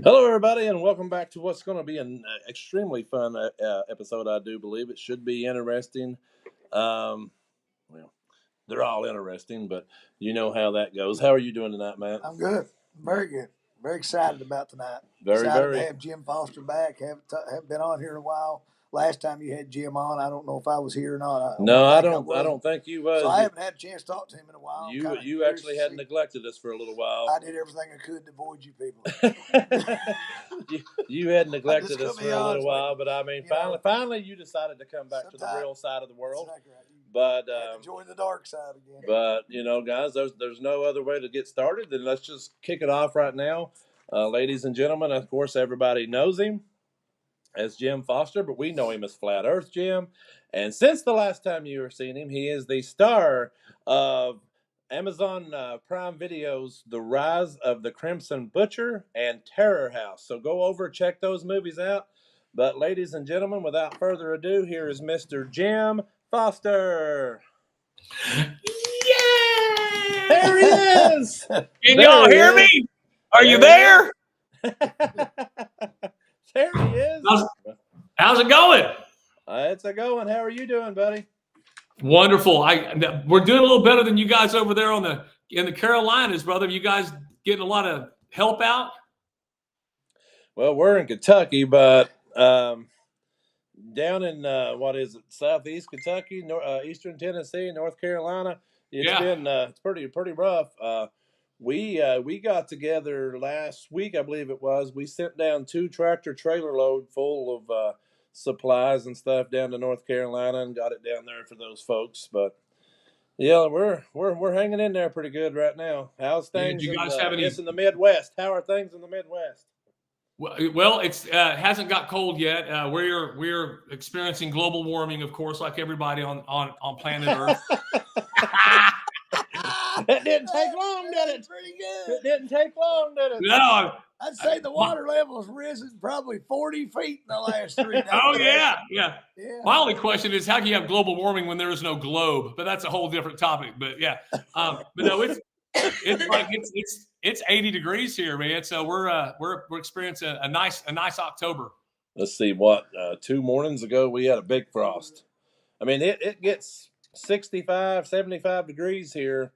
Hello, everybody, and welcome back to what's going to be an extremely fun episode. I do believe it should be interesting. Um, well, they're all interesting, but you know how that goes. How are you doing tonight, Matt? I'm good. Very good. Very excited about tonight. Very, Excited to very. have Jim Foster back. Haven't been on here in a while. Last time you had Jim on, I don't know if I was here or not. I No, don't I think I don't. I was. don't think you So was. I haven't had a chance to talk to him in a while. I'm You kind of you curious actually to had see. neglected us for a little while. I did everything I could to avoid you people. you had neglected gonna us be for a little honest with while, you. but I mean, You know, finally, you decided to come back to the sometimes real side of the world. exactly right. You But had to join the dark side again. But guys, there's no other way to get started than let's just kick it off right now, ladies and gentlemen. Of course, everybody knows him as Jim Foster, but we know him as Flat Earth Jim. And since the last time you were seen him, he is the star of Amazon Prime Video's The Rise of the Crimson Butcher and Terror House. So go over, check those movies out. But ladies and gentlemen, without further ado, here is Mr. Jim Foster. Yay! There he is. Can There y'all he hear is. me? Are you There he there? There he is. How's it going? It's a going. How are you doing, buddy? Wonderful. We're doing a little better than you guys over there in the Carolinas, brother. You guys getting a lot of help out? Well, we're in Kentucky, but down in what is it, southeast Kentucky, eastern Tennessee, North Carolina, it's pretty rough. We got together last week, I believe it was. We sent down 2 tractor trailer load full of supplies and stuff down to North Carolina and got it down there for those folks. But yeah, we're hanging in there pretty good right now. How's things Do you in guys have any? in the Midwest? How are things in the Midwest? Well, it's hasn't got cold yet. We're experiencing global warming, of course, like everybody on planet Earth. It didn't take long, did it? Pretty good. It didn't take long, did it? No. I'd say the water level has risen probably 40 feet in the last 3 days. Oh yeah. My only question is, how can you have global warming when there is no globe? But that's a whole different topic. But yeah, but no, it's 80 degrees here, man. So we're experiencing a nice October. Let's see, 2 mornings ago we had a big frost. I mean, it gets 65, 75 degrees here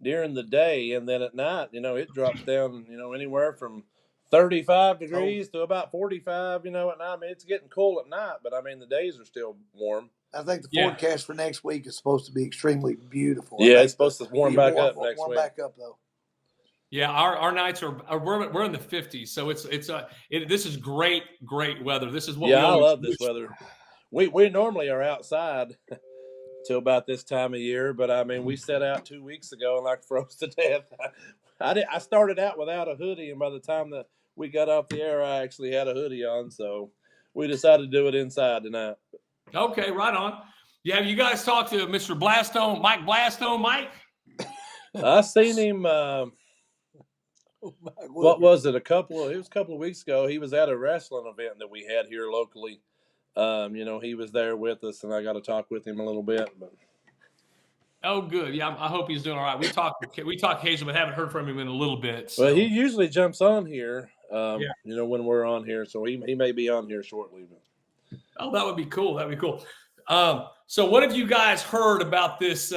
during the day, and then at night, it drops down, anywhere from 35 degrees to about 45, at night. I mean, it's getting cool at night, but I mean, the days are still warm. I think the forecast for next week is supposed to be extremely beautiful. Yeah, it's supposed to warm back up next week. Warm back up, though. Yeah, our nights we're in the 50s, so this is great weather. This is what I love this weather. We normally are outside till about this time of year, but I mean, we set out 2 weeks ago and froze to death. I started out without a hoodie, and by the time that we got off the air, I actually had a hoodie on. So we decided to do it inside tonight. Okay, right on. Yeah, have you guys talked to Mr. Blastone, Mike Blastone, Mike? I seen him. What was it? It was a couple of weeks ago. He was at a wrestling event that we had here locally. He was there with us, and I got to talk with him a little bit. But oh, good. Yeah, I hope he's doing all right. We talk occasionally, but haven't heard from him in a little bit. So. Well, he usually jumps on here. When we're on here, so he may be on here shortly. But. Oh, that would be cool. That'd be cool. So, what have you guys heard about this?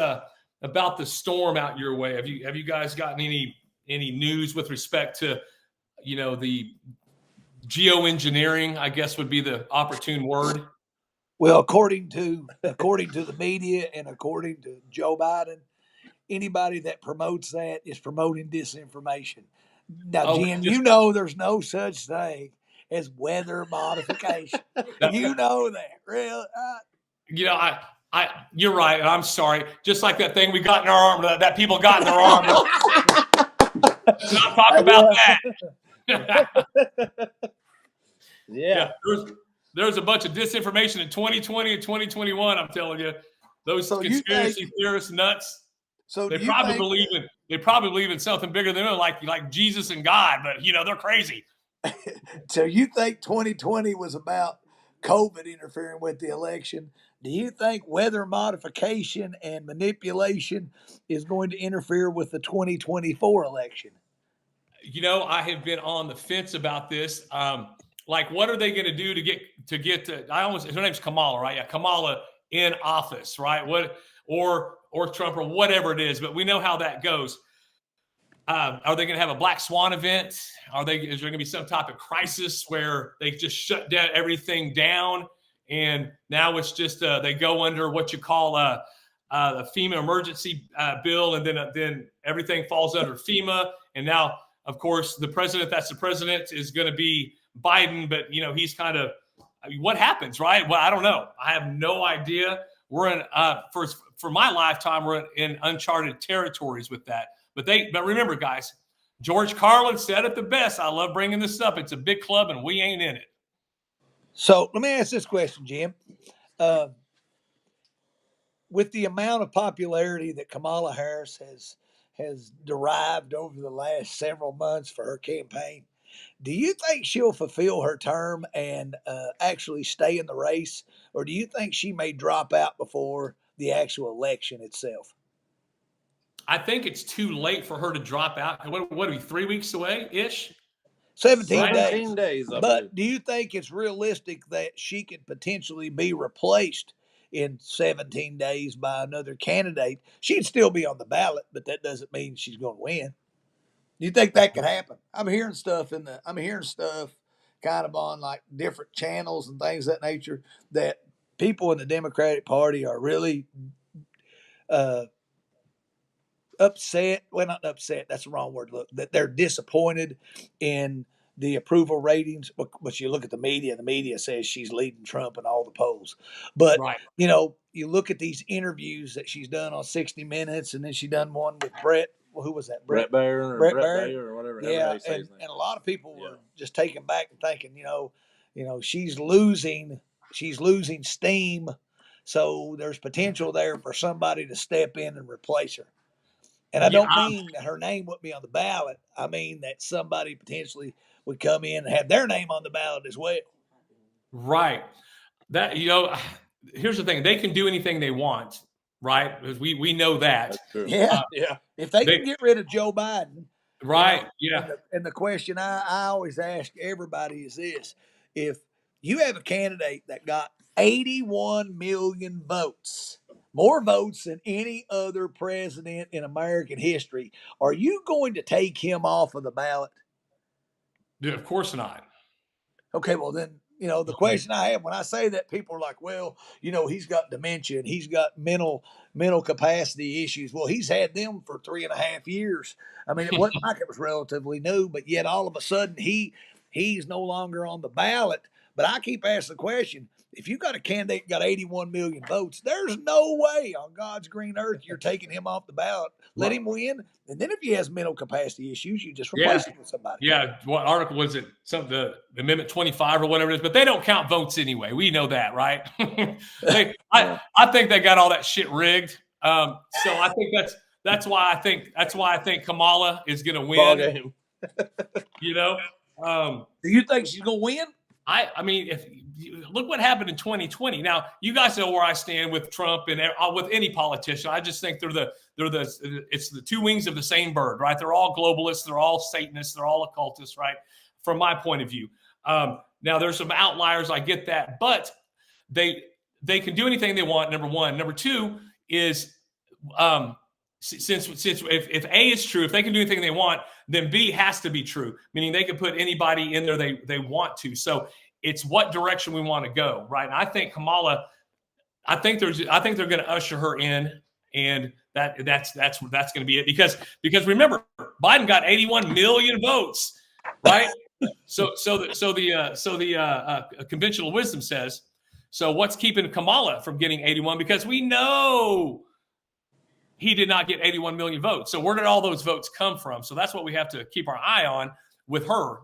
About the storm out your way? Have you guys gotten any news with respect to, the geoengineering? I guess would be the opportune word. Well, according to the media and according to Joe Biden, anybody that promotes that is promoting disinformation. Now, Jim, there's no such thing as weather modification. You know that, really? You're right. I'm sorry. Just like that thing we got in our arm, that people got in their arm. Let's not talk about that. Yeah. There's a bunch of disinformation in 2020 and 2021. I'm telling you, those conspiracy theorists nuts. So they probably believe in something bigger than them, like Jesus and God. But they're crazy. So you think 2020 was about COVID interfering with the election? Do you think weather modification and manipulation is going to interfere with the 2024 election? I have been on the fence about this. Like, what are they going to do to get to? Her name's Kamala, right? Yeah, Kamala in office, right? Or Trump or whatever it is. But we know how that goes. Are they going to have a black swan event? Is there going to be some type of crisis where they just shut down everything down, and now it's just they go under what you call the FEMA emergency bill, and then everything falls under FEMA, and now, of course, the president is going to be Biden, but he's kind of, what happens, right? Well, I don't know. I have no idea. We're in for my lifetime, we're in uncharted territories with that. But remember, guys, George Carlin said it the best. I love bringing this up. It's a big club, and we ain't in it. So let me ask this question, Jim. With the amount of popularity that Kamala Harris has derived over the last several months for her campaign, do you think she'll fulfill her term and actually stay in the race, or do you think she may drop out before the actual election itself? I think it's too late for her to drop out. What are we, 3 weeks away ish? 17 days. But do you think it's realistic that she could potentially be replaced in 17 days by another candidate? She'd still be on the ballot, but that doesn't mean she's going to win. Do you think that could happen? I'm hearing stuff kind of on like different channels and things of that nature that people in the Democratic Party are really upset. Well, not upset. That's the wrong word. Look, that they're disappointed in the approval ratings. But you look at the media. The media says she's leading Trump in all the polls. But right. You look at these interviews that she's done on 60 Minutes, and then she done one with Brett. Well, who was that? Brett Baier or whatever. Yeah, and a lot of people were just taken back and thinking, she's losing steam. So there's potential there for somebody to step in and replace her. And I don't mean that her name would be on the ballot. I mean that somebody potentially would come in and have their name on the ballot as well. Right. That here's the thing: they can do anything they want, right? Because we know that. That's true. Yeah. If they can get rid of Joe Biden, right? And the question I always ask everybody is this: if you have a candidate that got 81 million votes, more votes than any other president in American history, are you going to take him off of the ballot? Yeah, of course not. Okay, well then, the question I have when I say that, people are like, well, he's got dementia and he's got mental capacity issues. Well, he's had them for 3.5 years. I mean, it wasn't like it was relatively new, but yet all of a sudden he's no longer on the ballot. But I keep asking the question, if you got a candidate got 81 million votes, there's no way on God's green earth you're taking him off the ballot. Let him win. And then if he has mental capacity issues, you just replace him with somebody. Yeah. What article was it? The Amendment 25 or whatever it is, but they don't count votes anyway. We know that, right? I think they got all that shit rigged. So I think that's why I think Kamala is going to win. Do you think she's going to win? I mean, if look what happened in 2020. Now, you guys know where I stand with Trump and with any politician. I just think it's the two wings of the same bird, right? They're all globalists, they're all Satanists, they're all occultists, right? From my point of view. Now, there's some outliers. I get that, but they can do anything they want. Number one. Number two is since if A is true, if they can do anything they want, then B has to be true, meaning they can put anybody in there they want to. So it's what direction we want to go, right? And I think Kamala, I think they're going to usher her in, and that's going to be it because remember, Biden got 81 million votes, right? So the conventional wisdom says, so what's keeping Kamala from getting 81? Because we know he did not get 81 million votes. So where did all those votes come from? So that's what we have to keep our eye on with her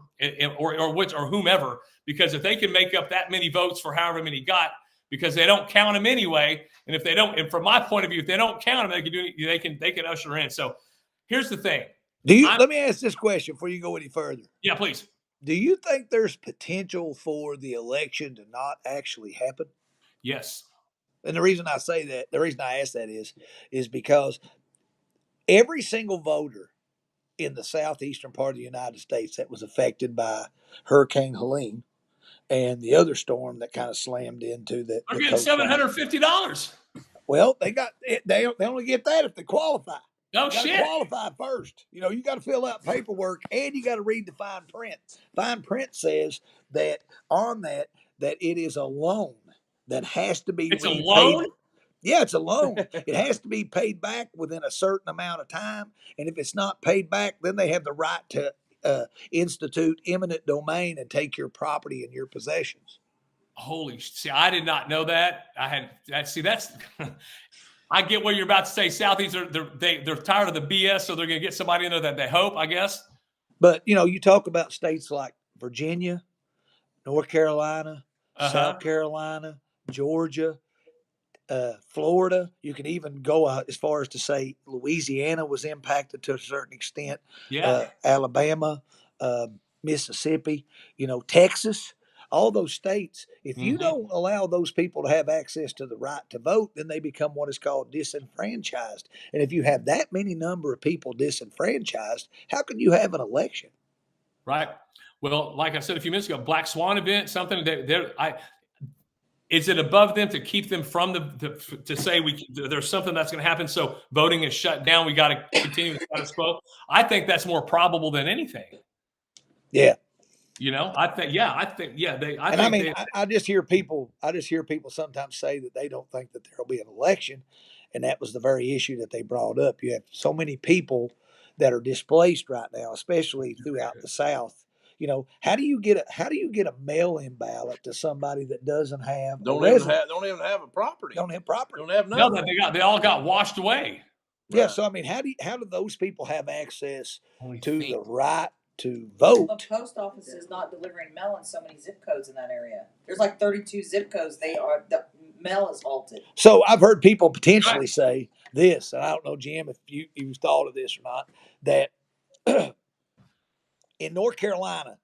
or whomever, because if they can make up that many votes for however many got, because they don't count them anyway. And if they don't, and from my point of view, if they don't count them, they can usher in. So here's the thing. Let me ask this question before you go any further. Yeah, please. Do you think there's potential for the election to not actually happen? Yes. And the reason I say that, the reason I ask that is because every single voter in the southeastern part of the United States that was affected by Hurricane Helene and the other storm that kind of slammed into the They're getting $750. Well, they only get that if they qualify. No shit. Shit. Qualify first. You got to fill out paperwork and you got to read the fine print. Fine print says that on that it is a loan that has to be It's repaid. a loan? Yeah, it's a loan. It has to be paid back within a certain amount of time. And if it's not paid back, then they have the right to institute eminent domain and take your property and your possessions. See, I did not know that. That's I get what you're about to say. Southeast, they're tired of the BS, so they're going to get somebody in there that they hope, I guess. But, you talk about states like Virginia, North Carolina, South Carolina, Georgia, Florida. You can even go as far as to say Louisiana was impacted to a certain extent. Yeah. Alabama, Mississippi, Texas. All those states, if you don't allow those people to have access to the right to vote, then they become what is called disenfranchised. And if you have that many number of people disenfranchised, how can you have an election? Right. Well, like I said a few minutes ago, Black Swan event, something is it above them to keep them from to say there's something that's going to happen? So voting is shut down. We got to continue the status quo. I think that's more probable than anything. Yeah. I just hear people sometimes say that they don't think that there'll be an election. And that was the very issue that they brought up. You have so many people that are displaced right now, especially throughout the South. How do you get a mail-in ballot to somebody that doesn't have don't even have a property? Don't have property. Don't have nothing. No, they all got washed away. Yeah. Right. So how do those people have access to the right to vote? The post office is not delivering mail in so many zip codes in that area. There's like 32 zip codes. The mail is halted. So I've heard people potentially say this, and I don't know, Jim, if you've thought of this or not, that in North Carolina,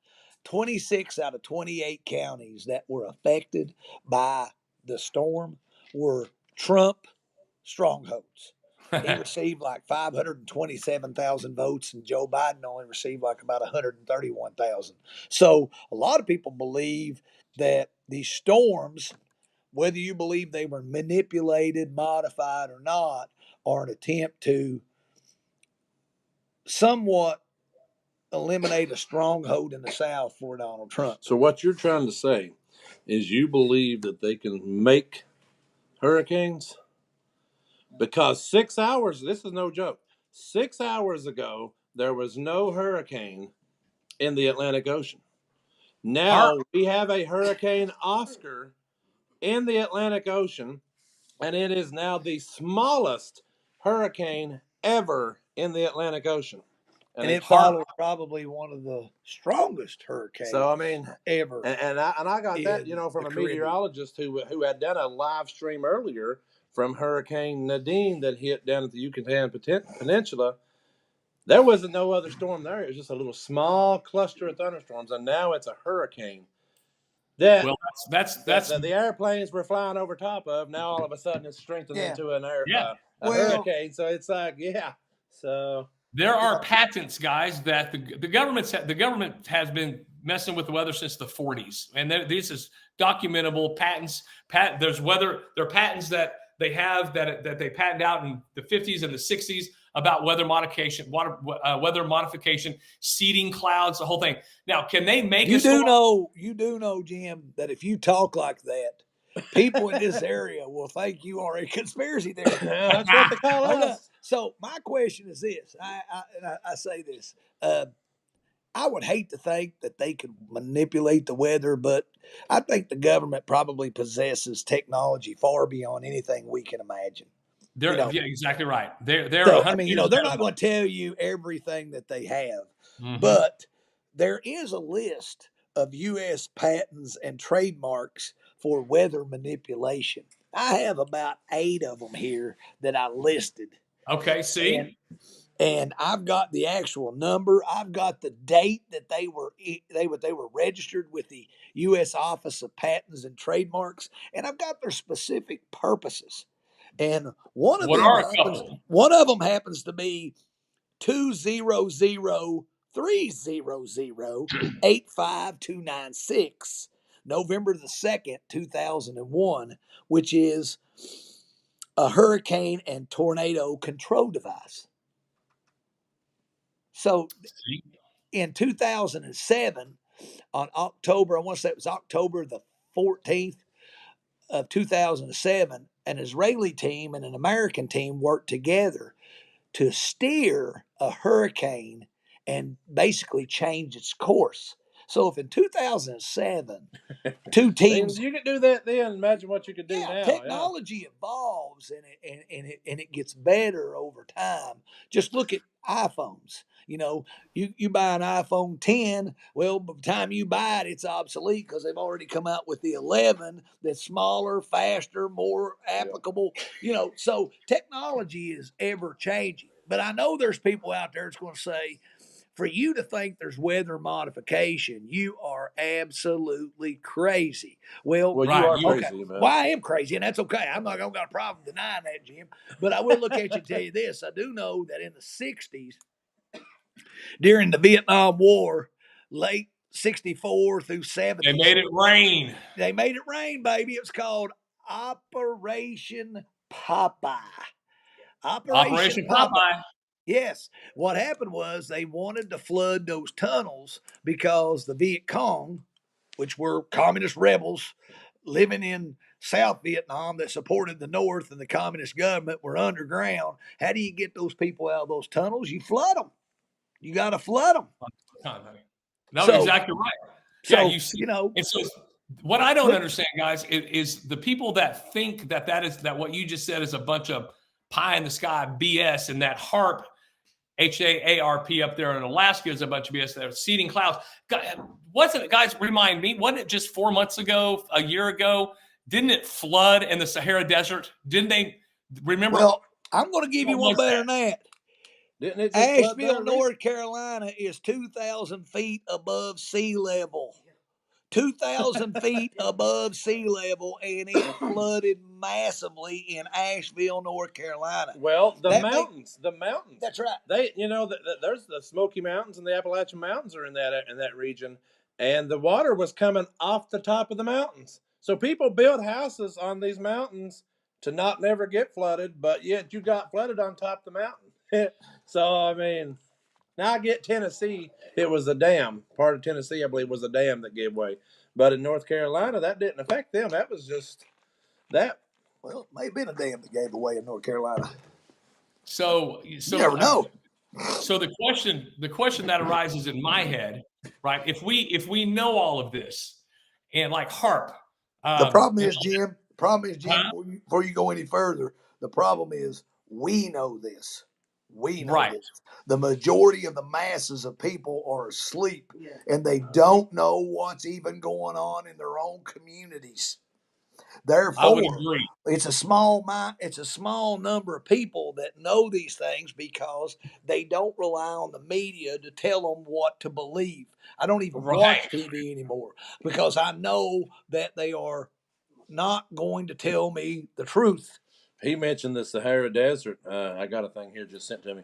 26 out of 28 counties that were affected by the storm were Trump strongholds. He received like 527,000 votes, and Joe Biden only received like about 131,000. So a lot of people believe that these storms, whether you believe they were manipulated, modified, or not, are an attempt to somewhat eliminate a stronghold in the South for Donald Trump. So what you're trying to say is you believe that they can make hurricanes? Because 6 hours, this is no joke, 6 hours ago, there was no hurricane in the Atlantic Ocean. Now we have a Hurricane Oscar in the Atlantic Ocean, and it is now the smallest hurricane ever in the Atlantic Ocean. And it followed probably one of the strongest hurricanes ever. And I got that, from a meteorologist who had done a live stream earlier from Hurricane Nadine that hit down at the Yucatan Peninsula. There wasn't no other storm there. It was just a little small cluster of thunderstorms, and now it's a hurricane. That the airplanes were flying over top of. Now all of a sudden it's strengthened into an hurricane. So it's like, so there are patents, guys, that the government has been messing with the weather since the 40s, and this is documentable patents. There are patents that they have that they patent out in the 50s and the 60s about weather modification, seeding clouds, the whole thing. Now, can they make you do know, Jim, that if you talk like that, people in this area will think you are a conspiracy theorist. That's what they call us. So my question is this: I say this. I would hate to think that they could manipulate the weather, but I think the government probably possesses technology far beyond anything we can imagine. Yeah, exactly right. They're not going to tell you everything that they have, but there is a list of U.S. patents and trademarks for weather manipulation. I have about 8 of them here that I listed. Okay, see? And I've got the actual number. I've got the date that they were registered with the U.S. Office of Patents and Trademarks, and I've got their specific purposes. And one of them happens to be 200-300-85296, November the 2nd, 2001, which is a hurricane and tornado control device. So in 2007, on October, I want to say it was October the 14th of 2007, an Israeli team and an American team worked together to steer a hurricane and basically change its course. So if in 2007, two teams, you could do that then. Imagine what you could do now. Technology evolves and it gets better over time. Just look at iPhones. You buy an iPhone 10. Well, by the time you buy it, it's obsolete because they've already come out with the 11 that's smaller, faster, more applicable. So technology is ever changing. But I know there's people out there that's going to say, for you to think there's weather modification, you are absolutely crazy. Well, you are crazy. Well, I am crazy, and that's okay. I'm not got a problem denying that, Jim. But I will look at you and tell you this. I do know that in the 60s, during the Vietnam War, late 64 through 70, they made it rain. They made it rain, baby. It was called Operation Popeye. Operation Popeye. Yes. What happened was they wanted to flood those tunnels because the Viet Cong, which were communist rebels living in South Vietnam that supported the North and the communist government, were underground. How do you get those people out of those tunnels? You flood them. You got to flood them. No, exactly right. So, you see, and so what I don't understand, guys, is the people that think that what you just said is a bunch of pie in the sky BS, and that HAARP, HAARP up there in Alaska is a bunch of BS. They're seeding clouds. Wasn't it, guys? Remind me, wasn't it just 4 months ago, a year ago? Didn't it flood in the Sahara Desert? Didn't they remember? Well, I'm going to give you one better than that. Didn't it Asheville, North Carolina is 2,000 feet above sea level. 2,000 feet above sea level, and it flooded massively in Asheville, North Carolina. Well, the mountains. That's right. There's the Smoky Mountains and the Appalachian Mountains are in that region, and the water was coming off the top of the mountains. So people built houses on these mountains to never get flooded, but yet you got flooded on top of the mountain. So I mean, now I get Tennessee. It was a dam. Part of Tennessee, I believe, was a dam that gave way. But in North Carolina, that didn't affect them. That was just that. Well, it may have been a dam that gave away in North Carolina. So you never know. So the question that arises in my head, right? If we know all of this, and like HAARP, the problem is, Jim. Before you go any further, the problem is we know this. We know this. The majority of the masses of people are asleep, and they don't know what's even going on in their own communities. Therefore, I would agree. It's a small number of people that know these things because they don't rely on the media to tell them what to believe. I don't even watch TV anymore because I know that they are not going to tell me the truth. He mentioned the Sahara Desert. I got a thing here just sent to me.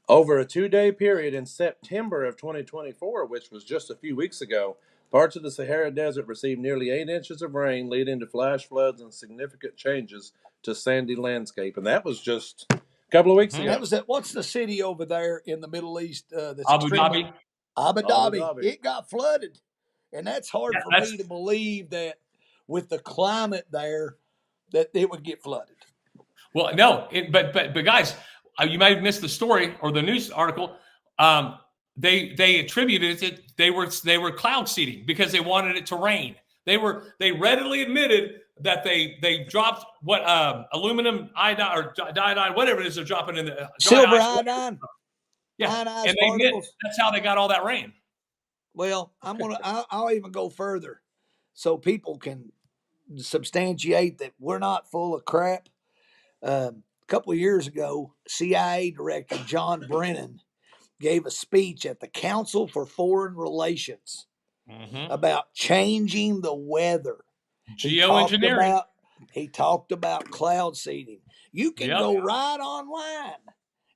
Over a 2-day period in September of 2024, which was just a few weeks ago, parts of the Sahara Desert received nearly 8 inches of rain, leading to flash floods and significant changes to sandy landscape. And that was just a couple of weeks ago. That was what's the city over there in the Middle East? That's Abu Dhabi. Abu Dhabi. It got flooded. And that's hard for me to believe that with the climate there, that it would get flooded. Well, no, but guys, you might have missed the story or the news article. They attributed it. They were cloud seeding because they wanted it to rain. They readily admitted that they dropped aluminum iodine or diodine, whatever it is they're dropping in the silver iodine. Yeah, and they admit that's how they got all that rain. Well, I'll even go further, so people can substantiate that we're not full of crap. A couple of years ago, CIA Director John Brennan gave a speech at the Council for Foreign Relations about changing the weather. Geoengineering. He talked about cloud seeding. You can go right online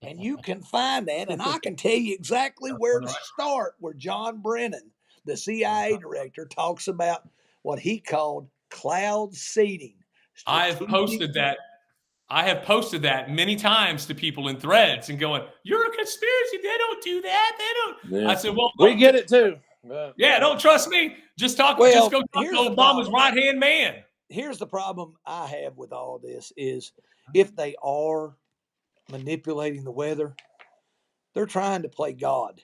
And you can find that, and I can tell you exactly where to start, where John Brennan, the CIA director, talks about what he called cloud seeding. I have posted that many times to people in threads and going, "You're a conspiracy. They don't do that. They don't." Yeah. I said, "Well, we get it too." Yeah, don't trust me. Just go talk here's to the Obama's right-hand man. Here's the problem I have with all this is if they are manipulating the weather, they're trying to play God.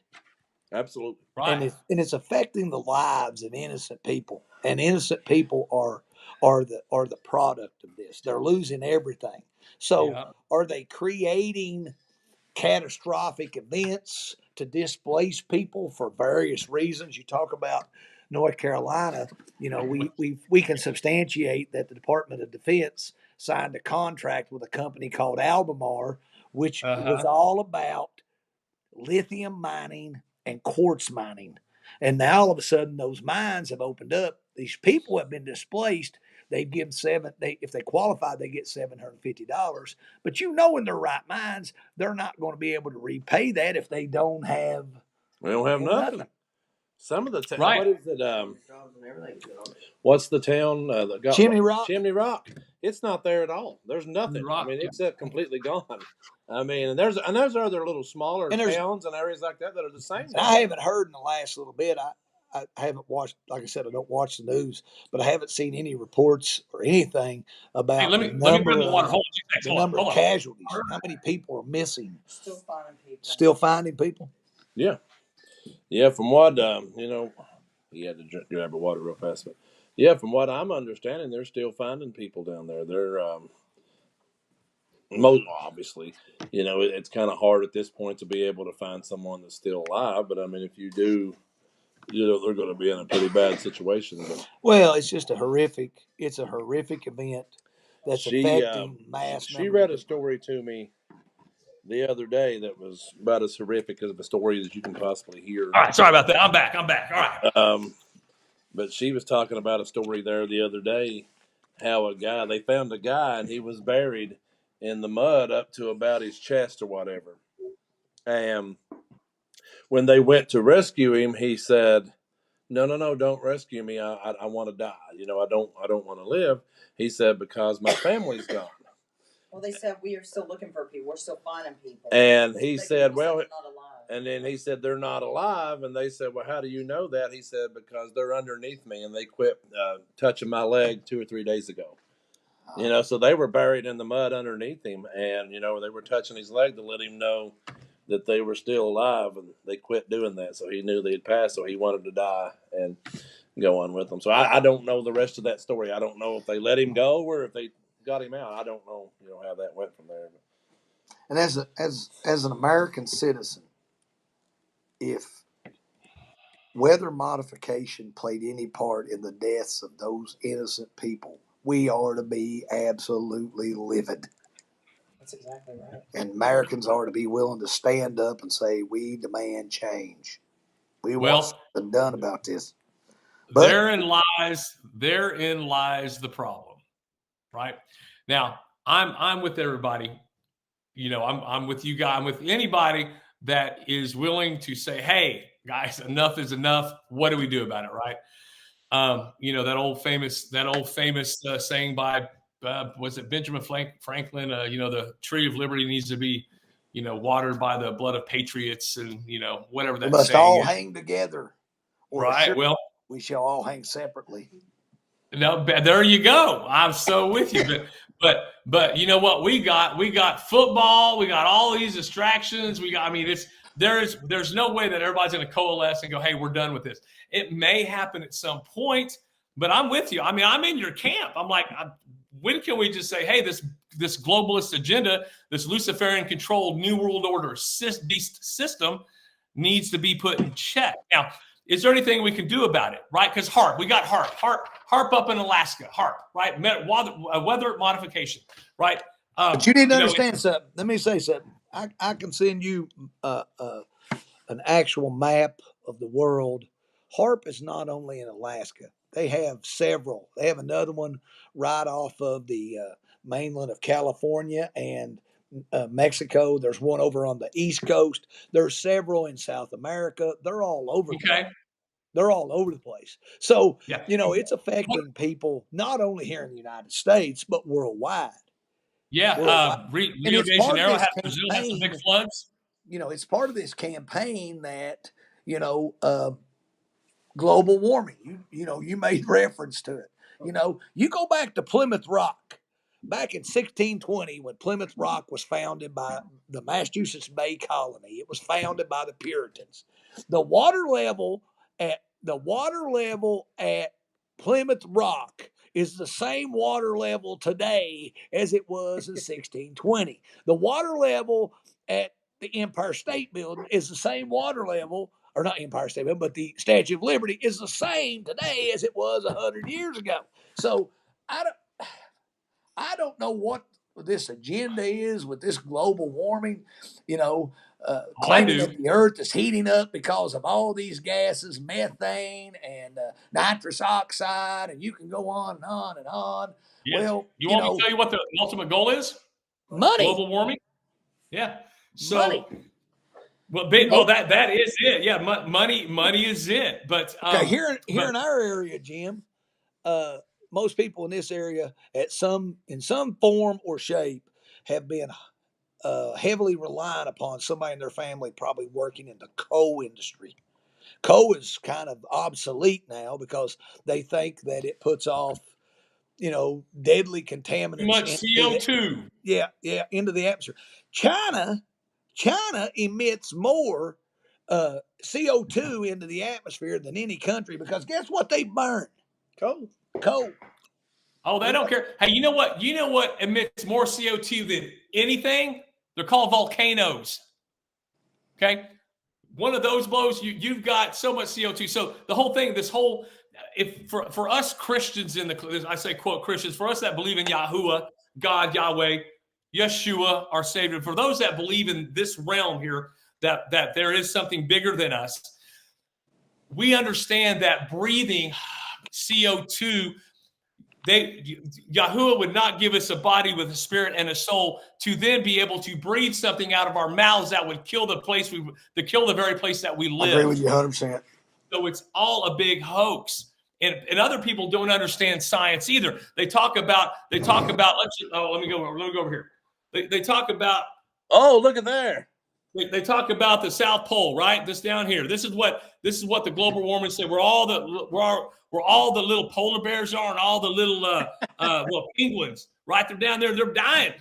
Absolutely. Right. And it's affecting the lives of innocent people. And innocent people are the product of this. They're losing everything. So are they creating catastrophic events to displace people for various reasons? You talk about North Carolina, we can substantiate that the Department of Defense signed a contract with a company called Albemarle, which was all about lithium mining and quartz mining. And now all of a sudden those mines have opened up. These people have been displaced. They give if they qualify, they get $750. But in their right minds, they're not going to be able to repay that if they don't have. We don't have nothing. Some of the right. What is it? What's the town that got Chimney Rock? Chimney Rock. It's not there at all. There's nothing. I mean, it's completely gone. I mean, and there's other little smaller towns and areas like that are the same. I haven't heard in the last little bit. I haven't watched, like I said, I don't watch the news, but I haven't seen any reports or anything about the number of casualties. How many people are missing? Still finding people. Yeah. Yeah, from what he had to grab a water real fast, but yeah, from what I'm understanding, they're still finding people down there. They're most obviously, it's kind of hard at this point to be able to find someone that's still alive. But I mean, if you do, they're going to be in a pretty bad situation. But, well, it's just a horrific event that's affecting mass. She read a story to me the other day that was about as horrific of a story as you can possibly hear. All right, sorry about that. I'm back. All right. But she was talking about a story there the other day, how they found a guy and he was buried in the mud up to about his chest or whatever. And when they went to rescue him, he said, No, don't rescue me. I want to die. I don't want to live. He said, because my family's gone. Well, they said we are still looking for people. We're still finding people. And he said, well, and then he said, they're not alive. And they said, well, how do you know that? He said, because they're underneath me and they quit touching my leg 2 or 3 days ago. So they were buried in the mud underneath him. And, they were touching his leg to let him know that they were still alive. And they quit doing that. So he knew they'd passed. So he wanted to die and go on with them. So I don't know the rest of that story. I don't know if they let him go or if they got him out. I don't know, how that went from there. And as an American citizen, if weather modification played any part in the deaths of those innocent people, we are to be absolutely livid. That's exactly right. And Americans are to be willing to stand up and say, we demand change. We want something done about this. But therein lies the problem. Right? Now, I'm with everybody. I'm with you guys. I'm with anybody that is willing to say, "Hey, guys, enough is enough. What do we do about it?" Right? That old famous saying by was it Benjamin Franklin? The tree of liberty needs to be, watered by the blood of patriots, and whatever that. We must all hang together. Right. Well, we shall all hang separately. No, there you go. I'm so with you. But you know what? We got football. We got all these distractions. There's no way that everybody's going to coalesce and go, hey, we're done with this. It may happen at some point, but I'm with you. I mean, I'm in your camp. I'm like, when can we just say, hey, this globalist agenda, this Luciferian controlled New World Order system needs to be put in check. Now, is there anything we can do about it, right? Because we got HAARP up in Alaska, right? Weather modification, right? But you didn't understand something. Let me say something. I can send you an actual map of the world. HAARP is not only in Alaska. They have several. They have another one right off of the mainland of California, and Mexico. There's one over on the East Coast. There's several in South America. They're all over. Okay. They're all over the place. So, Yeah. It's affecting people not only here in the United States, but worldwide. Yeah. Rio de Janeiro Brazil has some big floods. It's part of this campaign that, global warming, you made reference to it. You go back to Plymouth Rock. Back in 1620, when Plymouth Rock was founded by the Massachusetts Bay Colony, it was founded by the Puritans. The water level at Plymouth Rock is the same water level today as it was in 1620. The water level at the Empire State Building is the same water level, or not Empire State Building, but the Statue of Liberty is the same today as it was 100 years ago. So I don't know what this agenda is with this global warming, claiming that the earth is heating up because of all these gases, methane and nitrous oxide, and you can go on and on and on. Yes. Well, you want me to tell you what the ultimate goal is? Money. Global warming? Yeah. So, money. Well, that is it. Yeah, money is it. But okay, here in our area, Jim, most people in this area, in some form or shape, have been heavily reliant upon somebody in their family probably working in the coal industry. Coal is kind of obsolete now because they think that it puts off, deadly contaminants. Too much CO2. Into the atmosphere. China emits more CO2 into the atmosphere than any country because guess what they burn? Coal. Oh, they don't care. Hey, you know what? You know what emits more CO2 than anything? They're called volcanoes. Okay? One of those blows, you've got so much CO2. So the whole thing, for us Christians I say quote Christians, for us that believe in Yahuwah, God, Yahweh, Yeshua, our Savior, for those that believe in this realm here, that there is something bigger than us, we understand that breathing CO2, Yahuwah would not give us a body with a spirit and a soul to then be able to breathe something out of our mouths that would kill the very place that we live. I agree with you 100%. So it's all a big hoax. And other people don't understand science either. They talk about, let me go over here. They talk about, oh, look at there. They talk about the South Pole, right? This down here. This is what the global warming say. We're all the little polar bears are, and all the little penguins, right? They're down there. They're dying.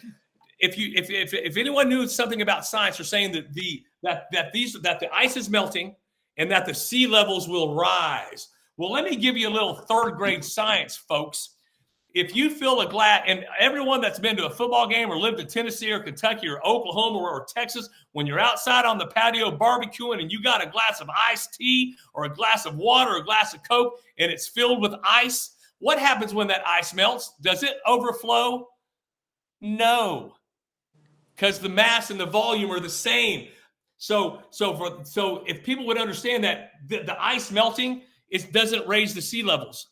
If anyone knew something about science, they're saying that the ice is melting and that the sea levels will rise. Well, let me give you a little third grade science, folks. If you fill a glass, and everyone that's been to a football game or lived in Tennessee or Kentucky or Oklahoma or Texas, when you're outside on the patio barbecuing and you got a glass of iced tea or a glass of water or a glass of Coke and it's filled with ice, what happens when that ice melts? Does it overflow? No, because the mass and the volume are the same. So if people would understand that the ice melting doesn't raise the sea levels,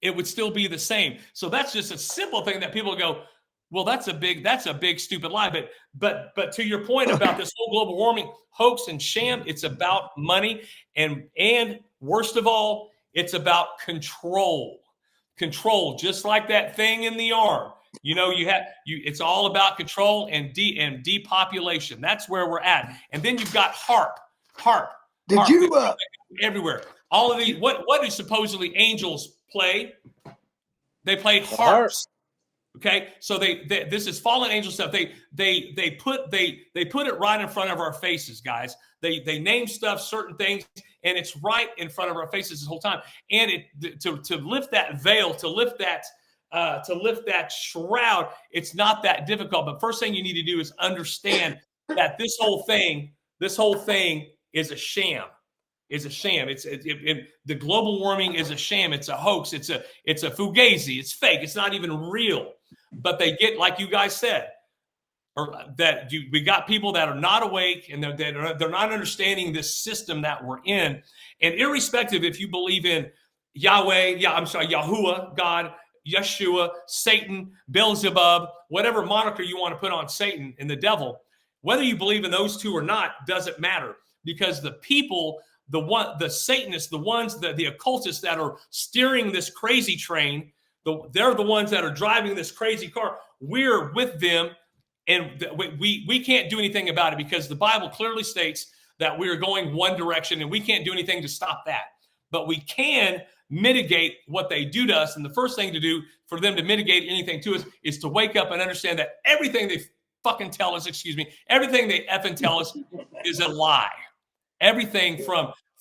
it would still be the same. So that's just a simple thing that people go, well, that's a big stupid lie. But to your point about this whole global warming hoax and sham, it's about money and worst of all, it's about control. Control, just like that thing in the arm. It's all about control and depopulation. That's where we're at. And then you've got HAARP. Everywhere. All of these, what do supposedly angels play? They play harps. Okay, so this is fallen angel stuff. They put it right in front of our faces, guys. They name stuff, certain things, and it's right in front of our faces this whole time. And to lift that veil, to lift that shroud, it's not that difficult. But first thing you need to do is understand that this whole thing is a sham. The global warming is a sham. It's a hoax. It's a fugazi. It's fake. It's not even real. But they get, like you guys said, we got people that are not awake and they're not understanding this system that we're in. And irrespective if you believe in Yahuwah, God, Yeshua, Satan, Beelzebub, whatever moniker you want to put on Satan and the devil, whether you believe in those two or not doesn't matter, because the people, the Satanists, the ones, the occultists that are steering this crazy train, they're the ones that are driving this crazy car. We're with them, and we can't do anything about it, because the Bible clearly states that we are going one direction, and we can't do anything to stop that. But we can mitigate what they do to us. And the first thing to do for them to mitigate anything to us is to wake up and understand that everything they fucking tell us, everything they effing tell us is a lie. Everything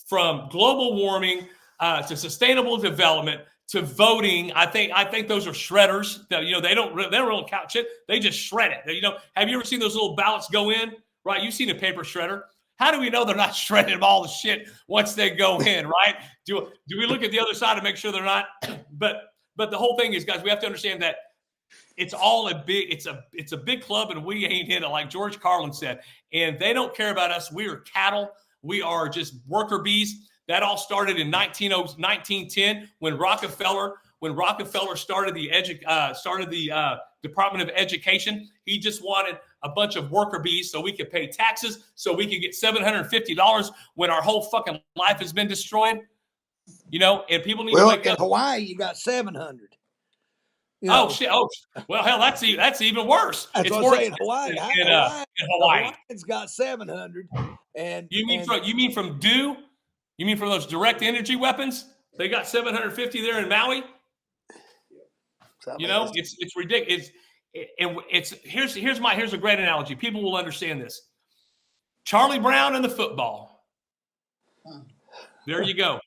from global warming to sustainable development to voting. I think those are shredders. That, they don't really count shit. They just shred it. Have you ever seen those little ballots go in? Right? You've seen a paper shredder. How do we know they're not shredding all the shit once they go in? Right? Do we look at the other side to make sure they're not? But the whole thing is, guys, we have to understand that it's all it's a big club, and we ain't in it, like George Carlin said. And they don't care about us. We are cattle. We are just worker bees. That all started in 1910 when Rockefeller started the Department of Education. He just wanted a bunch of worker bees so we could pay taxes, so we could get $750 when our whole fucking life has been destroyed. And people need to wake up. In Hawaii, you got 700. Oh shit! Oh well, hell, that's even worse. That's it's what more I'm saying. Hawaii. In Hawaii, Hawaii's got 700. And you mean from DEW? You mean from those direct energy weapons? They got 750 there in Maui. It's ridiculous. Here's a great analogy. People will understand this. Charlie Brown and the football. There you go.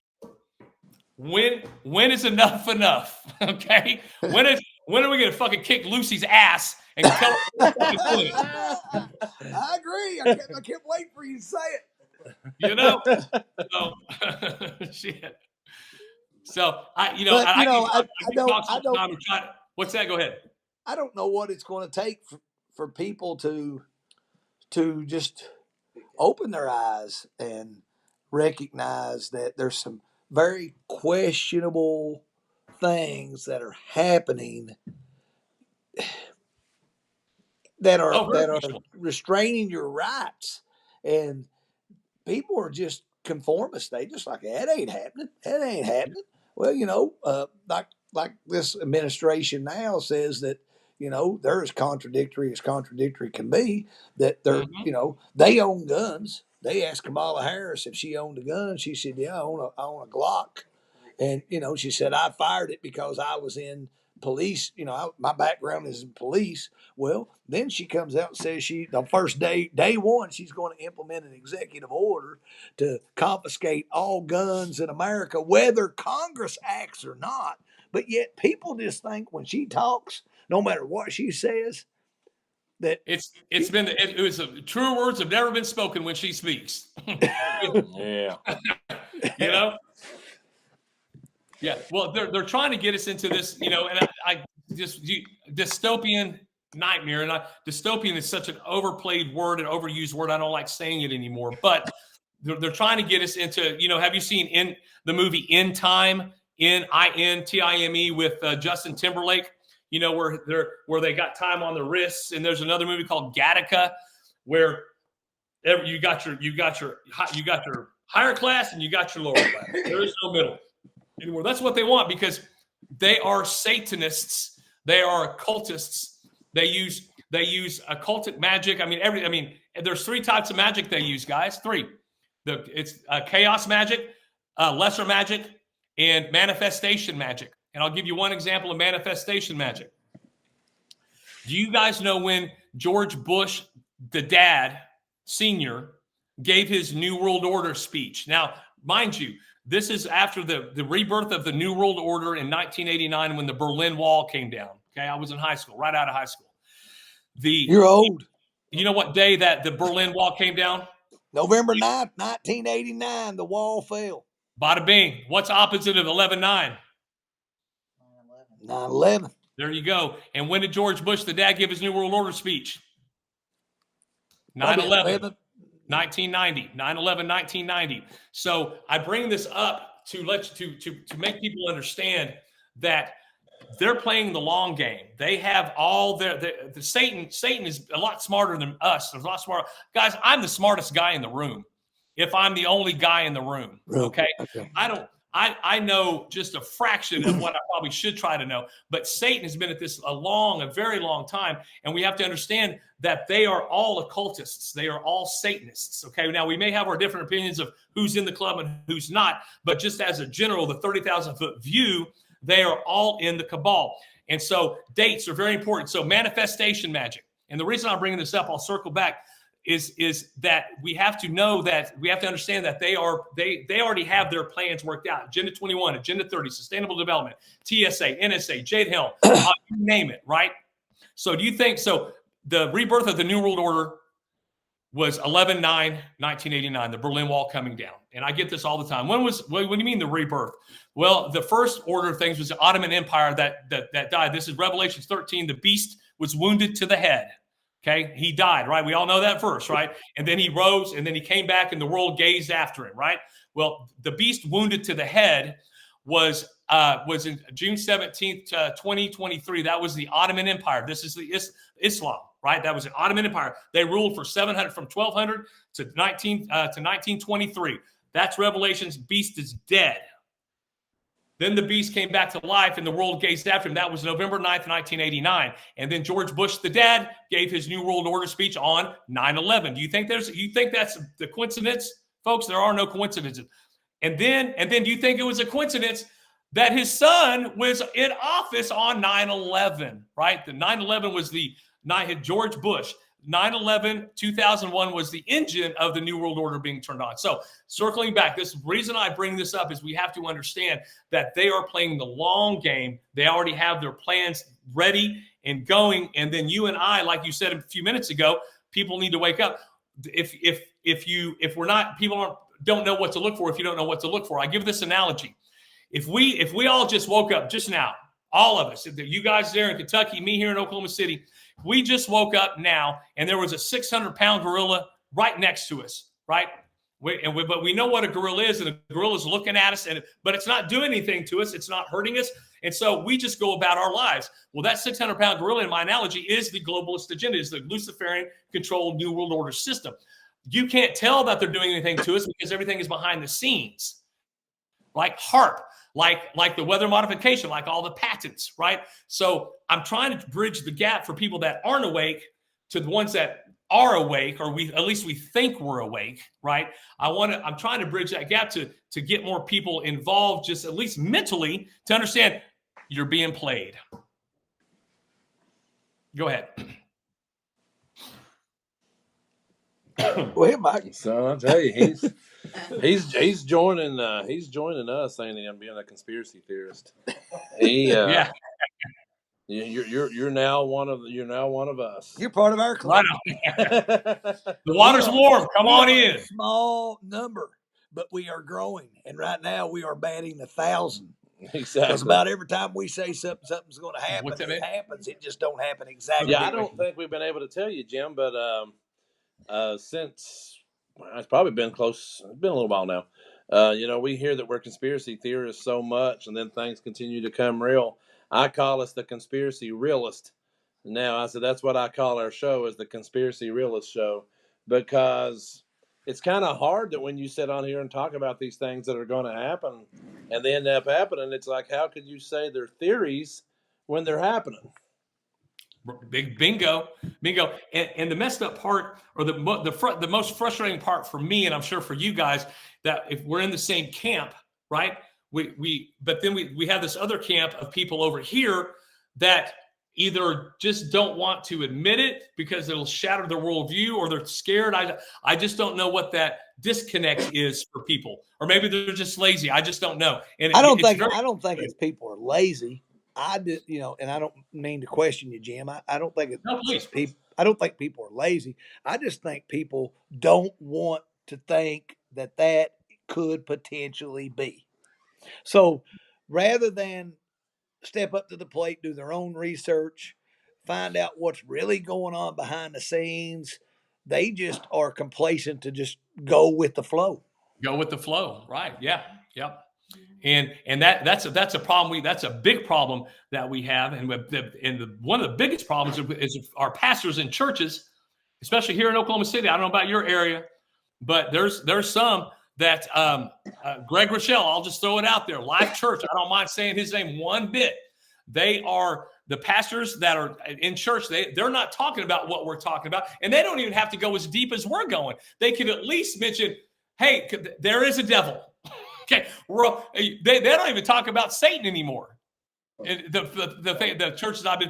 When is enough enough? Okay. When are we gonna fucking kick Lucy's ass and tell her? I agree. I can't wait for you to say it. So shit. So I don't. What's that? Go ahead. I don't know what it's going to take for people to just open their eyes and recognize that there's some very questionable things that are happening that are restraining your rights, and people are just conformists. They just like, that ain't happening. That ain't happening. Well, like this administration now says that, they're as contradictory can be, that they're, they own guns. They asked Kamala Harris if she owned a gun. She said, yeah, I own a Glock. And, she said, I fired it because I was in police. My background is in police. Well, then she comes out and says the first day one, she's going to implement an executive order to confiscate all guns in America, whether Congress acts or not. But yet people just think when she talks, no matter what she says, that it was true words have never been spoken when she speaks. Yeah. Yeah. Well, they're trying to get us into this, and I dystopian nightmare. And dystopian is such an overplayed word, an overused word. I don't like saying it anymore. But they're trying to get us into, have you seen in the movie In Time, Intime, with Justin Timberlake? Where they got time on the wrists, and there's another movie called Gattaca, where you got your higher class and you got your lower class. There is no middle anymore. That's what they want, because they are Satanists. They are occultists. They use occultic magic. There's 3 types of magic they use, guys. 3. It's chaos magic, lesser magic, and manifestation magic. And I'll give you one example of manifestation magic. Do you guys know when George Bush, the dad, Sr., gave his New World Order speech? Now, mind you, this is after the rebirth of the New World Order in 1989 when the Berlin Wall came down. Okay, I was in high school, right out of high school. You're old. You know what day that the Berlin Wall came down? November 9th, 1989, the wall fell. Bada bing. What's opposite of 11/9? 9/11. There you go. And when did George Bush, the dad, give his New World Order speech? 9/11, 1990. 9/11, 1990. So I bring this up to make people understand that they're playing the long game. They have all the Satan is a lot smarter than us. There's a lot smarter guys. I'm the smartest guy in the room. If I'm the only guy in the room, okay? I know just a fraction of what I probably should try to know, but Satan has been at this a very long time. And we have to understand that they are all occultists. They are all Satanists. Okay. Now we may have our different opinions of who's in the club and who's not, but just as a general, the 30,000 foot view, they are all in the cabal. And so dates are very important. So manifestation magic. And the reason I'm bringing this up, I'll circle back, is that we have to know that we have to understand that they already have their plans worked out. Agenda 21, Agenda 30, Sustainable Development, TSA, NSA, Jade Helm, you name it, right? So do you think, so the rebirth of the New World Order was 11/9/1989, the Berlin Wall coming down. And I get this all the time. What do you mean the rebirth? Well, the first order of things was the Ottoman Empire that died. This is Revelation 13. The beast was wounded to the head. Okay, he died, right? We all know that verse, right? And then he rose, and then he came back, and the world gazed after him, right? Well, the beast wounded to the head was in June 17th, 2023. That was the Ottoman Empire. This is the Islam, right? That was the Ottoman Empire. They ruled for 700 from 1200 to 1923. That's Revelation's beast is dead. Then the beast came back to life and the world gazed after him. That was November 9th, 1989. And then George Bush, the dad, gave his New World Order speech on 9/11. Do you think that's the coincidence? Folks, there are no coincidences. And then do you think it was a coincidence that his son was in office on 9/11, right? The 9/11 was George Bush. 9/11, 2001 was the engine of the New World Order being turned on. So circling back, this reason I bring this up is we have to understand that they are playing the long game. They already have their plans ready and going. And then you and I, like you said a few minutes ago, people need to wake up. People don't know what to look for if you don't know what to look for. I give this analogy. If we all just woke up just now, all of us, you guys there in Kentucky, me here in Oklahoma City, we just woke up now and there was a 600-pound gorilla right next to us, right? But we know what a gorilla is, and the gorilla is looking at us, but it's not doing anything to us. It's not hurting us. And so we just go about our lives. Well, that 600-pound gorilla, in my analogy, is the globalist agenda, is the Luciferian-controlled New World Order system. You can't tell that they're doing anything to us because everything is behind the scenes, like HAARP. Like the weather modification, like all the patents, right? So I'm trying to bridge the gap for people that aren't awake to the ones that are awake, or at least we think we're awake, right? I'm trying to bridge that gap to get more people involved, just at least mentally, to understand you're being played. Go ahead. Go ahead, Mike. So I'll tell you, he's joining us, ain't he? I'm being a conspiracy theorist. Yeah. You're now one of us. You're part of our club. The water's warm. Come on in. Small number, but we are growing, and right now we are batting 1,000. Exactly. Because about every time we say something's going to happen, it happens. It just don't happen exactly. Yeah, I don't think we've been able to tell you, Jim, but since it's probably been close. It's been a little while now. We hear that we're conspiracy theorists so much, and then things continue to come real. I call us the conspiracy realist. Now, I said that's what I call our show, is the conspiracy realist show, because it's kind of hard that when you sit on here and talk about these things that are going to happen and they end up happening, it's like, how could you say they're theories when they're happening? Big bingo. And the messed up part, or the most frustrating part for me, and I'm sure for you guys, that if we're in the same camp, right? But then we have this other camp of people over here that either just don't want to admit it because it'll shatter their worldview, or they're scared. I just don't know what that disconnect is for people, or maybe they're just lazy. I just don't know. And I don't think it's people are lazy. I did, and I don't mean to question you, Jim. I don't think it's people. I don't think people are lazy. I just think people don't want to think that could potentially be. So rather than step up to the plate, do their own research, find out what's really going on behind the scenes, they just are complacent to just go with the flow. Go with the flow, right? Yeah, yep. And that's a problem. That's a big problem that we have. And one of the biggest problems is our pastors in churches, especially here in Oklahoma City. I don't know about your area, but there's some that Greg Rochelle, I'll just throw it out there, Life Church. I don't mind saying his name one bit. They are the pastors that are in church. They're not talking about what we're talking about, and they don't even have to go as deep as we're going. They could at least mention, hey, there is a devil. Okay, they don't even talk about Satan anymore. The churches I've been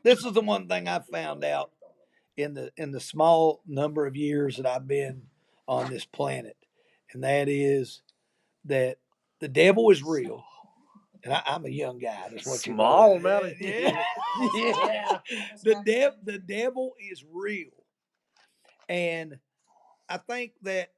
this is the one thing I found out in the small number of years that I've been on this planet, and that is that the devil is real. And I'm a young guy. That's what small amount of yeah. The devil is real, and I think that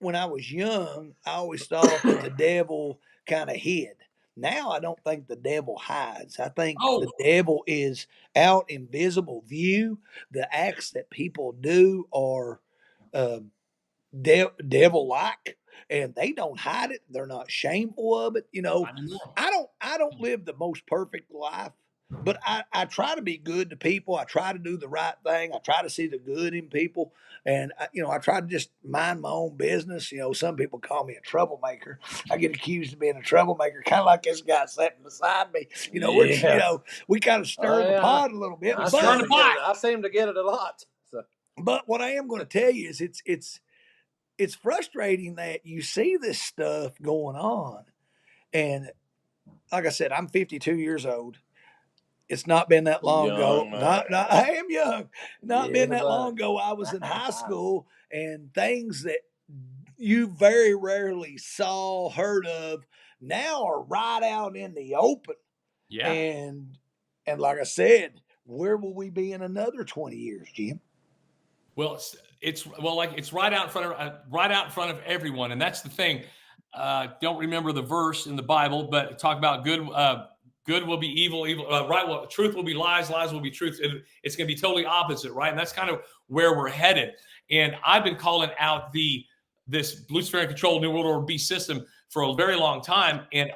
when I was young, I always thought that the devil kind of hid. Now I don't think the devil hides. I think the devil is out in visible view. The acts that people do are devil-like, and they don't hide it. They're not shameful of it. I don't live the most perfect life, but I try to be good to people. I try to do the right thing. I try to see the good in people. And, I try to just mind my own business. Some people call me a troublemaker. I get accused of being a troublemaker, kind of like this guy sitting beside me. We kind of stir the pot a little bit. I seem to get it a lot. So. But what I am going to tell you is it's frustrating that you see this stuff going on. And like I said, I'm 52 years old. It's not been that long ago. I am young. Not been that long ago. I was in high school, and things that you very rarely saw, heard of, now are right out in the open. Yeah. And like I said, where will we be in another 20 years, Jim? Well, it's right out in front of everyone, and that's the thing. Don't remember the verse in the Bible, but talk about good. Good will be evil, right? Well, truth will be lies, lies will be truth. It's going to be totally opposite, right? And that's kind of where we're headed. And I've been calling out this Luciferian control New World Order beast system for a very long time. And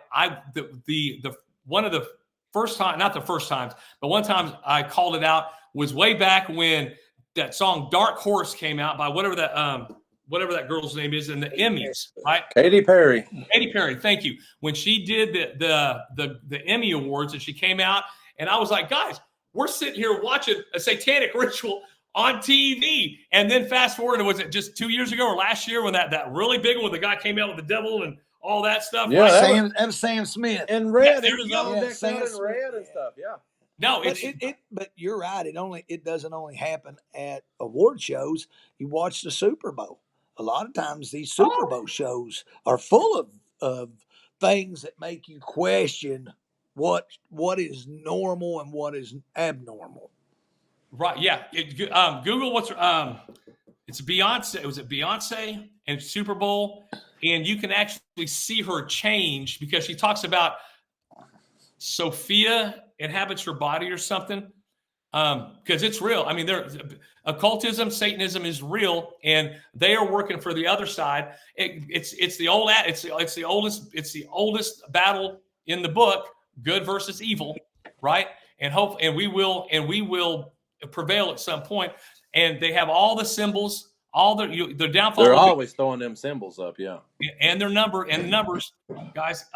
one of the first time, not the first times, but one time I called it out was way back when that song "Dark Horse" came out by whatever that girl's name is in the Emmys, right? Katy Perry. Katy Perry, thank you. When she did the Emmy Awards and she came out, and I was like, guys, we're sitting here watching a satanic ritual on TV. And then fast forward, was it just 2 years ago or last year when that really big one, the guy came out with the devil and all that stuff? Yeah, right? that was Sam Smith. And red. Yeah, it was all decked out in red and stuff, yeah. No, but you're right. It doesn't only happen at award shows. You watch the Super Bowl. A lot of times these Super Bowl shows are full of things that make you question what is normal and what is abnormal. Right. Yeah. Google what's it's Beyonce. Was it Beyonce and Super Bowl? And you can actually see her change because she talks about Sophia inhabits her body or something. Because it's real. I mean, occultism, Satanism is real, and they are working for the other side. It's the oldest battle in the book, good versus evil, right? And we will prevail at some point. And they have all the symbols, all their downfall. They're always throwing them symbols up, yeah. And their numbers, guys.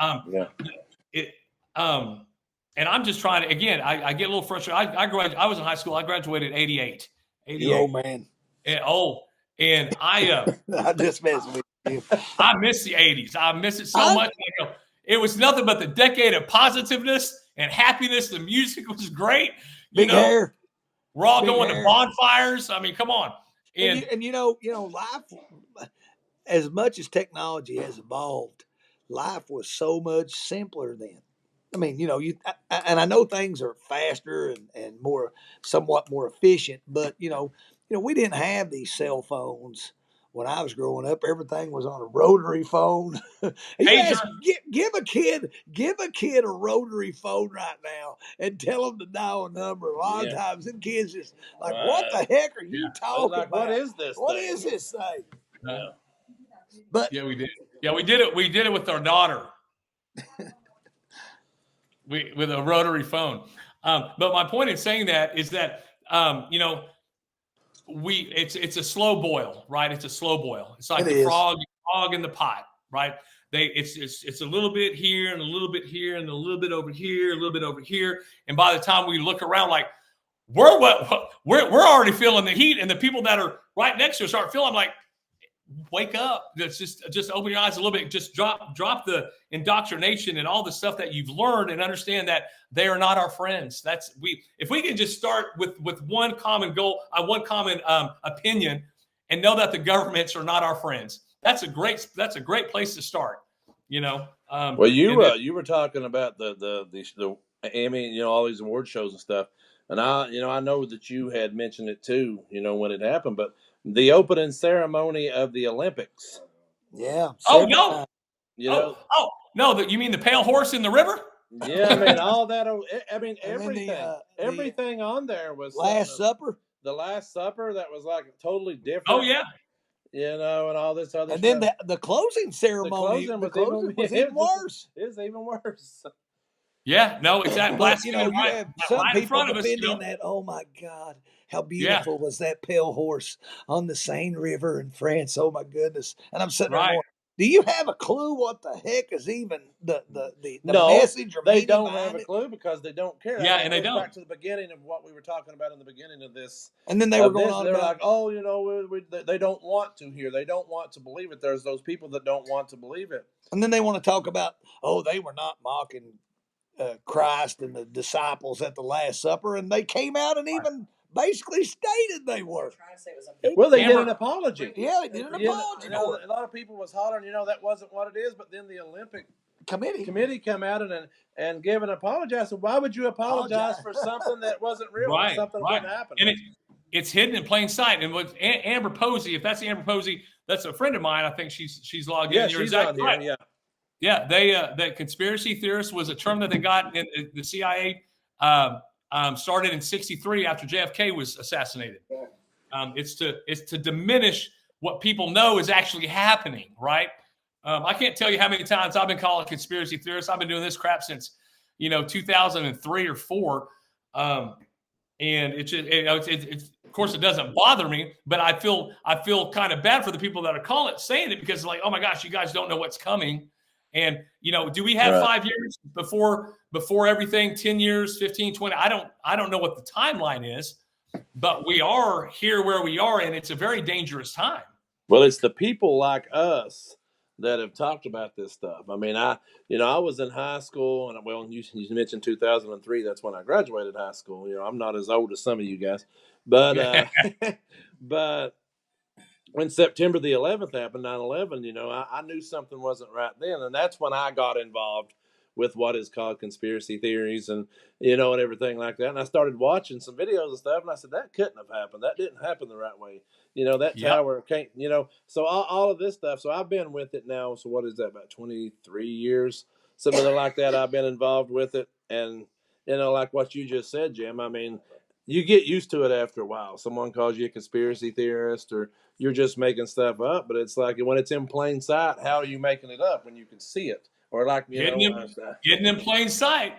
And I'm just trying to, again, I get a little frustrated. I was in high school. I graduated in 88. Oh, man. And I just messing with you. I miss the 80s. I miss it so much. It was nothing but the decade of positiveness and happiness. The music was great. Big hair. We're all going to bonfires. I mean, come on. And life, as much as technology has evolved, life was so much simpler then. I mean, and I know things are faster and somewhat more efficient, but we didn't have these cell phones when I was growing up. Everything was on a rotary phone. Give a kid a rotary phone right now and tell them to dial a number. A lot of times, them kids just like, what the heck are you talking about? What is this? What is this thing? Yeah. But yeah, we did. Yeah, we did it. We did it with our daughter. With a rotary phone. But my point in saying that is that it's a slow boil, right? It's a slow boil. It's like the frog in the pot, right? It's a little bit here and a little bit here and a little bit over here, a little bit over here, and by the time we look around, like we're already feeling the heat, and the people that are right next to us aren't feeling. Like, wake up! Let's just open your eyes a little bit. Just drop the indoctrination and all the stuff that you've learned, and understand that they are not our friends. If we can just start with one common goal, one common opinion, and know that the governments are not our friends. That's a great place to start. Well, you were talking about the Emmy, all these award shows and stuff, and I know that you had mentioned it too, when it happened, but the opening ceremony of the Olympics. Yeah. Oh no. Oh no. You mean the pale horse in the river? Yeah, I mean all that. I mean everything on there was Last Supper. The Last Supper, that was like totally different. Oh yeah. And all this other. And stuff. then the closing ceremony. Was even worse. It's even worse. Yeah, no, exactly. But, you have some right people in front of us, defending that. Oh my God, how beautiful was that pale horse on the Seine River in France? Oh my goodness! And I'm sitting there going, do you have a clue what the heck is even the message? Or they don't have a clue because they don't care. Yeah, and they don't. Back to the beginning of what we were talking about in the beginning of this. And then they were going on. They're like, oh, they don't want to hear. They don't want to believe it. There's those people that don't want to believe it. And then they want to talk about, they were not mocking Christ and the disciples at the Last Supper, and they came out and even basically stated they were. Well, they did an apology. Yeah, they did an apology. A lot of people was hollering, that wasn't what it is. But then the Olympic committee come out and gave an apology. I said, why would you apologize for something that wasn't real? Right, something didn't happen. And it's hidden in plain sight. And with Amber Posey, if that's Amber Posey, that's a friend of mine. I think she's logged in. Yeah, she's on here. Right. Yeah, that conspiracy theorist was a term that they got in the CIA. Started in '63 after JFK was assassinated. It's to diminish what people know is actually happening, right? I can't tell you how many times I've been called a conspiracy theorist. I've been doing this crap since 2003 or 4, and it's of course it doesn't bother me, but I feel kind of bad for the people that are saying it, because it's like, oh my gosh, you guys don't know what's coming. And, do we have 5 years before everything, 10 years, 15, 20? I don't know what the timeline is, but we are here where we are, and it's a very dangerous time. Well, it's the people like us that have talked about this stuff. I mean, I was in high school, and you mentioned 2003. That's when I graduated high school. I'm not as old as some of you guys, but but when September the 11th happened, 9/11, I knew something wasn't right then. And that's when I got involved with what is called conspiracy theories and everything like that. And I started watching some videos and stuff, and I said, that couldn't have happened. That didn't happen the right way. That tower can't, so all of this stuff. So I've been with it now. So what is that, about 23 years? Something like that. I've been involved with it. And, like what you just said, Jim, I mean, you get used to it after a while. Someone calls you a conspiracy theorist, or you're just making stuff up, but it's like when it's in plain sight, how are you making it up when you can see it? Or like, getting in plain sight.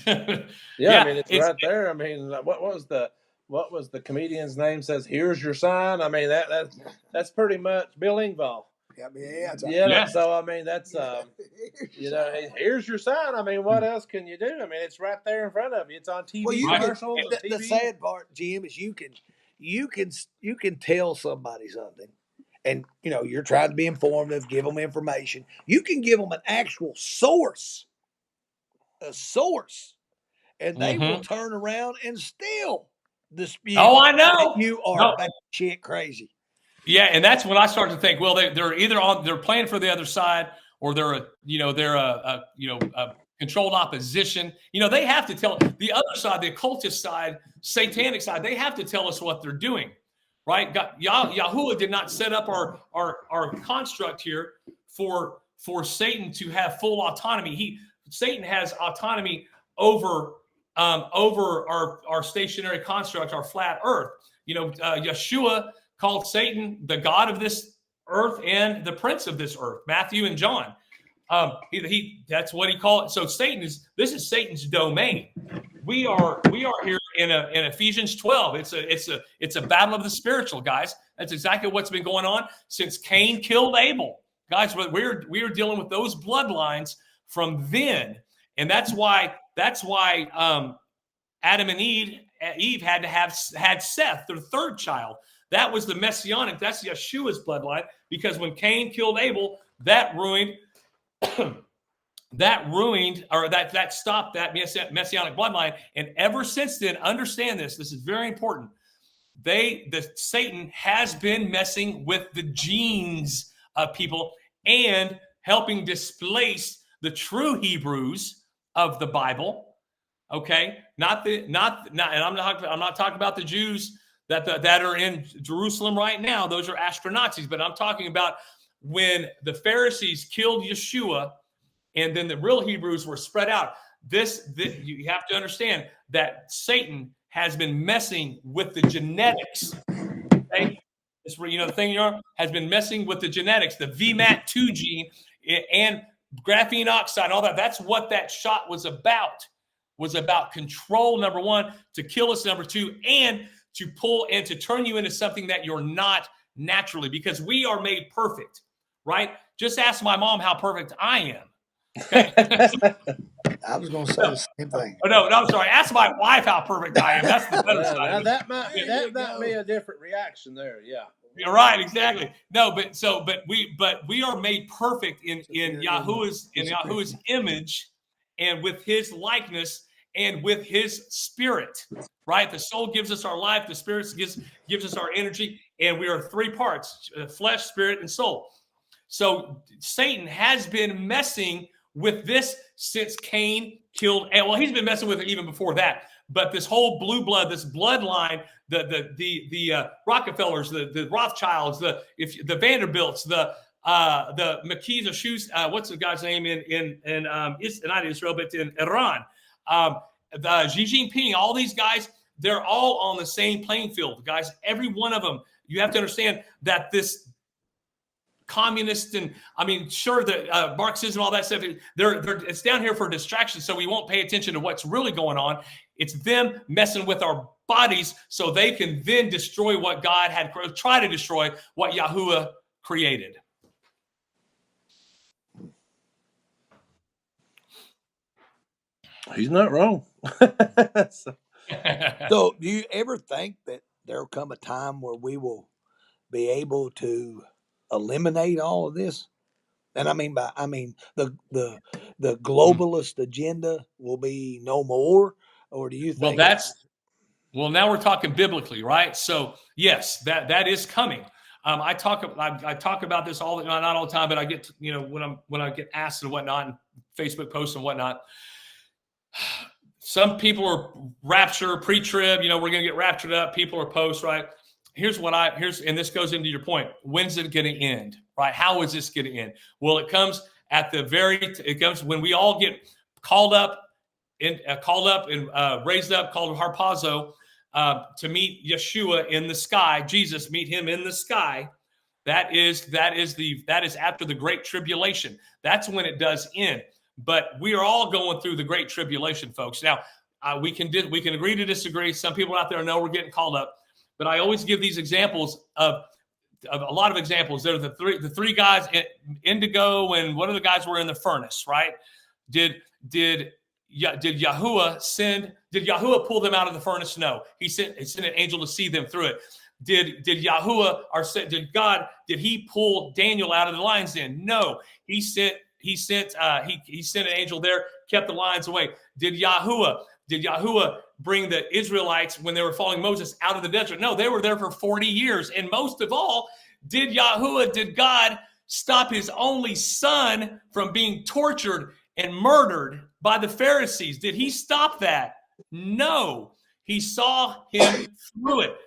I mean, it's right there. I mean, what was the comedian's name? Says, here's your sign. I mean, that's pretty much Bill Engvall. Yeah. So I mean, that's here's your sign. I mean, what else can you do? I mean, it's right there in front of you. It's on TV commercials. The sad part, Jim, is you can tell somebody something, and you're trying to be informative, give them information. You can give them an actual source, and they will turn around and still dispute. Oh, I know. You are shit crazy. Yeah, and that's when I start to think, well, they're either they're playing for the other side, or they're a controlled opposition. They have to tell the other side, the occultist side, satanic side. They have to tell us what they're doing, right? Yahuwah did not set up our construct here for Satan to have full autonomy. Satan has autonomy over our stationary construct, our flat Earth. Yeshua called Satan the god of this earth and the prince of this earth, Matthew and John. That's what he called it. So this is Satan's domain. We are here in Ephesians 12. It's a battle of the spiritual, guys. That's exactly what's been going on since Cain killed Abel. Guys, we are dealing with those bloodlines from then. And that's why Adam and Eve had Seth, their third child. That was the messianic, that's Yeshua's bloodline, because when Cain killed Abel, that stopped that messianic bloodline. And ever since then, understand this is very important. Satan has been messing with the genes of people and helping displace the true Hebrews of the Bible. Okay, and I'm not talking about the Jews that are in Jerusalem right now. Those are Ashkenazis, but I'm talking about when the Pharisees killed Yeshua, and then the real Hebrews were spread out. You have to understand that Satan has been messing with the genetics. Okay, this where the thing has been messing with the genetics, the VMAT2 gene and graphene oxide, all that. That's what that shot was about. Was about control, number one, to kill us, number two, and to pull and to turn you into something that you're not naturally, because we are made perfect, right? Just ask my mom how perfect I am. Okay? I was going to say the same thing. Oh, no, I'm sorry. Ask my wife how perfect I am. That's the better side. That might be a different reaction there. Yeah. You're right, exactly. No, but we are made perfect in Yahuwah's image and with his likeness and with his spirit, right? The soul gives us our life, the spirit gives us our energy, and we are three parts: flesh, spirit, and soul. So Satan has been messing with this since Cain killed. Well, he's been messing with it even before that. But this whole blue blood, this bloodline, the Rockefellers, the Rothschilds, the Vanderbilts, the Makisa Shoes, what's the guy's name not Israel, but in Iran, the Xi Jinping, all these guys, they're all on the same playing field, guys. Every one of them. You have to understand that this communist and sure, the Marxism, all that stuff, it's down here for distraction, so we won't pay attention to what's really going on. It's them messing with our bodies so they can then destroy what God had, try to destroy what Yahuwah created. He's not wrong. So do you ever think that there'll come a time where we will be able to eliminate all of this? And the globalist agenda will be no more, or do you think? Well, now we're talking biblically, right? So yes, that is coming. I talk about this not all the time, but I get when I get asked and whatnot, and Facebook posts and whatnot. Some people are rapture, pre-trib. We're going to get raptured up. People are post, right? And this goes into your point. When's it going to end, right? How is this going to end? Well, it comes when we all get called up and raised up, called harpazo, to meet Yeshua in the sky. Jesus, meet him in the sky. That is after the Great Tribulation. That's when it does end. But we are all going through the Great Tribulation, folks. Now, we can agree to disagree. Some people out there know we're getting called up. But I always give these examples of a lot of examples. There are the three guys, Indigo, and one of the guys were in the furnace, right? Did Yahuwah pull them out of the furnace? No. He sent an angel to see them through it. Did he pull Daniel out of the lion's den? No. He sent an angel there, kept the lions away. Did Yahuwah bring the Israelites when they were following Moses out of the desert? No, they were there for 40 years. And most of all, did God stop his only son from being tortured and murdered by the Pharisees? Did he stop that? No. He saw him through it.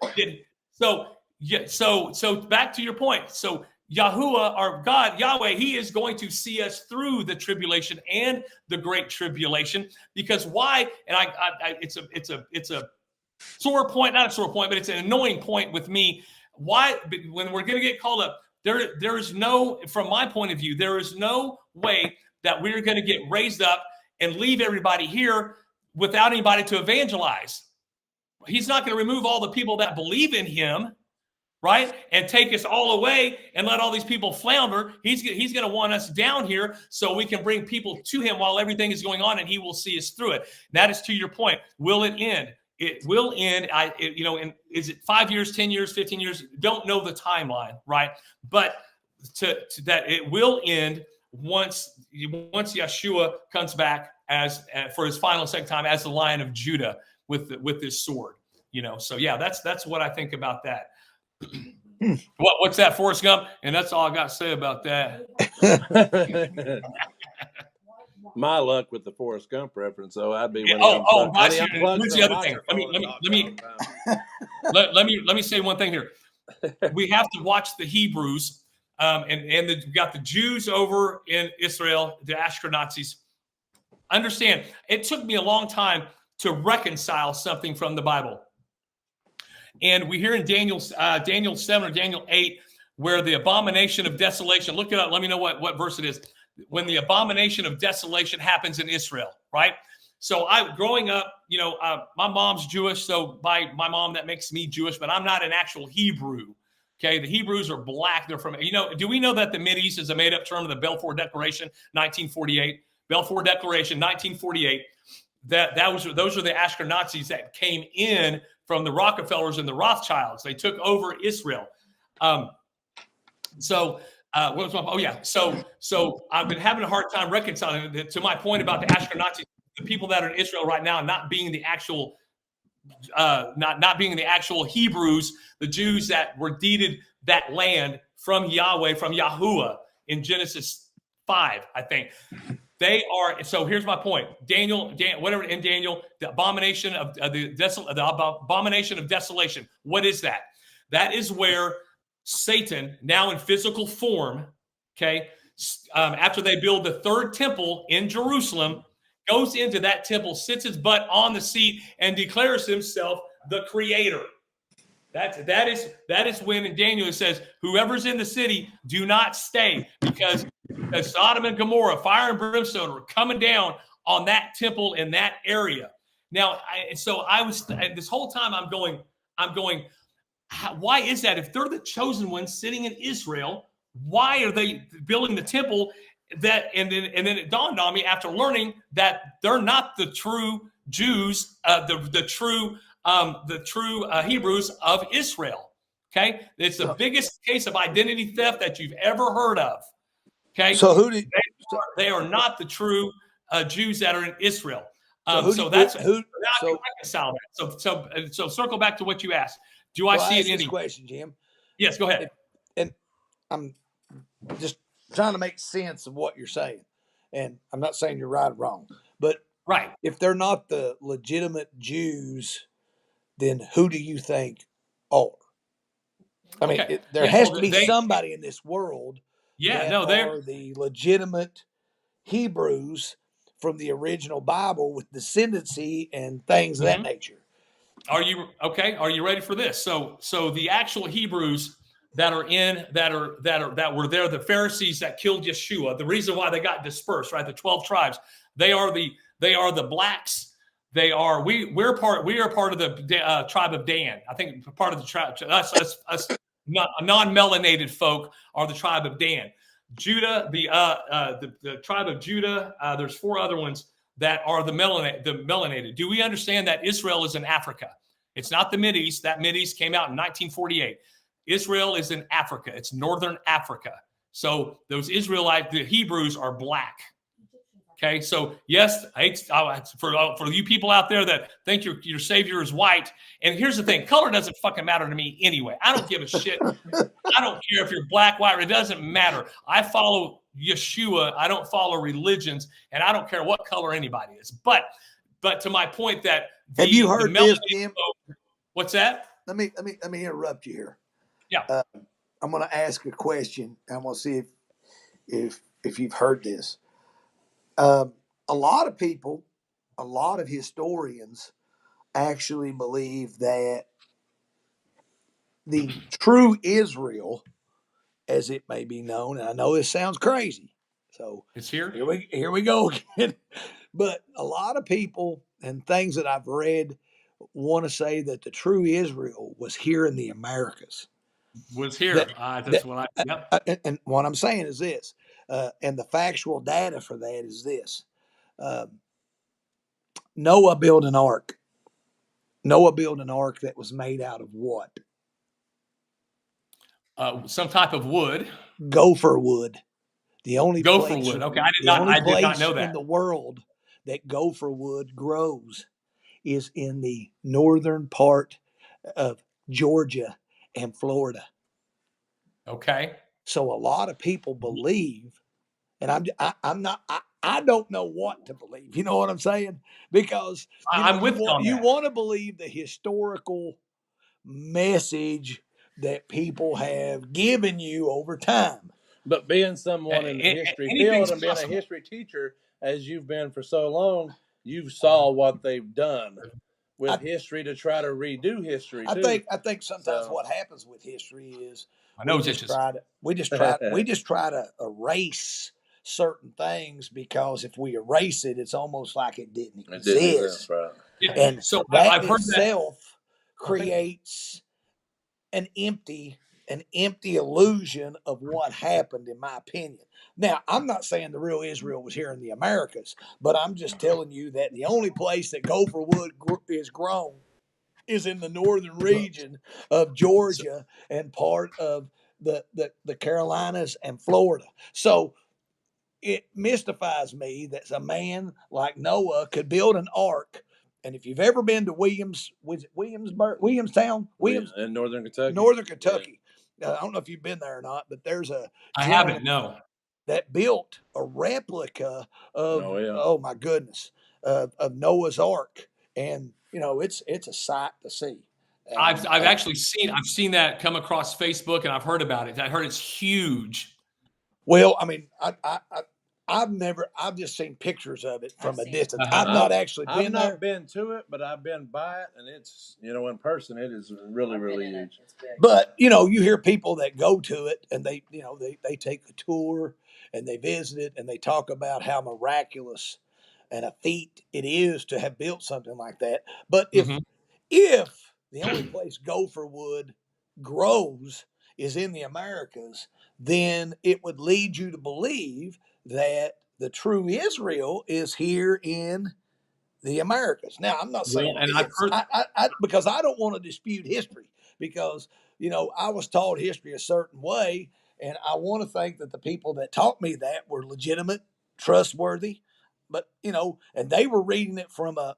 So back to your point. So Yahuwah, our God, Yahweh, he is going to see us through the tribulation and the Great Tribulation. Because why? And it's a sore point, not a sore point, but it's an annoying point with me. Why? When we're going to get called up, There is no, from my point of view, there is no way that we're going to get raised up and leave everybody here without anybody to evangelize. He's not going to remove all the people that believe in him, right? And take us all away and let all these people flounder. He's going to want us down here so we can bring people to him while everything is going on, and he will see us through it. And that is to your point. Will it end? It will end. And is it 5 years, 10 years, 15 years? Don't know the timeline, right? But to that it will end once Yeshua comes back as for his final second time as the Lion of Judah with his sword. So yeah, that's what I think about that. What's that, Forrest Gump? And that's all I got to say about that. My luck with the Forrest Gump reference, though, I'd be. Here's the other thing. Let me say one thing here. We have to watch the Hebrews, and we got the Jews over in Israel, the Ashkenazis. Understand, it took me a long time to reconcile something from the Bible. And we hear in Daniel 7 or Daniel 8, where the abomination of desolation, look it up, let me know what verse it is. When the abomination of desolation happens in Israel, right? So growing up, my mom's Jewish, so by my mom, that makes me Jewish, but I'm not an actual Hebrew. Okay, the Hebrews are black. They're from, do we know that the Mideast is a made-up term of the Balfour Declaration, 1948? Balfour Declaration, 1948. Those are the Ashkenazis that came in from the Rockefellers and the Rothschilds. They took over Israel. So I've been having a hard time reconciling it to my point about the Ashkenazis, the people that are in Israel right now, not being the actual Hebrews, the Jews that were deeded that land from Yahweh, from Yahuwah in Genesis 5, I think. They are. So here's my point. Daniel, the abomination of the abomination of desolation. What is that? That is where Satan, now in physical form, okay, after they build the third temple in Jerusalem, goes into that temple, sits his butt on the seat, and declares himself the creator. That is when in Daniel it says, whoever's in the city, do not stay, because Sodom and Gomorrah, fire and brimstone were coming down on that temple in that area. Now, this whole time I'm going, why is that? If they're the chosen ones sitting in Israel, why are they building the temple? And then it dawned on me after learning that they're not the true Jews, the true Hebrews of Israel. Okay, it's the biggest case of identity theft that you've ever heard of. Okay, so they are not the true Jews that are in Israel. So circle back to what you asked. Do I see it in this question, Jim? Yes, go ahead. And I'm just trying to make sense of what you're saying. And I'm not saying you're right or wrong, but right. If they're not the legitimate Jews, then who do you think are? I mean, there has to be somebody in this world are the legitimate Hebrews from the original Bible with descendancy and things of that nature. Are you okay? Are you ready for this? So the actual Hebrews that were there, the Pharisees that killed Yeshua, the reason why they got dispersed, right? The 12 tribes, they are the blacks. We are part of the tribe of Dan. I think part of the tribe, us non-melanated folk are the tribe of Dan. Judah, the tribe of Judah. There's 4 other ones that are the melanated. Do we understand that Israel is in Africa? It's not the Mideast. That Mideast came out in 1948. Israel is in Africa. It's northern Africa. So those the Hebrews are black. Okay, so yes, for you people out there that think your savior is white, and here's the thing: color doesn't fucking matter to me anyway. I don't give a shit. I don't care if you're black, white. It doesn't matter. I follow Yeshua. I don't follow religions, and I don't care what color anybody is. But to my point that have you heard this, Jim? What's that? Let me interrupt you here. Yeah, I'm going to ask a question. I'm going to see if you've heard this. A lot of people, a lot of historians actually believe that the true Israel as it may be known. And I know this sounds crazy. So it's here. Here we go again. But a lot of people and things that I've read want to say that the true Israel was here in the Americas. Was here. That's what I. Yep. And what I'm saying is this, and the factual data for that is this: Noah built an ark. Noah built an ark that was made out of what? Some type of wood. Gopher wood. The only gopher wood. Okay, I did not know that. In the world that gopher wood grows is in the northern part of Georgia and Florida. Okay. So a lot of people believe, and I don't know what to believe. You know what I'm saying? Because you want to believe the historical message that people have given you over time. But being someone in the history field and being a history teacher, as you've been for so long, you saw what they've done with history to try to redo history too. I think sometimes what happens with history is we just try to erase certain things, because if we erase it, it's almost like it didn't exist. Right. Yeah. And so that I've heard itself creates an empty illusion of what happened, in my opinion. Now, I'm not saying the real Israel was here in the Americas, but I'm just telling you that the only place that gopher wood is grown is in the northern region of Georgia and part of the Carolinas and Florida. So it mystifies me that a man like Noah could build an ark. And if you've ever been to Williamstown? In northern Kentucky. Northern Kentucky. Yeah. I don't know if you've been there or not, but there's I haven't, no. That built a replica of, my goodness, of Noah's Ark. And, it's a sight to see. And, I've actually seen that come across Facebook, and I've heard about it. I heard it's huge. Well, I mean, I've just seen pictures of it from a distance. I've not actually been there. I've not been to it, but I've been by it, and it's, in person, it is really, really huge. But, you hear people that go to it, and they take a tour, and they visit it, and they talk about how miraculous and a feat it is to have built something like that. But if the only place gopher wood grows is in the Americas, then it would lead you to believe that the true Israel is here in the Americas. Now, I'm not saying because I don't want to dispute history, because, I was taught history a certain way, and I want to think that the people that taught me that were legitimate, trustworthy, but, and they were reading it from a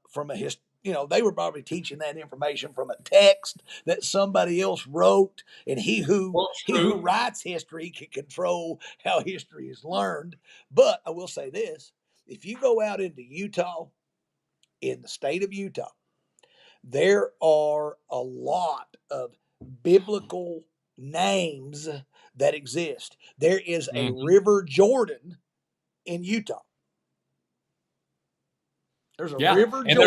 they were probably teaching that information from a text that somebody else wrote, and he who writes history can control how history is learned. But I will say this: if you go out into Utah, in the state of Utah, there are a lot of biblical names that exist. There is a River Jordan in Utah. There's a River Jordan. And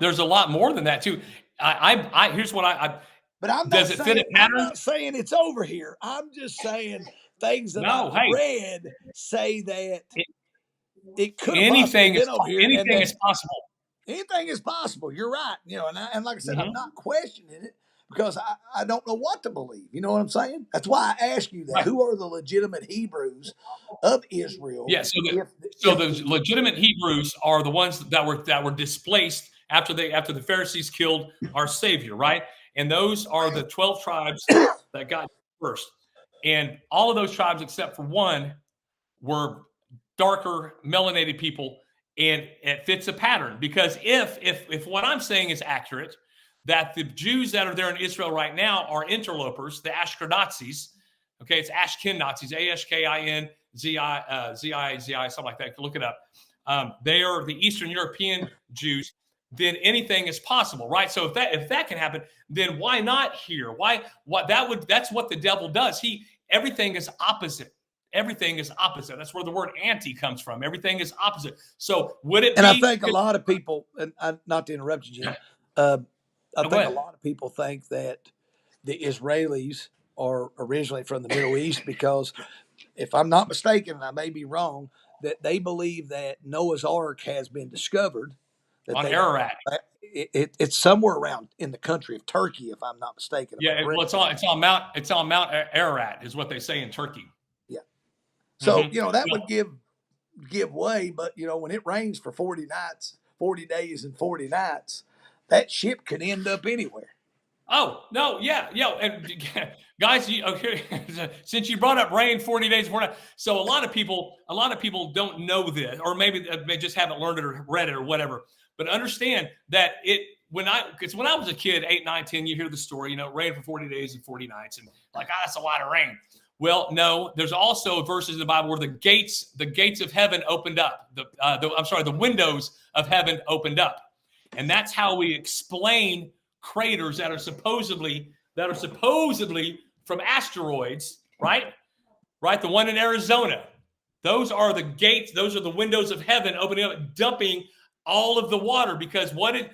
there's a lot more than that too. Here's what but I'm not saying it's over here. I'm just saying things that I've read say that it could have been over here. Anything is possible. Anything is possible. You're right. And like I said, I'm not questioning it, because I don't know what to believe. You know what I'm saying? That's why I ask you that. Right. Who are the legitimate Hebrews of Israel? Yeah. So the legitimate Hebrews are the ones that were displaced after the Pharisees killed our Savior, right? And those are the 12 tribes that got first. And all of those tribes, except for one, were darker, melanated people. And it fits a pattern, because if what I'm saying is accurate, that the Jews that are there in Israel right now are interlopers, the Ashkenazis. Okay, it's Ashken Nazis, Ashkinzi, something like that. If you look it up, they are the Eastern European Jews. Then anything is possible, right? So if that can happen, then why not here? That's what the devil does. Everything is opposite. Everything is opposite. That's where the word anti comes from. Everything is opposite. So would it? And I think a lot of people, and not to interrupt you, Jim, I think a lot of people think that the Israelis are originally from the Middle East, because if I'm not mistaken, and I may be wrong, that they believe that Noah's Ark has been discovered. That on Ararat. It's somewhere around in the country of Turkey, if I'm not mistaken. Yeah, well, it's on Mount Ararat is what they say in Turkey. Yeah. So that would give way, but when it rains for 40 days and 40 nights, that ship could end up anywhere. Oh no, yeah, and guys, since you brought up rain 40 days, 40 nights, so a lot of people don't know this, or maybe they just haven't learned it or read it or whatever. But understand that when I was a kid, 8, 9, 10, you hear the story, it rained for 40 days and 40 nights, and like, that's a lot of rain. Well, no, there's also verses in the Bible where the gates of heaven opened up. The windows of heaven opened up, and that's how we explain craters that are supposedly from asteroids, right? The one in Arizona. Those are the gates. Those are the windows of heaven opening up, dumping all of the water. Because what did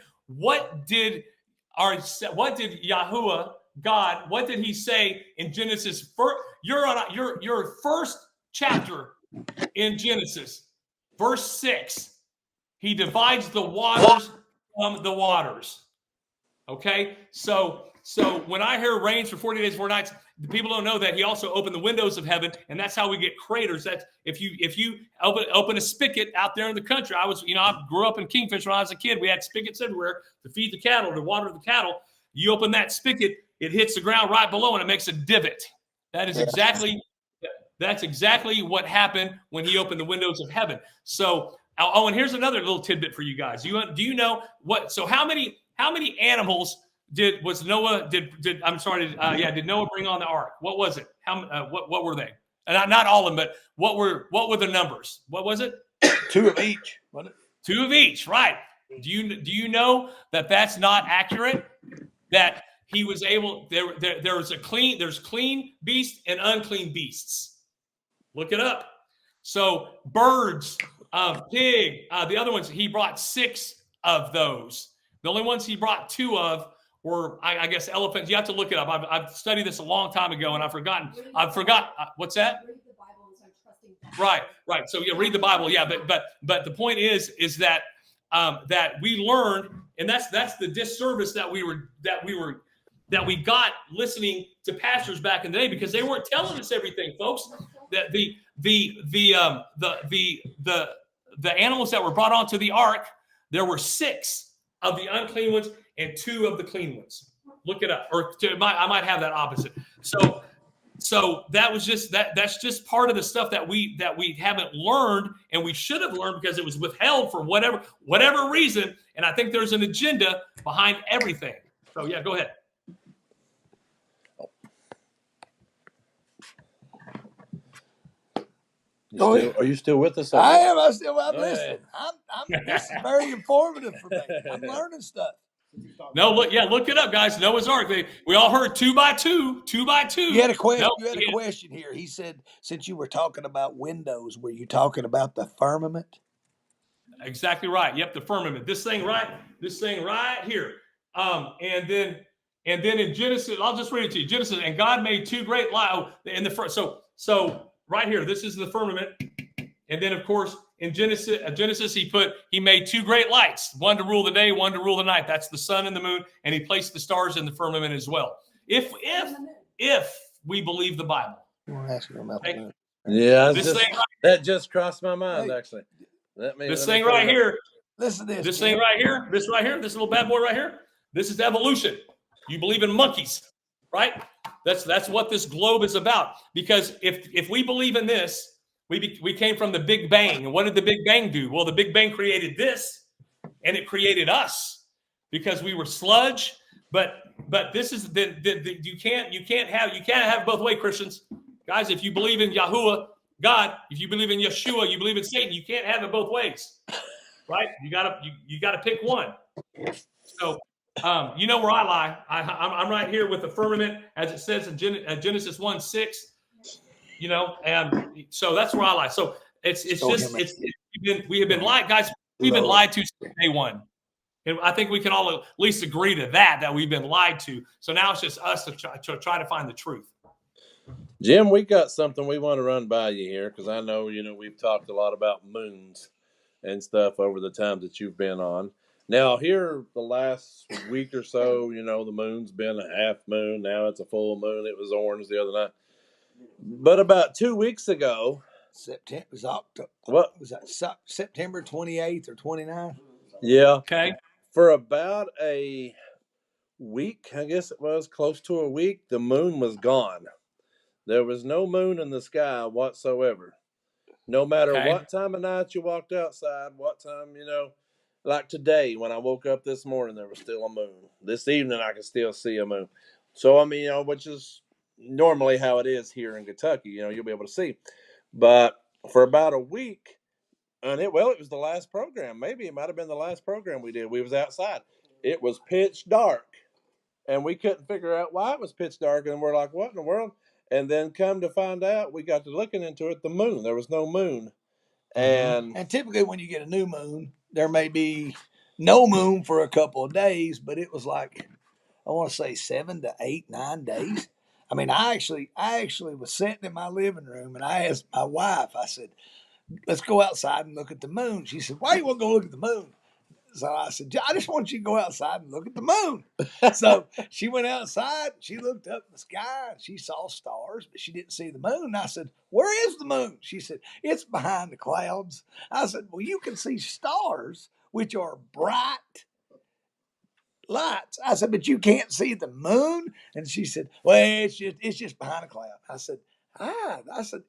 Yahuwah God? What did He say in Genesis? Your first chapter in Genesis, verse 6. He divides the waters from the waters. Okay, so when I hear rains for 40 days, 40 nights, the people don't know that He also opened the windows of heaven, and that's how we get craters. That's if you open a spigot out there in the country. I grew up in Kingfisher when I was a kid. We had spigots everywhere to feed the cattle, to water the cattle. You open that spigot, it hits the ground right below, and it makes a divot. That's exactly what happened when He opened the windows of heaven. So, and here's another little tidbit for you guys. Do you know what? So how many animals did Noah bring on the ark? What was it? What were they? And not all of them, but what were the numbers? What was it? 2 of each. Wasn't it? 2 of each, right? Do you know that that's not accurate? That he was able. There's clean beasts and unclean beasts. Look it up. So birds, pig, the other ones, He brought 6 of those. The only ones He brought 2 of were, I guess, elephants. You have to look it up. I've studied this a long time ago, and I've forgotten. What's that? Read the Bible and start trusting that. Right. So read the Bible. Yeah, but the point is that that we learned, and that's the disservice that we got listening to pastors back in the day, because they weren't telling us everything, folks. That the animals that were brought onto the ark, there were 6 of the unclean ones and 2 of the clean ones. Look it up, or I might have that opposite. So that was just that's just part of the stuff that we haven't learned, and we should have learned, because it was withheld for whatever reason. And I think there's an agenda behind everything. So yeah, go ahead. Are you still with us? I am. I'm listening. This is very informative for me. I'm learning stuff. No, look it up, guys. Noah's Ark. We all heard 2 by 2. You had a question. You had a question here. He said, since you were talking about windows, were you talking about the firmament? Exactly right. Yep, the firmament. This thing right here. And then in Genesis, I'll just read it to you. Genesis, and God made 2 great lights in the first. So right here, this is the firmament, and then of course in Genesis he made 2 great lights, one to rule the day, one to rule the night. That's the sun and the moon, and He placed the stars in the firmament as well. If we believe the Bible. Okay? Yeah, that just crossed my mind, actually. This thing right here. Listen to this. This thing right here. This little bad boy right here. This is evolution. You believe in monkeys, right? That's what this globe is about. Because if we believe in this, we came from the Big Bang. And what did the Big Bang do? Well, the Big Bang created this, and it created us, because we were sludge. But this is you can't have both ways, Christians. Guys, if you believe in Yahuwah, God, if you believe in Yeshua, you believe in Satan, you can't have it both ways. Right? You gotta pick one. So you know where I lie. I'm right here with the firmament, as it says in Genesis 1:6. And so that's where I lie. So we have been lied, guys. We've been lied to since day one, and I think we can all at least agree to that we've been lied to. So now it's just us to try to find the truth. Jim, we got something we want to run by you here because I know, we've talked a lot about moons and stuff over the times that you've been on. Now, here the last week or so, the moon's been a half moon. Now it's a full moon. It was orange the other night. But about 2 weeks ago, September was October. What was that? September 28th or 29th? Yeah. Okay. For about a week, I guess it was close to a week, the moon was gone. There was no moon in the sky whatsoever. No matter what time of night you walked outside, what time, like today when I woke up this morning, there was still a moon. This evening, I can still see a moon. So, I mean, which is normally how it is here in Kentucky, you'll be able to see. But for about a week, and it was the last program. Maybe it might have been the last program we did. We was outside. It was pitch dark, and we couldn't figure out why it was pitch dark. And we're like, what in the world? And then come to find out, we got to looking into it, the moon. There was no moon. And typically when you get a new moon, there may be no moon for a couple of days, but it was like, I want to say 7 to 8, 9 days. I mean, I actually was sitting in my living room and I asked my wife, I said, let's go outside and look at the moon. She said, why do you want to go look at the moon? So I said, I just want you to go outside and look at the moon. So she went outside, she looked up in the sky, and she saw stars, but she didn't see the moon. And I said, where is the moon? She said, it's behind the clouds. I said, well, you can see stars, which are bright lights. I said, but you can't see the moon? And she said, well, it's just behind a cloud. I said,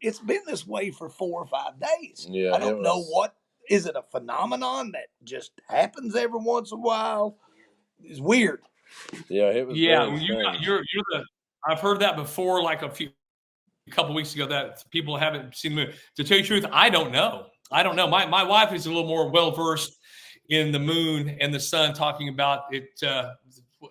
it's been this way for 4 or 5 days. Yeah, I don't know what. Is it a phenomenon that just happens every once in a while? It's weird. Yeah, it was. Yeah, you're the. I've heard that before, like a couple weeks ago, that people haven't seen the moon. To tell you the truth, I don't know. My wife is a little more well versed in the moon and the sun, talking about it.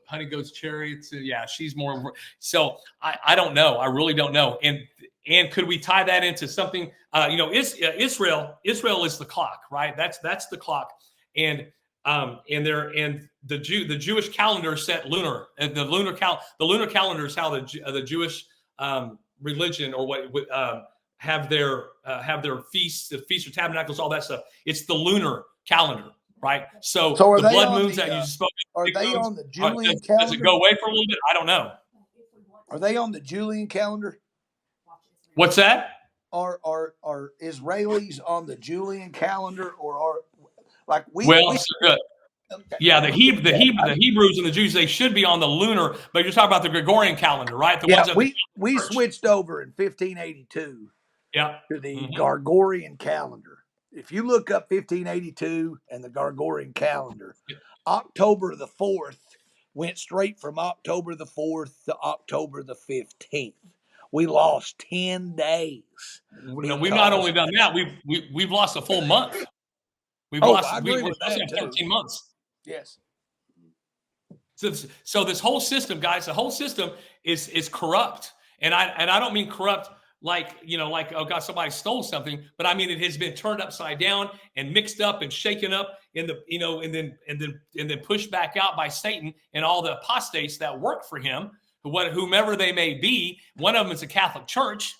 Honey Goat's Chariots. Yeah, she's more. So I don't know. I really don't know. And could we tie that into something? Israel is the clock, right? That's the clock, and the Jewish calendar set lunar. And the lunar calendar is how the Jewish religion or what have their feasts, the Feast of Tabernacles, all that stuff. It's the lunar calendar, right? So are the they blood on moons the, that you spoke. Are they on the Julian calendar? Does it go away for a little bit? I don't know. Are they on the Julian calendar? What's that? Are Israelis on the Julian calendar, or are like we? Yeah, the Hebrews and the Jews, they should be on the lunar, but you're talking about the Gregorian calendar, right? We switched over in 1582. Yeah. To the Gregorian calendar. If you look up 1582 and the Gregorian calendar, October the 4th went straight from October the 4th to October the 15th. We lost 10 days. We've not only done that, we've lost a full month. We've lost 13 months. Yes. So this whole system, guys, the whole system is corrupt. And I don't mean corrupt like, oh God, somebody stole something, but I mean it has been turned upside down and mixed up and shaken up and then pushed back out by Satan and all the apostates that work for him. Whomever they may be. One of them is a Catholic Church.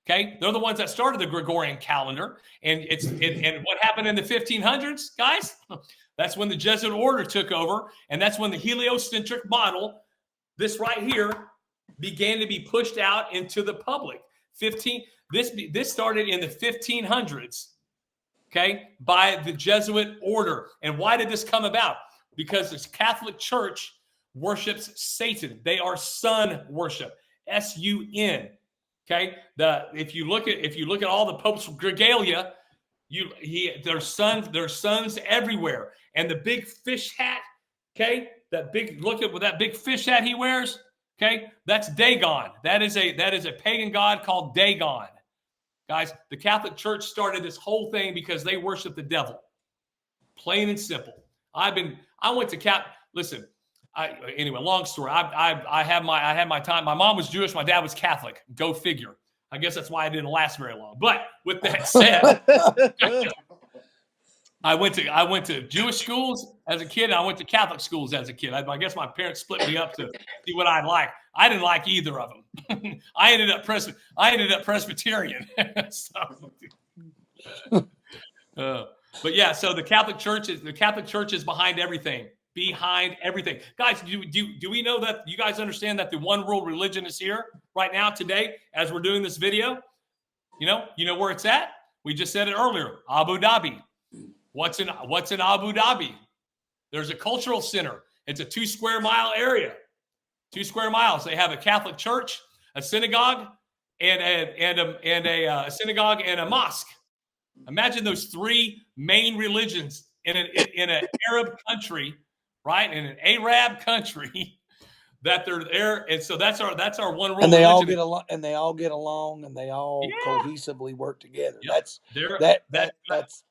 Okay, they're the ones that started the Gregorian calendar, and and what happened in the 1500s, guys? That's when the Jesuit order took over, and that's when the heliocentric model, this right here, began to be pushed out into the public. This started in the 1500s. Okay, by the Jesuit order, and why did this come about? Because the Catholic Church worships Satan. They are sun worship, S-U-N. Okay, if you look at all the popes of Regalia, there's sons everywhere, and the big fish hat. Okay, look at that big fish hat he wears. Okay, that's Dagon. That is a pagan god called Dagon. Guys, the Catholic Church started this whole thing because they worship the devil. Plain and simple. Listen. Anyway, long story. I had my time. My mom was Jewish. My dad was Catholic. Go figure. I guess that's why I didn't last very long. But with that said, I went to Jewish schools as a kid. And I went to Catholic schools as a kid. I guess my parents split me up to see what I like. I didn't like either of them. I ended up Presbyterian. But yeah, so the Catholic Church is behind everything. Behind everything, guys. Do we know that you guys understand that the one world religion is here right now today as we're doing this video? You know where it's at. We just said it earlier. Abu Dhabi. What's in Abu Dhabi? There's a cultural center. It's a 2 square mile area. 2 square miles. They have a Catholic church, a synagogue, and a synagogue and a mosque. Imagine those 3 main religions in an Arab country, right? In an Arab country, that they're there, and so that's our one world. And they all religion. get along, and they all cohesively work together. Yep.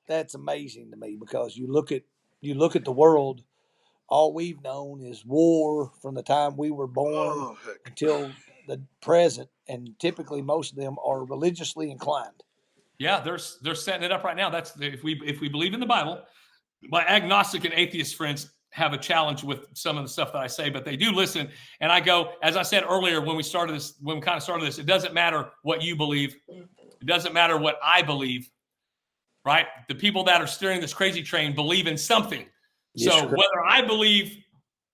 That's amazing to me, because you look at the world. All we've known is war from the time we were born until the present, and typically most of them are religiously inclined. Yeah, they're setting it up right now. That's if we believe in the Bible. My agnostic and atheist friends have a challenge with some of the stuff that I say, but they do listen. And I go, as I said earlier when we kind of started this, it doesn't matter what you believe. It doesn't matter what I believe, right? The people that are steering this crazy train believe in something. Yes, so correct. whether I believe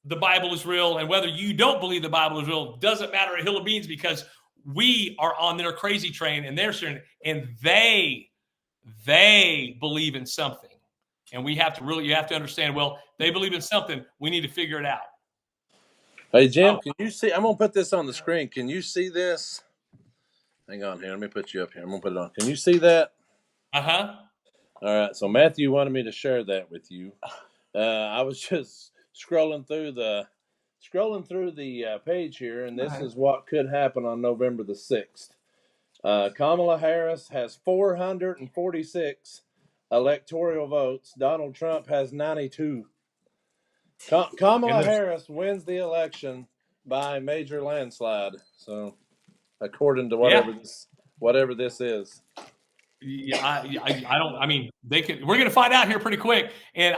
the Bible is real and whether you don't believe the Bible is real doesn't matter a hill of beans, because we are on their crazy train and they're steering, and they believe in something. And you have to understand, well, they believe in something. We need to figure it out. Hey, Jim, can you see? I'm going to put this on the screen. Can you see this? Hang on here. Let me put you up here. I'm going to put it on. Can you see that? Uh-huh. All right. So Matthew wanted me to share that with you. I was just scrolling through the page here, and this is what could happen on November the 6th. Kamala Harris has 446 electoral votes. Donald Trump has 92. Kamala Harris wins the election by a major landslide. So, according to whatever this is. Yeah, I don't. I mean, they can. We're going to find out here pretty quick, and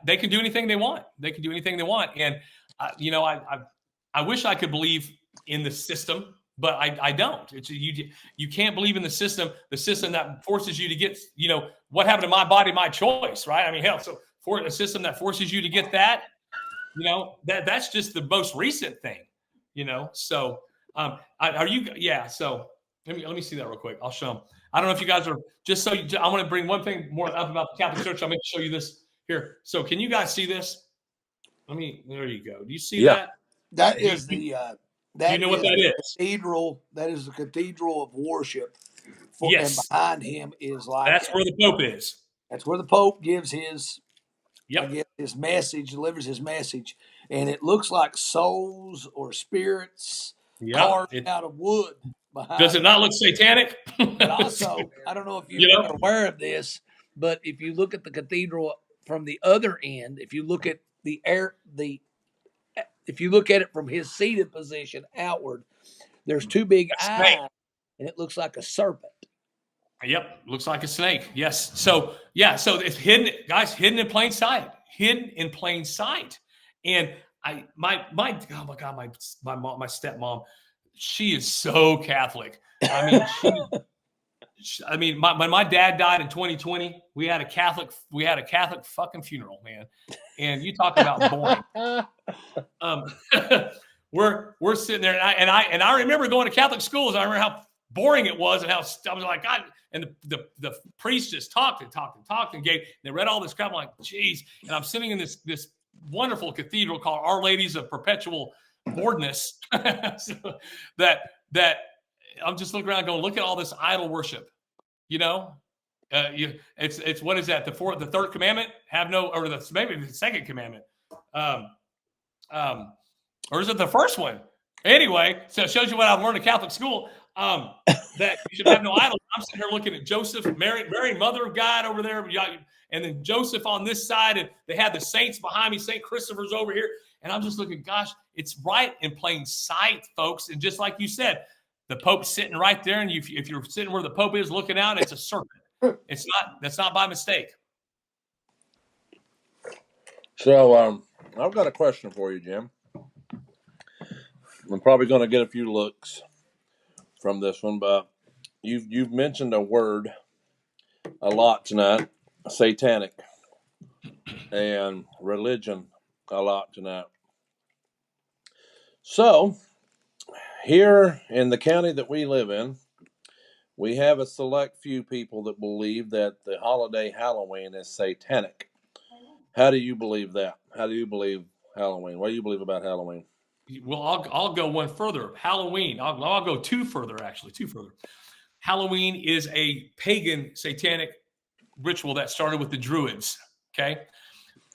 they can do anything they want. They can do anything they want, and I wish I could believe in the system, but I don't. It's you can't believe in the system that forces you to get. What happened to my body, my choice, right? I mean, hell, so for a system that forces you to get that, that's just the most recent thing, So, are you? Yeah. So let me see that real quick. I'll show them. I don't know if you guys are just I want to bring one thing more up about the Catholic Church. I'm going to show you this here. So can you guys see this? There you go. Do you see that? That is you know what that is? Cathedral. That is the cathedral of worship. Yes. And behind him is that's where the Pope is. That's where the Pope gives his his message, delivers his message. And it looks like souls or spirits carved out of wood. Does it not look satanic? But also, I don't know if you're aware of this, but if you look at the cathedral from the other end, if you look at if you look at it from his seated position outward, there's 2 big eyes, and it looks like a serpent. Yep, looks like a snake. Yes. So it's hidden, guys, hidden in plain sight. Hidden in plain sight. And my stepmom, she is so Catholic. I mean, when my dad died in 2020, we had a Catholic fucking funeral, man. And you talk about boring. We're sitting there, and I remember going to Catholic schools. I remember how boring it was, and how I was like, God. And the priest just talked and they read all this crap. I'm like, geez. And I'm sitting in this wonderful cathedral called Our Ladies of Perpetual Boredness. So that I'm just looking around going, look at all this idol worship. It's what is that? The third commandment? Maybe the second commandment. Or is it the first one? Anyway, so it shows you what I've learned in Catholic school. That you should have no idols. I'm sitting here looking at Joseph, Mary, Mother of God over there, and then Joseph on this side, and they have the saints behind me. St. Christopher's over here, and I'm just looking. Gosh, it's right in plain sight, folks. And just like you said, the Pope's sitting right there, and if you're sitting where the Pope is looking out, it's a serpent. That's not by mistake. So I've got a question for you, Jim. I'm probably going to get a few looks from this one, but you've mentioned a word a lot tonight, satanic, and religion a lot tonight. So, here in the county that we live in, we have a select few people that believe that the holiday Halloween is satanic. How do you believe that? How do you believe Halloween? What do you believe about Halloween? Well, I'll go one further. Halloween. I'll go two further. Halloween is a pagan satanic ritual that started with the Druids. Okay,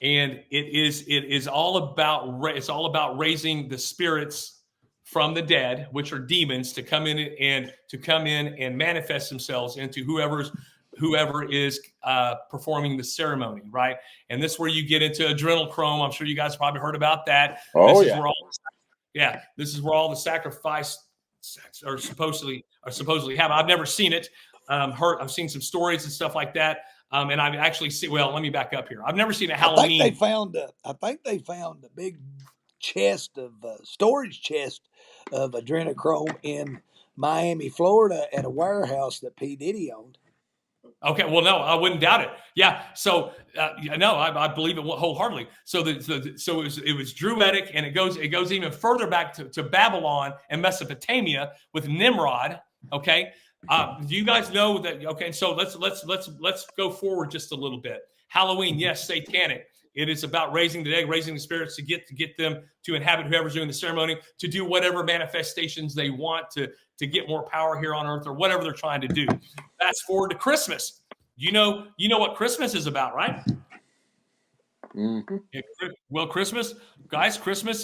and it is all about raising the spirits from the dead, which are demons, to come in and manifest themselves into whoever is performing the ceremony, right? And this is where you get into adrenochrome. I'm sure you guys probably heard about that. Oh, this is where all the sacrifice are supposedly happen. I've never seen it. I've seen some stories and stuff like that. And I've actually seen. Well, let me back up here. I've never seen a Halloween. I think they found a big chest of storage chest of adrenochrome in Miami, Florida, at a warehouse that P. Diddy owned. Okay, well, no, I wouldn't doubt it. Yeah, so no, I believe it wholeheartly. So it was Druidic, and it goes even further back to Babylon and Mesopotamia with Nimrod. Okay, do you guys know that? Okay, so let's go forward just a little bit. Halloween, yes, satanic. It is about raising the dead, raising the spirits to get them to inhabit whoever's doing the ceremony, to do whatever manifestations they want to get more power here on earth, or whatever they're trying to do. Fast forward to Christmas. You know what Christmas is about, right? Mm-hmm. Well, Christmas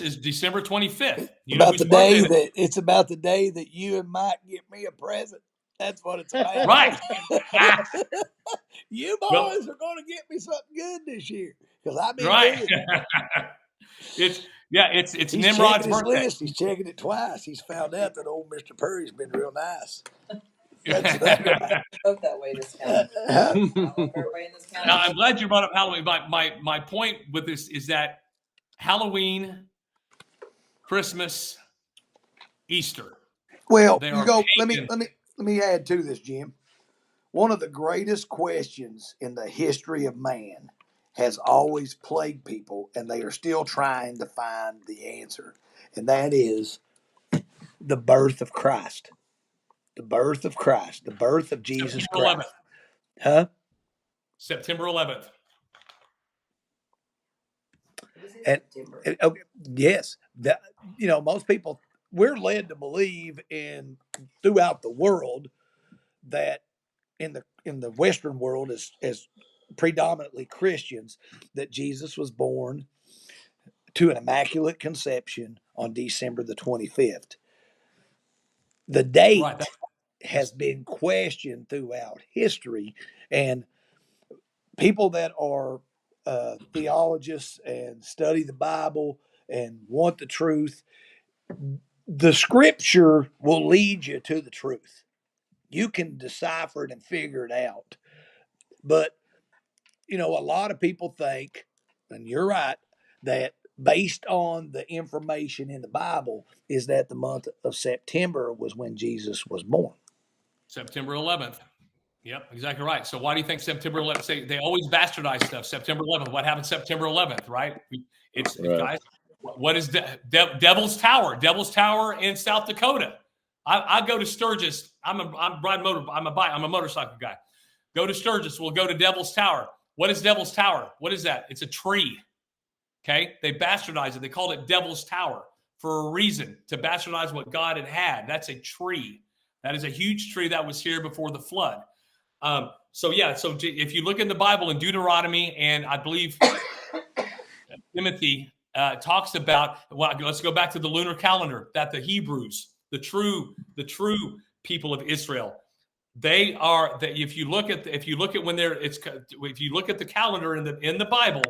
is December 25th. It's about the day that you and Mike get me a present. That's what it's about. Right. You boys are going to get me something good this year, because I've been good. It's Nimrod's birthday. List. He's checking it twice. He's found out that old Mr. Purry's been real nice. Vote that way this county. Everybody in this county. Now, I'm glad you brought up Halloween. My point with this is that Halloween, Christmas, Easter. Well, let me add to this, Jim. One of the greatest questions in the history of man has always plagued people, and they are still trying to find the answer. And that is the birth of Christ. The birth of Christ. The birth of Jesus September Christ. 11th. Huh? September 11th. Yes. Most people, we're led to believe throughout the world that in the Western world, as predominantly Christians, that Jesus was born to an immaculate conception on December the 25th. The date has been questioned throughout history, and people that are theologists and study the Bible and want the truth, the scripture will lead you to the truth. You can decipher it and figure it out. But, a lot of people think, and you're right, that based on the information in the Bible is that the month of September was when Jesus was born. September 11th. Yep, exactly right. So why do you think September 11th? They always bastardize stuff. September 11th. What happened September 11th, right? Guys, what is Devil's Tower? Devil's Tower in South Dakota. I go to Sturgis. I'm a motorcycle guy. Go to Sturgis. We'll go to Devil's Tower. What is Devil's Tower? What is that? It's a tree. Okay, they bastardized it. They called it Devil's Tower for a reason, to bastardize what God had. That's a tree. That is a huge tree that was here before the flood. So if you look in the Bible in Deuteronomy, and I believe Timothy talks about, let's go back to the lunar calendar, that the Hebrews, the true people of Israel, if you look at the calendar in the Bible,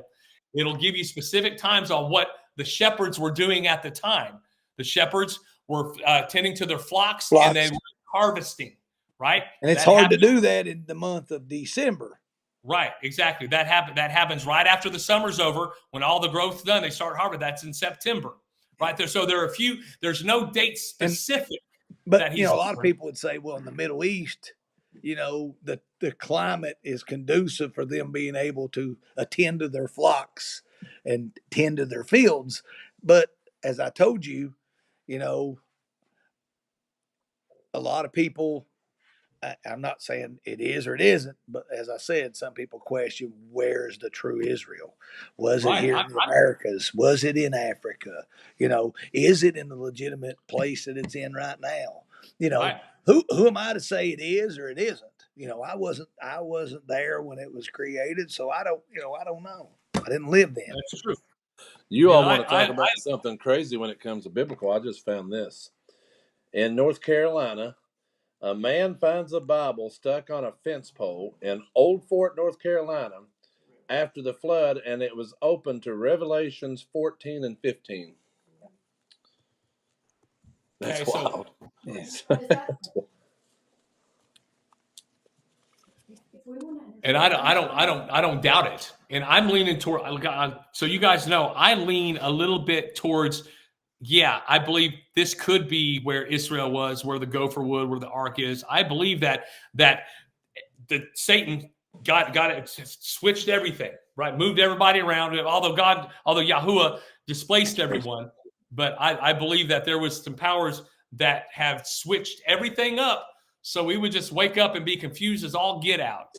it'll give you specific times on what the shepherds were doing at the time. The shepherds were tending to their flocks. And they were harvesting, right? And it's hard to do that in the month of December. Right, exactly. That happens right after the summer's over, when all the growth's done. They start harvesting. That's in September, right there. So there are a few. There's no date specific. But a lot of people would say, well, in the Middle East, the climate is conducive for them being able to attend to their flocks and tend to their fields. But as I told you, a lot of people, I'm not saying it is or it isn't, but as I said, some people question, where's the true Israel? Was it here in the Americas? Was it in Africa? Is it in the legitimate place that it's in right now? Who am I to say it is or it isn't? I wasn't there when it was created, so I don't know. I didn't live then. That's true. You all want to talk about something crazy when it comes to biblical. I just found this. In North Carolina, a man finds a Bible stuck on a fence pole in Old Fort, North Carolina, after the flood, and it was open to Revelations 14 and 15. That's wild. And I don't doubt it. And I'm leaning toward. So you guys know, I lean a little bit towards. Yeah, I believe this could be where Israel was, where the gopher wood, where the ark is. I believe that Satan got it, switched everything, right? Moved everybody around. Although Yahuwah displaced everyone, but I believe that there was some powers that have switched everything up, so we would just wake up and be confused as all get out.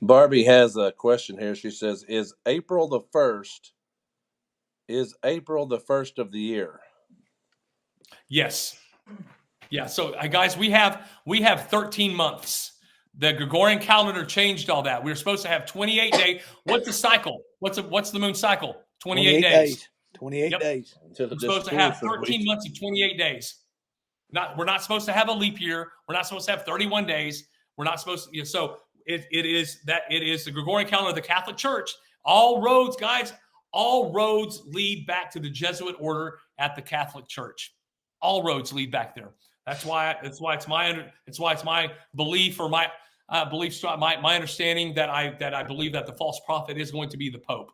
Barbie has a question here. She says, "Is April the 1st of the year?" Yes. Yeah. So, guys, we have 13 months. The Gregorian calendar changed all that. We were supposed to have 28 days. What's the cycle? What's the moon cycle? 28 days. 28 days. We're supposed to have 13 months of 28 days. We're not supposed to have a leap year. We're not supposed to have 31 days. We're not supposed to. So it is the Gregorian calendar of the Catholic Church. All roads lead back to the Jesuit order at the Catholic Church. All roads lead back there. That's why it's my belief, or my my understanding that I believe that the false prophet is going to be the Pope,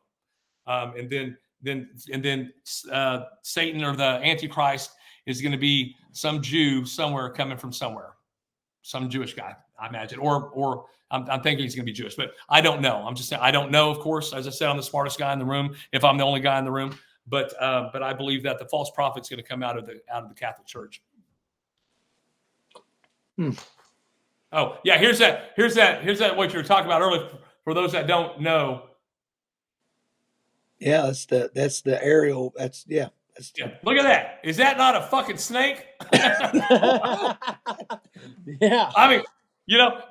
and then Satan or the Antichrist is going to be some Jew somewhere coming from somewhere, some Jewish guy, I imagine, or I'm thinking he's going to be Jewish, but I don't know. I'm just saying I don't know. Of course, as I said, I'm the smartest guy in the room if I'm the only guy in the room, but I believe that the false prophet is going to come out of the Catholic Church. Oh yeah, here's that what you were talking about earlier. For those that don't know, yeah, that's the aerial. Yeah. Look at that. Is that not a fucking snake? Yeah. I mean,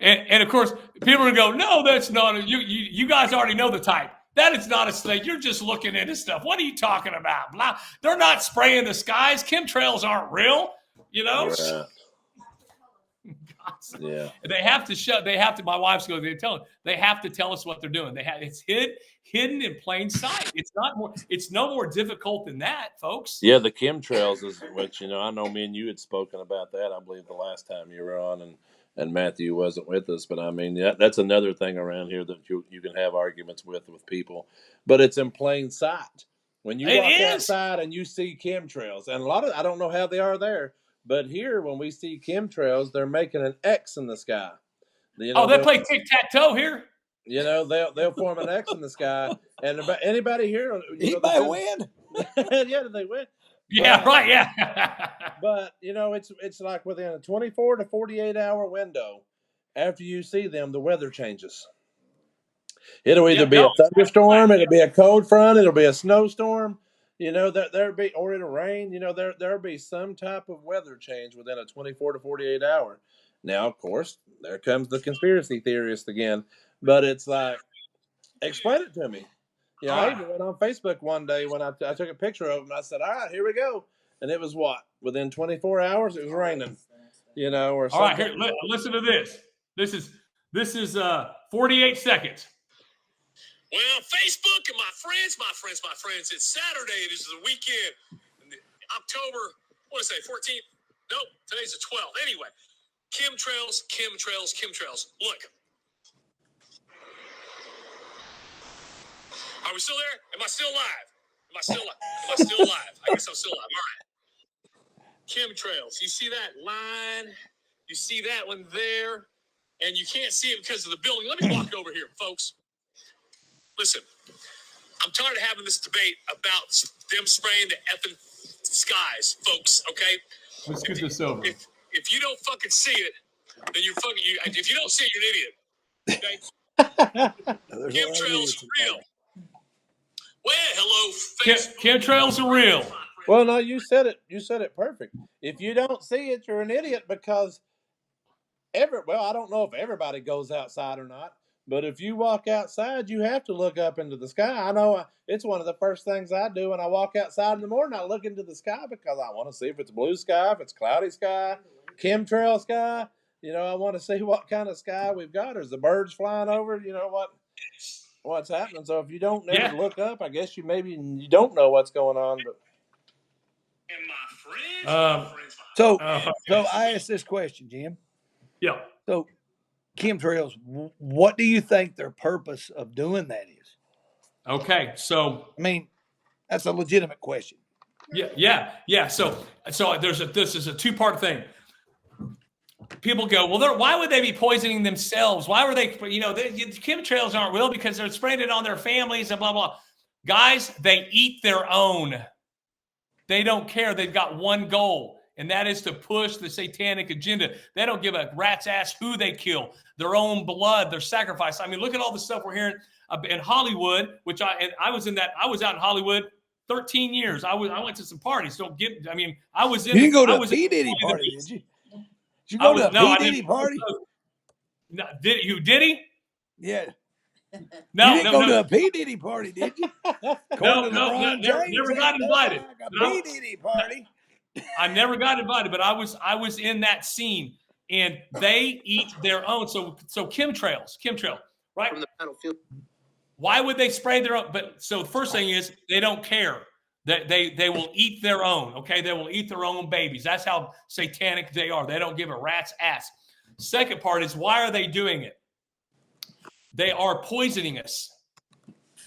and of course, people are going to go, no, that's not. You guys already know the type. That is not a snake. You're just looking into stuff. What are you talking about? Blah. They're not spraying the skies. Chemtrails aren't real. Right. Yeah. They have to. My wife's going. They have to tell us what they're doing. It's hidden in plain sight. It's no more difficult than that, folks. Yeah, the chemtrails is which I know me and you had spoken about that. I believe the last time you were on, and Matthew wasn't with us, but I mean that's another thing around here that you can have arguments with people, but it's in plain sight. When you walk outside and you see chemtrails, and I don't know how they are there. But here, when we see chemtrails, they're making an X in the sky. They play tic-tac-toe here? They'll form an X in the sky. And anybody here? Anybody win? Yeah, did they win? Yeah, right, yeah. But, it's like within a 24 to 48-hour window, after you see them, the weather changes. It'll either be a thunderstorm, it'll be a cold front, it'll be a snowstorm. There'll be, or it'll rain. There'll be some type of weather change within a 24 to 48 hour. Now, of course, there comes the conspiracy theorist again. But it's like, explain it to me. I even went on Facebook one day when I took a picture of them. I said, all right, here we go. And it was what? Within 24 hours, it was raining. Or something. All right, here, listen to this. This is 48 seconds. Well, Facebook and my friends, it's Saturday. This is the weekend. October, what did I say, 14th? Nope, today's the 12th. Anyway, chemtrails. Look. Are we still there? Am I still live? Am I still live? Am I still live? I guess I'm still live. All right. Chemtrails. You see that line? You see that one there? And you can't see it because of the building. Let me walk over here, folks. Listen, I'm tired of having this debate about them spraying the effing skies, folks, okay? Let's get this over. If you don't fucking see it, then you're fucking, if you don't see it, you're an idiot. Okay? Chemtrails are real. Well, hello, chemtrails are real. Well, no, you said it. You said it perfect. If you don't see it, you're an idiot because well, I don't know if everybody goes outside or not, but if you walk outside, you have to look up into the sky. I know it's one of the first things I do when I walk outside in the morning. I look into the sky because I want to see if it's blue sky, if it's cloudy sky, chemtrail sky. You know, I want to see what kind of sky we've got. Is the birds flying over? You know what's happening. So if you don't never look up, I guess you don't know what's going on. But so I asked this question, Jim. Yeah. So chemtrails, what do you think their purpose of doing that is? Okay, so I mean, that's a legitimate question. Yeah. So this is a two-part thing. People go, well, why would they be poisoning themselves? Why were they, the chemtrails aren't real because they're spraying it on their families and blah, blah. Guys, they eat their own. They don't care. They've got one goal, and that is to push the satanic agenda. They don't give a rat's ass who they kill, their own blood, their sacrifice. I mean, look at all the stuff we're hearing in Hollywood, I was out in Hollywood 13 years. I went to some parties. I was in. You didn't go to a P. Diddy party, did you? Did you go to a P. Diddy party? No, did he? Yeah. No, you didn't go to a P. Diddy party, did you? No, never got invited. P. Diddy party. I never got invited, but I was in that scene, and they eat their own. So chemtrail, right? From the battlefield. Why would they spray their own? But so the first thing is they don't care. They will eat their own. Okay, they will eat their own babies. That's how satanic they are. They don't give a rat's ass. Second part is, why are they doing it? They are poisoning us.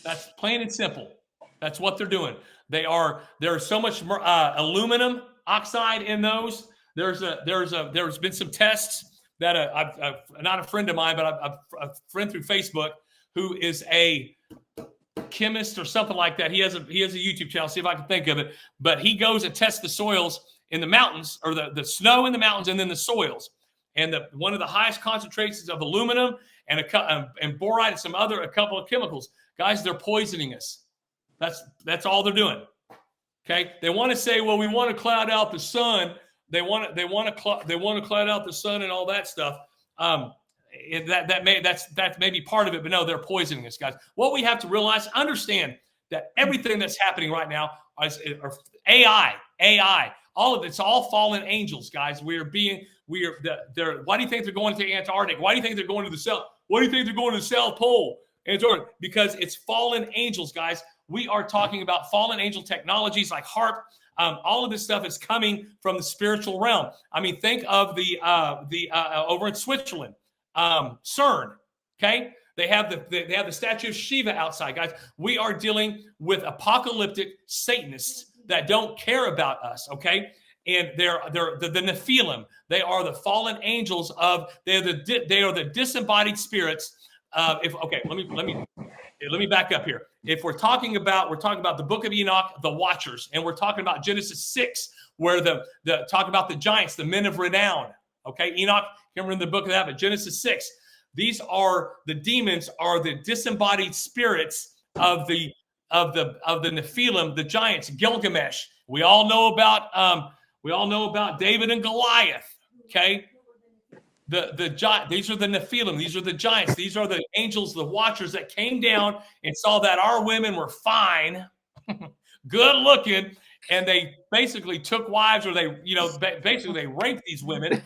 That's plain and simple. That's what they're doing. There's so much more, aluminum oxide in those. There's been some tests that not a friend of mine, but a friend through Facebook who is a chemist or something like that. He has a YouTube channel. See if I can think of it. But he goes and tests the soils in the mountains, or the snow in the mountains, and then the soils. And one of the highest concentrations of aluminum and borite and a couple of chemicals. Guys, they're poisoning us. That's all they're doing. Okay, they want to say, well, we want to cloud out the sun. They want to cloud out the sun and all that stuff. That may be part of it, but no, they're poisoning us, guys. What we have to realize, understand that everything that's happening right now is AI. All of it's all fallen angels, guys. Why do you think they're going to Antarctic? Why do you think they're going to the South? Why do you think they're going to the South Pole? Antarctic? Because it's fallen angels, guys. We are talking about fallen angel technologies like HARP. All of this stuff is coming from the spiritual realm. I mean, think of the over in Switzerland, CERN. Okay, they have the statue of Shiva outside, guys. We are dealing with apocalyptic Satanists that don't care about us. Okay, and they're the Nephilim. They are the fallen angels they are the disembodied spirits. Let me back up here. If we're talking about the book of Enoch, the Watchers, and we're talking about Genesis 6, where talk about the giants, the men of renown. Okay, Enoch, can't remember the book of that, but Genesis 6. These are the demons, are the disembodied spirits of the Nephilim, the giants, Gilgamesh. We all know about David and Goliath. Okay. These are the Nephilim. These are the giants. These are the angels, the watchers that came down and saw that our women were fine, good looking, and they basically took wives, or they raped these women to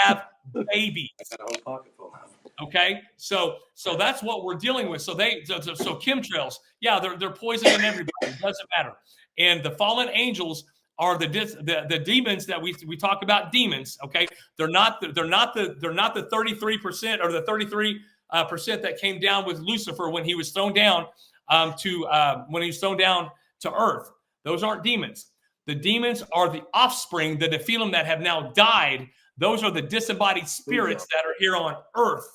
have babies. Okay, so that's what we're dealing with. So chemtrails, yeah, they're poisoning everybody. It doesn't matter. And the fallen angels are the demons that we talk about. Demons, okay? They're not the 33% or the 33% that came down with Lucifer when he was thrown down. when he was thrown down to earth. Those aren't demons. The demons are the offspring, the Nephilim that have now died. Those are the disembodied spirits that are here on earth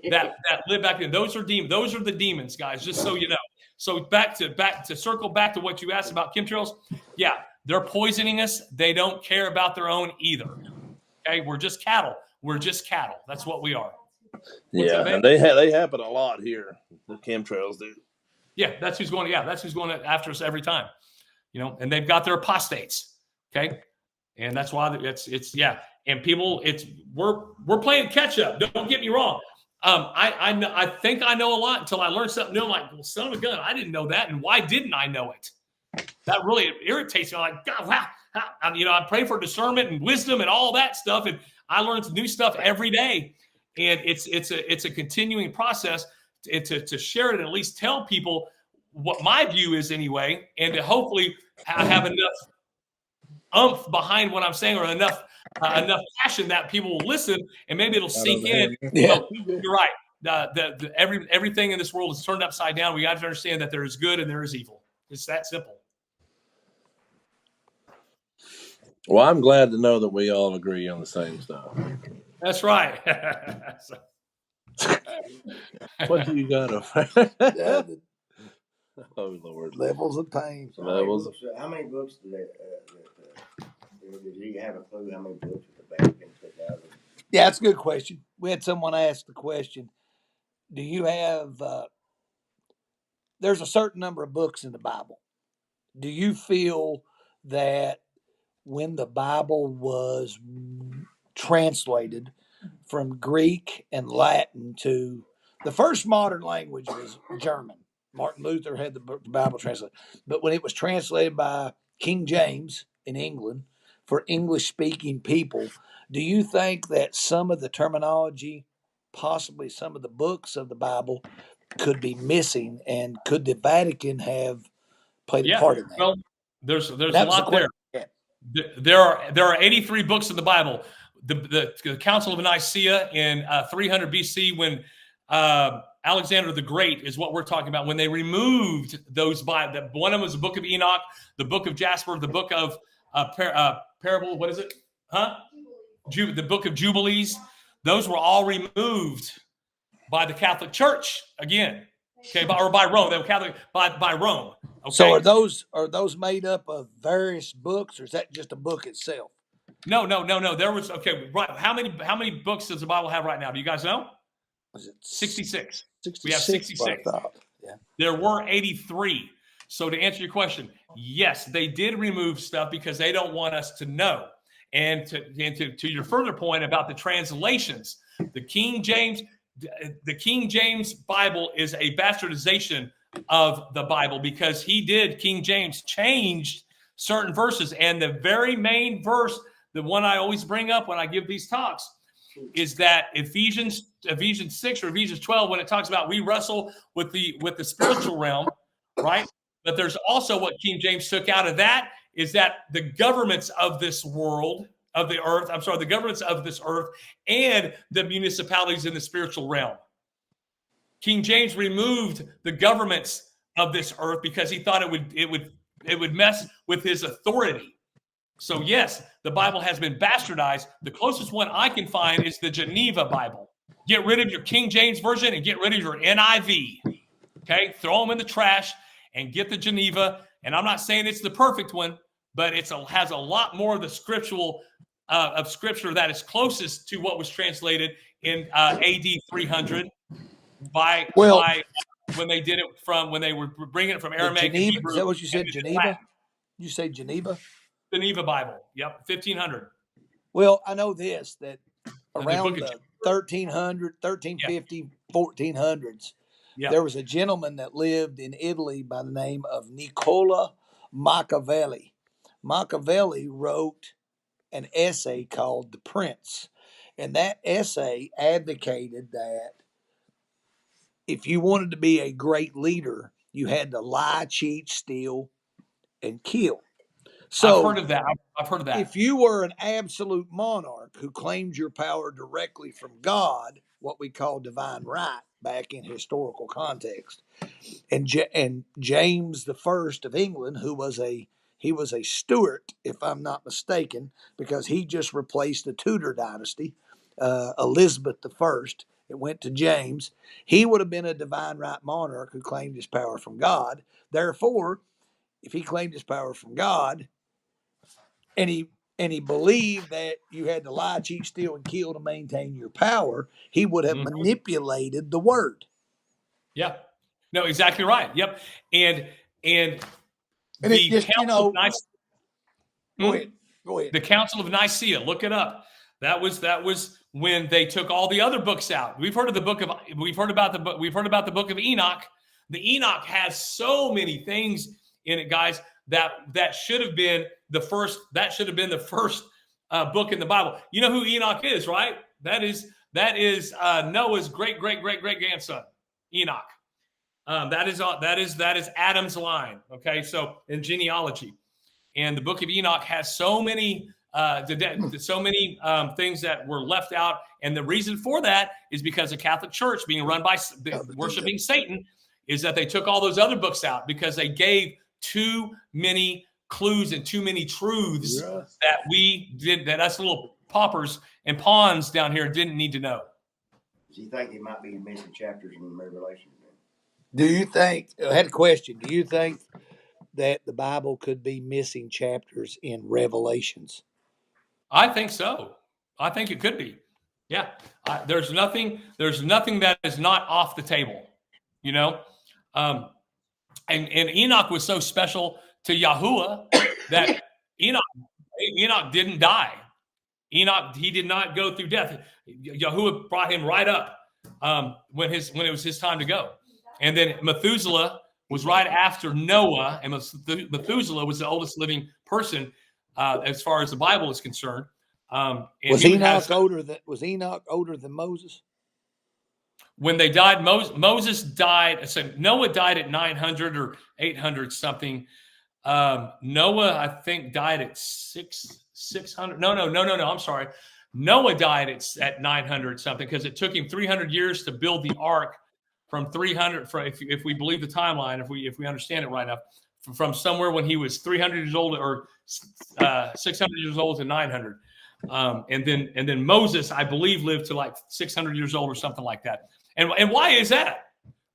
that live back then. Those are demons. Those are the demons, guys, just so you know. So back to circle back to what you asked about chemtrails. Yeah, they're poisoning us. They don't care about their own either. Okay, we're just cattle. We're just cattle. That's what we are. Yeah, and they happen a lot here. The chemtrails do. Yeah, that's who's going. Yeah, that's who's going after us every time. You know, and they've got their apostates. Okay, and that's why it's yeah. And people, we're playing catch up. Don't get me wrong. I think I know a lot until I learn something new. I'm like, well, son of a gun, I didn't know that, and why didn't I know it? That really irritates me. I'm like, God, wow. I pray for discernment and wisdom and all that stuff, and I learn new stuff every day. And it's a continuing process to share it and at least tell people what my view is anyway, and to hopefully have enough oomph behind what I'm saying, or enough passion that people will listen, and maybe it'll sink in. Yeah. So, you're right. Everything in this world is turned upside down. We got to understand that there is good and there is evil. It's that simple. Well, I'm glad to know that we all agree on the same stuff. That's right. What do you got over? Yeah, Oh Lord, levels of pain. How many books do they? Do you have a clue how many books the Vatican put out? Yeah, that's a good question. We had someone ask the question, do you have, there's a certain number of books in the Bible. Do you feel that when the Bible was translated from Greek and Latin to, the first modern language was German. Martin Luther had the Bible translated. But when it was translated by King James in England for English-speaking people, do you think that some of the terminology, possibly some of the books of the Bible, could be missing, and could the Vatican have played a part in that? Well, there's a lot there. Yeah. There are 83 books in the Bible. The Council of Nicaea in 300 BC, when Alexander the Great is what we're talking about, when they removed those one of them was the Book of Enoch, the Book of Jasper, the Book of Parable. What is it? The Book of Jubilees. Those were all removed by the Catholic Church again. Okay, or by Rome. They were Catholic by Rome. Okay? So are those made up of various books, or is that just a book itself? No. There was right. How many books does the Bible have right now? Do you guys know? Was it 66? 66? We have 66. Yeah. There were 83. So to answer your question, yes, they did remove stuff because they don't want us to know. And to your further point about the translations, the King James Bible is a bastardization of the Bible, because King James changed certain verses. And the very main verse, the one I always bring up when I give these talks, is that Ephesians 6 or Ephesians 12, when it talks about we wrestle with the spiritual realm, right? But there's also what King James took out of that is that the governments of this world, the governments of this earth and the municipalities in the spiritual realm. King James removed the governments of this earth because he thought it would mess with his authority. So yes, the Bible has been bastardized. The closest one I can find is the Geneva Bible. Get rid of your King James version and get rid of your NIV. Okay, throw them in the trash and get the Geneva. And I'm not saying it's the perfect one, but has a lot more of the scriptural of scripture that is closest to what was translated in AD 300 by when they did it when they were bringing it from Aramaic. Geneva, Hebrew, is that what you said? Geneva? You say Geneva? Geneva Bible. Yep, 1500. Well, I know this, that around the 1300, 1350, 1400s, there was a gentleman that lived in Italy by the name of Niccolo Machiavelli. Machiavelli wrote an essay called The Prince, and that essay advocated that if you wanted to be a great leader, you had to lie, cheat, steal, and kill. So I've heard of that. If you were an absolute monarch who claimed your power directly from God, what we call divine right back in historical context. And James the First of England, he was a Stuart, if I'm not mistaken, because he just replaced the Tudor dynasty, Elizabeth the First. It went to James. He would have been a divine right monarch who claimed his power from God. Therefore, if he claimed his power from God, and he believed that you had to lie, cheat, steal, and kill to maintain your power, he would have manipulated the word. Yeah. No, exactly right. Yep. And the just, Council of Nicaea. Go ahead. The Council of Nicaea. Look it up. That was when they took all the other books out. We've heard about the book of Enoch. The Enoch has so many things in it, guys, that should have been the first. That should have been the first book in the Bible. You know who Enoch is, right? That is Noah's great grandson, Enoch. That is Adam's line. Okay, so in genealogy, and the book of Enoch has so many things that were left out, and the reason for that is because the Catholic Church, being run by worshiping Satan, is that they took all those other books out because they gave too many clues and too many truths that us little paupers and pawns down here didn't need to know. Do you think it might be missing chapters in Revelation? Do you think, I had a question, do you think that the Bible could be missing chapters in Revelations? I think so. I think it could be. Yeah. There's nothing that is not off the table, you know? And Enoch was so special to Yahuwah that Enoch didn't die. Enoch, he did not go through death. Yahuwah brought him right up when it was his time to go. And then Methuselah was right after Noah, and Methuselah was the oldest living person as far as the Bible is concerned. Was Enoch older than Moses? When they died, Moses died. So Noah died at 900 or 800 something. Noah, I think, died at 600. No. I'm sorry. Noah died at 900 something because it took him 300 years to build the ark. From 300, if we believe the timeline, if we understand it right enough, from somewhere when he was 300 years old or 600 years old to 900, and then Moses, I believe, lived to like 600 years old or something like that. And why is that?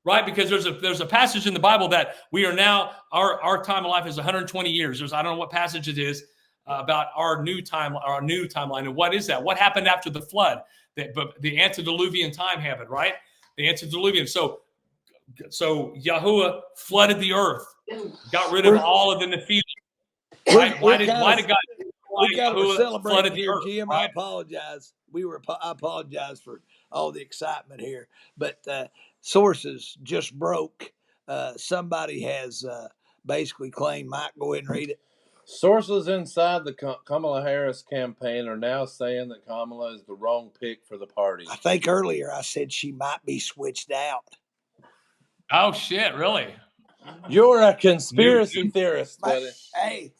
Right? Because there's a passage in the Bible that we are now our time of life is 120 years. I don't know what passage it is about our new timeline, and what is that? What happened after the flood? The antediluvian time happened, right? The antediluvian. So Yahuwah flooded the earth, got rid of all of the Nephilim. Right? Why did God? We got to celebrate here, Jim. Right? I apologize. I apologize for all the excitement here, but sources just broke. Somebody has basically claimed. Mike, go ahead and read it. Sources inside the Kamala Harris campaign are now saying that Kamala is the wrong pick for the party. I think earlier I said she might be switched out. Oh, shit, really? You're a conspiracy theorist, buddy. Hey,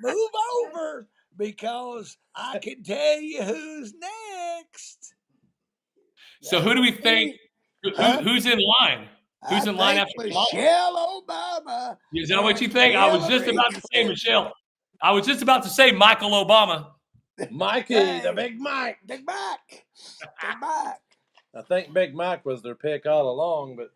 move over, because I can tell you who's next. So who do we think? Who's in line? Who's in line after Michelle Obama? Is that what you think? I was just about to say Michelle. I was just about to say Michael Obama. Mikey, the Big Mike. Big Mike. Big Mike. I think Big Mike was their pick all along, but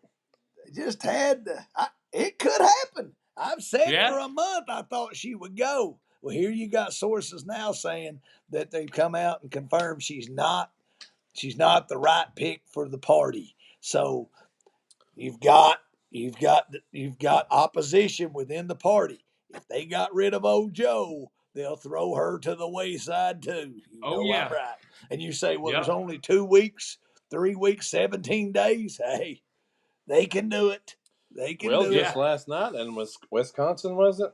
they just had to. It could happen. I've said for a month I thought she would go. Well, here you got sources now saying that they've come out and confirmed she's not the right pick for the party. So you've got opposition within the party. If they got rid of old Joe, they'll throw her to the wayside too. Right. And you say, well, there's only 2 weeks, 3 weeks, 17 days. Hey, they can do it. They can do it. Well, just last night in Wisconsin, was it?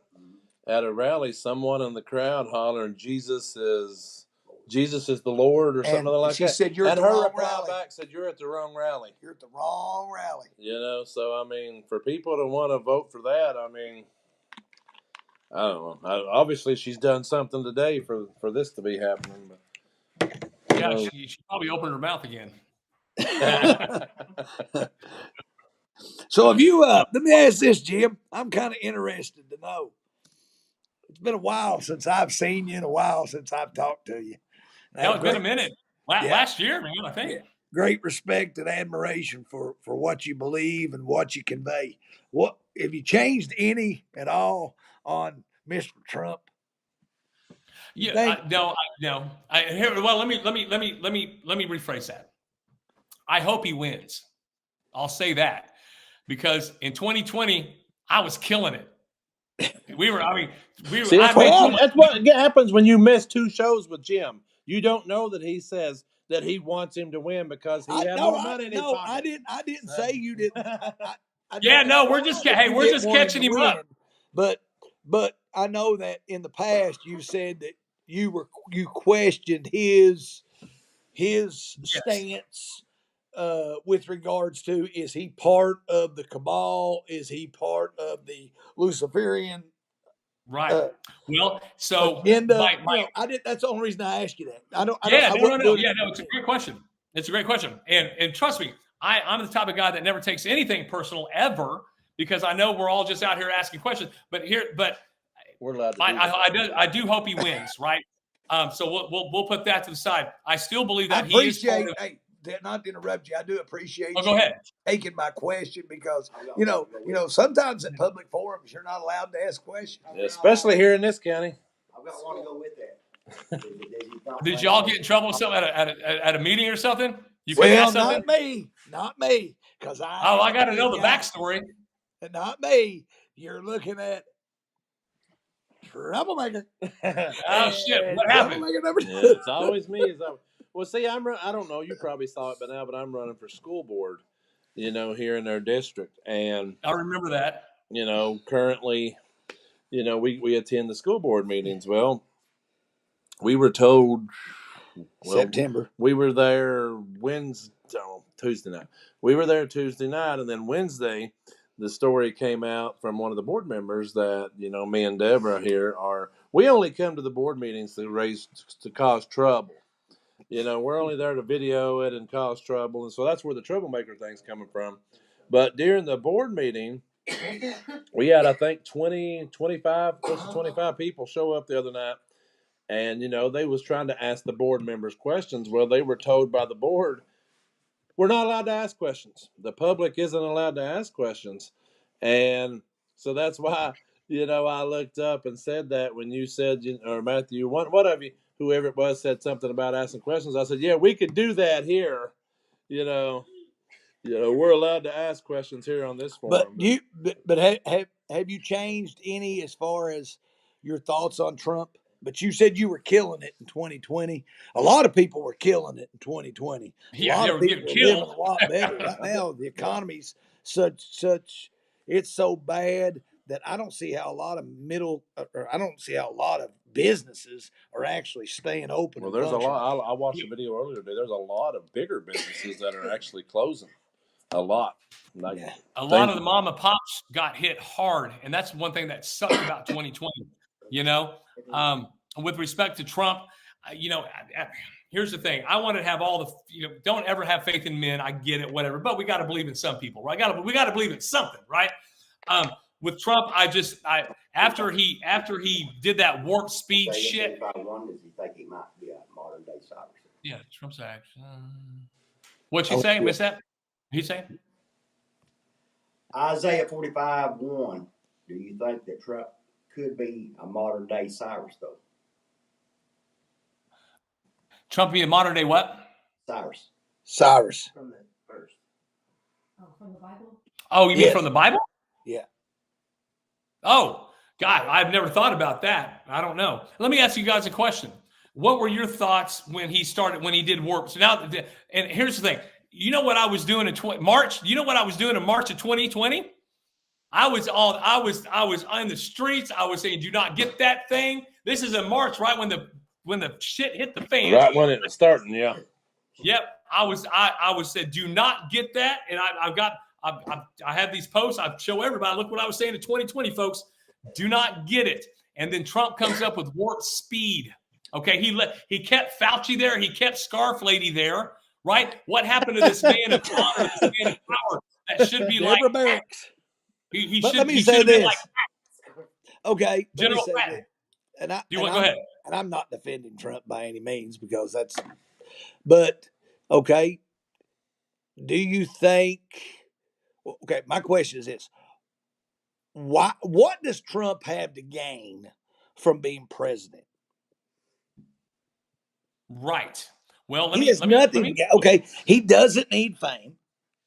At a rally, someone in the crowd hollering, Jesus is the Lord, or something like that. She said, you're at the wrong rally. And her reply back said, you're at the wrong rally. You're at the wrong rally. You know, so, I mean, for people to want to vote for that, I mean, I don't know. Obviously, she's done something today for this to be happening. But Yeah, she probably opened her mouth again. So if you let me ask this, Jim. I'm kind of interested to know. It's been a while since I've seen you, and a while since I've talked to you. No, it's been a minute. Last year, man, I think. Yeah. Great respect and admiration for what you believe and what you convey. What have you changed any at all on Mr. Trump? Yeah, no. Well, let me rephrase that. I hope he wins. I'll say that because in 2020 I was killing it. See, that's what happens when you miss 2 shows with Jim. You don't know that he says that he wants him to win because he had more money in his pocket. I didn't say you didn't. We're just catching him up. But I know that in the past you said that you questioned his stance with regards to, is he part of the cabal? Is he part of the Luciferian? Right. Well, so agenda? That's the only reason I asked you that. No. It's a great question. It's a great question. And trust me, I'm the type of guy that never takes anything personal ever, because I know we're all just out here asking questions. But we're allowed to I do hope he wins, right? So we'll put that to the side. I still believe that he is part of, not to interrupt you, I do appreciate go ahead. taking my question, because you know sometimes at public forums you're not allowed to ask questions, especially here in this county. I've got one to go with that. Did y'all get in trouble with something at a meeting or something? Not me, because I got to know the backstory. Not me. You're looking at troublemaker. Oh shit! What happened? It's always me. Well, see, I don't know. You probably saw it by now, but I'm running for school board, here in our district. And I remember that. Currently, we attend the school board meetings. Well, we were told September. We were there Tuesday night. We were there Tuesday night, and then Wednesday, the story came out from one of the board members that, me and Deborah here we only come to the board meetings to cause trouble. We're only there to video it and cause trouble. And so that's where the troublemaker thing's coming from. But during the board meeting, we had, I think, 25 people show up the other night. And, they was trying to ask the board members questions. Well, they were told by the board, we're not allowed to ask questions. The public isn't allowed to ask questions. And so that's why, I looked up and said that when you said, or Matthew, what have you, whoever it was, said something about asking questions. I said, yeah, we could do that here. We're allowed to ask questions here on this forum. But have you changed any as far as your thoughts on Trump? But you said you were killing it in 2020. A lot of people were killing it in 2020. A lot of people are living a lot better right now. The economy's such it's so bad that I don't see how a lot of businesses are actually staying open. Well, there's a lot. I watched a video earlier today. There's a lot of bigger businesses that are actually closing. A lot. A lot of the mom and pops got hit hard, and that's one thing that sucked about 2020. With respect to Trump, here's the thing. I want to have all the, don't ever have faith in men. I get it, whatever. But we got to believe in some people, right? We got to believe in something, right? With Trump, after he did that warp speed shit. If I wonder, does he think he might be a modern day Cyrus? Yeah, Trump's action. What'd you say? Miss that? He say? Isaiah 45:1. Do you think that Trump could be a modern day Cyrus, though? Trump be a modern day what? Cyrus. From the verse. Oh, from the Bible? Oh, you mean from the Bible? Yeah. Oh, God, I've never thought about that. I don't know. Let me ask you guys a question. What were your thoughts when he did warp? So now, and here's the thing. You know what I was doing in March? You know what I was doing in March of 2020? I was in the streets. I was saying, do not get that thing. This is in March, right when the shit hit the fan. Right when it was starting, yeah. Yep. I was said, do not get that. And I have these posts. I show everybody, look what I was saying in 2020, folks. Do not get it. And then Trump comes up with warp speed. Okay, he kept Fauci there. He kept Scarf Lady there. Right? What happened to this man of honor, this man of power that should be Deborah like Barracks. he But should let me he say should have been this. like Okay, let me General say Patton. this. And Go ahead. And I'm not defending Trump by any means because but okay, do you think, okay, my question is this. What does Trump have to gain from being president? Right. Well, He has nothing. Okay, he doesn't need fame.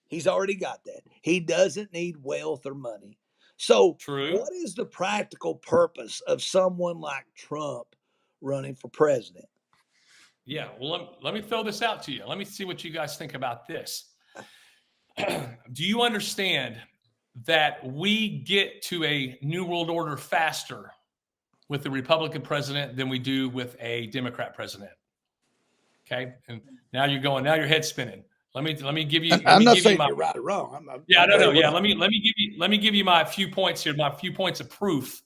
He's already got that. He doesn't need wealth or money. So, True. what is the practical purpose of someone like Trump running for president? Yeah. Well, let me throw this out to you. Let me see what you guys think about this. Do you understand that we get to a new world order faster with the Republican president than we do with a Democrat president? Okay. And now your head's spinning. Let me give you. I'm not saying you're right or wrong. Yeah. Let me give you my few points here, my few points of proof,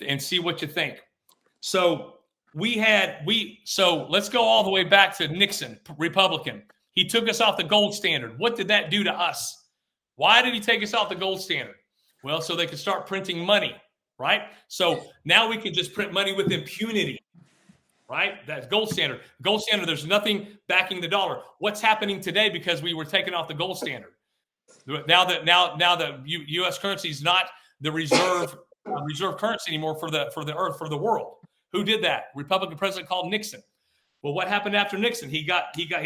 and see what you think. So let's go all the way back to Nixon, Republican. He took us off the gold standard. What did that do to us? Why did he take us off the gold standard? Well, so they could start printing money, right? So now we can just print money with impunity, right? That's gold standard. Gold standard, there's nothing backing the dollar. What's happening today because we were taken off the gold standard? Now the U.S. currency is not the reserve currency anymore for the earth, for the world. Who did that? Republican president called Nixon. Well, what happened after Nixon? He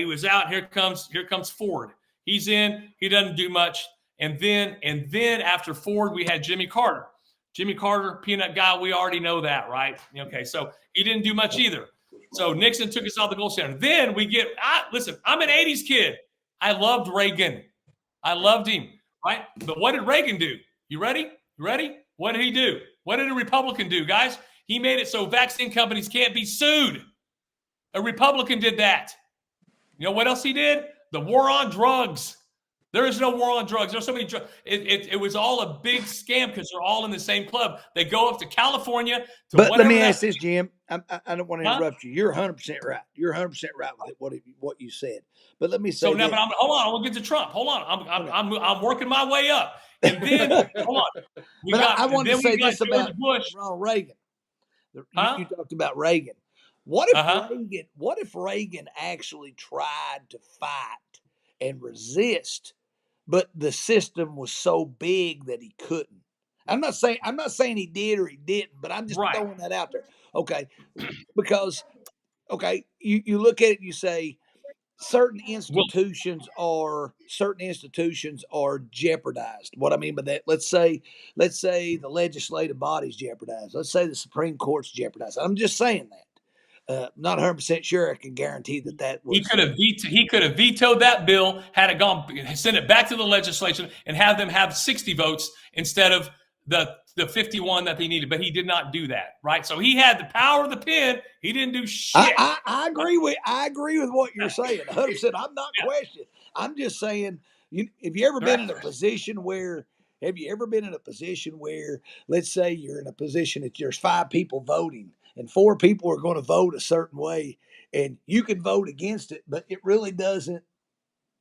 was out. Here comes Ford. He's in. He doesn't do much. And then after Ford, we had Jimmy Carter. Jimmy Carter, peanut guy. We already know that, right? Okay, so he didn't do much either. So Nixon took us off the gold standard. Then we get. Listen, I'm an '80s kid. I loved Reagan. I loved him, right? But what did Reagan do? You ready? You ready? What did he do? What did a Republican do, guys? He made it so vaccine companies can't be sued. A Republican did that. You know what else he did? The war on drugs. There is no war on drugs. There's so many drugs. It was all a big scam because they're all in the same club. They go up to California. But let me ask this, Jim. I don't want to interrupt you. You're 100% right. You're 100% right with what you said. But let me say. So now, but hold on. We'll get to Trump. Hold on. I'm working my way up. And then hold on. I want to say this about Ronald Reagan. You talked about Reagan. What if Reagan actually tried to fight and resist, but the system was so big that he couldn't? I'm not saying he did or he didn't, but I'm just throwing that out there. Okay. Because you look at it and you say certain institutions are jeopardized. What I mean by that, let's say the legislative body's jeopardized. Let's say the Supreme Court's jeopardized. I'm just saying that. Not 100% sure I can guarantee that was. He could have vetoed that bill, had it gone, sent it back to the legislation, and have them have 60 votes instead of the 51 that they needed. But he did not do that, right? So he had the power of the pen. He didn't do shit. I agree with what you're saying. 100%. I'm not questioning. I'm just saying. Have you ever been in a position where? Let's say you're in a position that there's 5 people voting and 4 people are going to vote a certain way, and you can vote against it, but it really doesn't.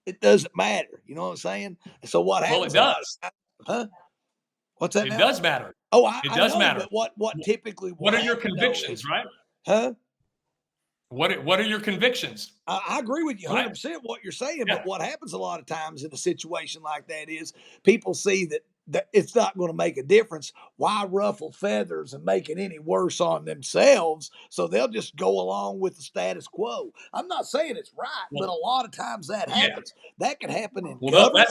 It doesn't matter. You know what I'm saying? So what happens? Well, it does. Huh? What's that? It does matter. Oh, it does matter. But what typically? What are your convictions, right? Huh? What are your convictions? I agree with you 100% what you're saying, but what happens a lot of times in a situation like that is people see that it's not going to make a difference. Why ruffle feathers and make it any worse on themselves? So they'll just go along with the status quo. I'm not saying it's right, but a lot of times that happens. That can happen in government.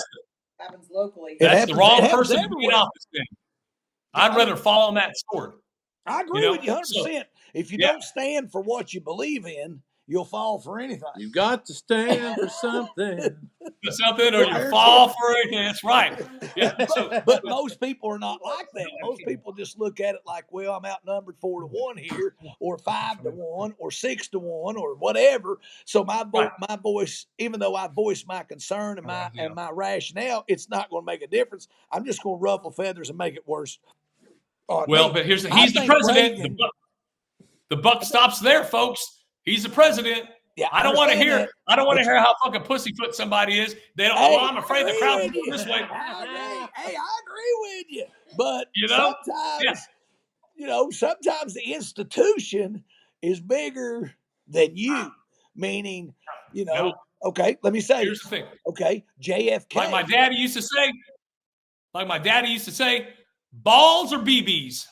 Happens locally. That's the wrong person to be in office. I'd rather fall on that sword. I agree with you 100%. If you don't stand for what you believe in, you'll fall for anything. You've got to stand for something. Or you fall for anything. That's right. Yeah. But most people are not like that. Most people just look at it like, well, I'm outnumbered 4-1 here, or 5-1, or 6-1, or whatever. So my voice, even though I voice my concern and my rationale, it's not going to make a difference. I'm just going to ruffle feathers and make it worse. But he's the president. The buck stops there, folks. He's the president. Yeah, I don't want to hear. that. I don't want to hear how fucking pussyfoot somebody is. They don't. Hey, well, I'm afraid the crowd will go this way. I agree. Hey, I agree with you. But You know? sometimes, sometimes the institution is bigger than you. Meaning, No. Okay, let me say. Here's the thing. Okay, JFK. Like my daddy used to say, balls or BBs.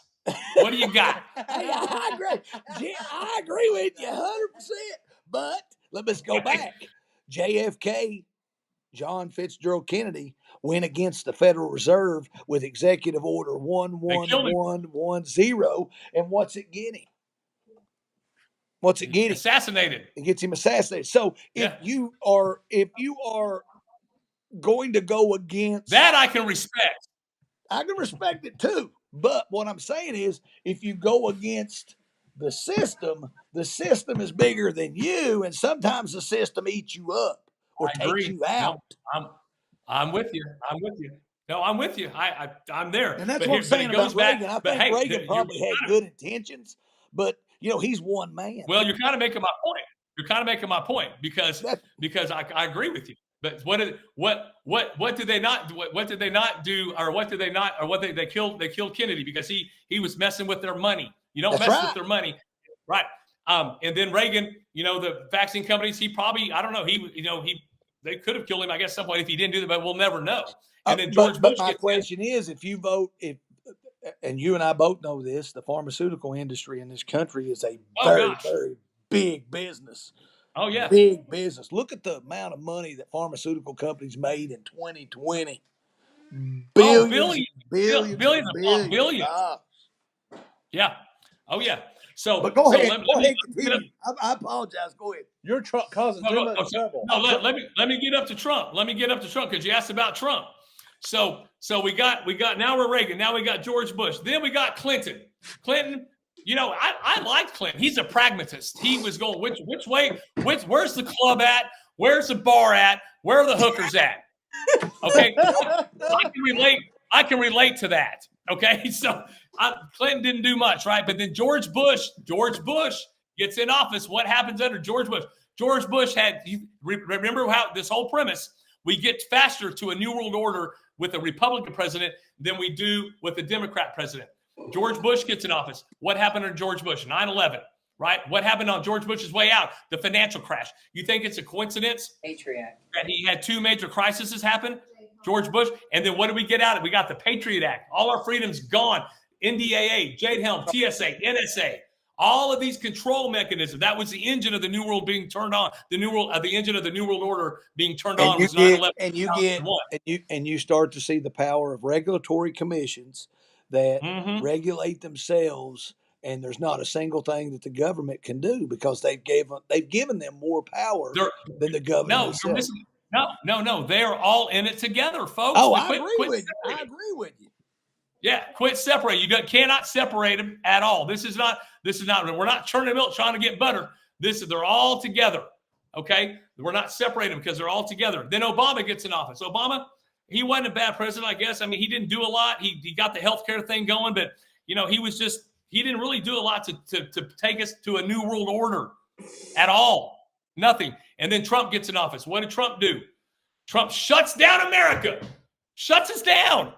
What do you got? Hey, I agree. I agree with you 100%. But let's go back. JFK, John Fitzgerald Kennedy, went against the Federal Reserve with Executive Order 11110. And what's it getting? What's it getting? Assassinated. It gets him assassinated. So if you are going to go against that, I can respect. I can respect it too. But what I'm saying is, if you go against the system is bigger than you, and sometimes the system eats you up or takes you out. No, I'm with you. No, I'm with you. I'm there. And that's what I'm saying about Reagan. I think Reagan probably had good intentions, but he's one man. Well, you're kind of making my point. Because I agree with you. But what did they not do? What did they not do? Or what did they not? Or what they killed? They killed Kennedy because he was messing with their money. You don't mess with their money, right? And then Reagan, the vaccine companies. He probably, I don't know. They could have killed him, I guess, at some point if he didn't do that, but we'll never know. And then George Bush. But my question is, if you vote, and you and I both know this, the pharmaceutical industry in this country is a very, very big business. Oh, yeah. Big business. Look at the amount of money that pharmaceutical companies made in 2020. Billions. Yeah. Oh, yeah. So, but go ahead. Continue. I apologize. Go ahead. You're causing too much trouble. No, let me get up to Trump. Because you asked about Trump. So we got now we're Reagan. Now we got George Bush. Then we got Clinton. I liked Clinton. He's a pragmatist. He was going which way? Where's the club at? Where's the bar at? Where are the hookers at? Okay, I can relate to that. Okay, so Clinton didn't do much, right? But then George Bush gets in office. What happens under George Bush? George Bush remember how this whole premise, we get faster to a new world order with a Republican president than we do with a Democrat president. George Bush gets in office. What happened under George Bush? 9/11, right? What happened on George Bush's way out? The financial crash. You think it's a coincidence Patriot Act that he had two major crises happen? George Bush. And then what did we get out of it? We got the Patriot Act. All our freedoms gone. NDAA, Jade Helm, TSA, NSA. All of these control mechanisms. That was the engine of the New World being turned on. The engine of the New World Order being turned on was 9/11. And you start to see the power of regulatory commissions that regulate themselves, and there's not a single thing that the government can do because they've given them more power than the government. No. They're all in it together, folks. Oh, I agree with you. Yeah, quit separating. You cannot separate them at all. This is not. We're not churning milk trying to get butter. They're all together. Okay, we're not separating them because they're all together. Then Obama gets in office. Obama, he wasn't a bad president, I guess. I mean, he didn't do a lot. He got the healthcare thing going, but he didn't really do a lot to take us to a new world order at all. Nothing. And then Trump gets in office. What did Trump do? Trump shuts down America. Shuts us down.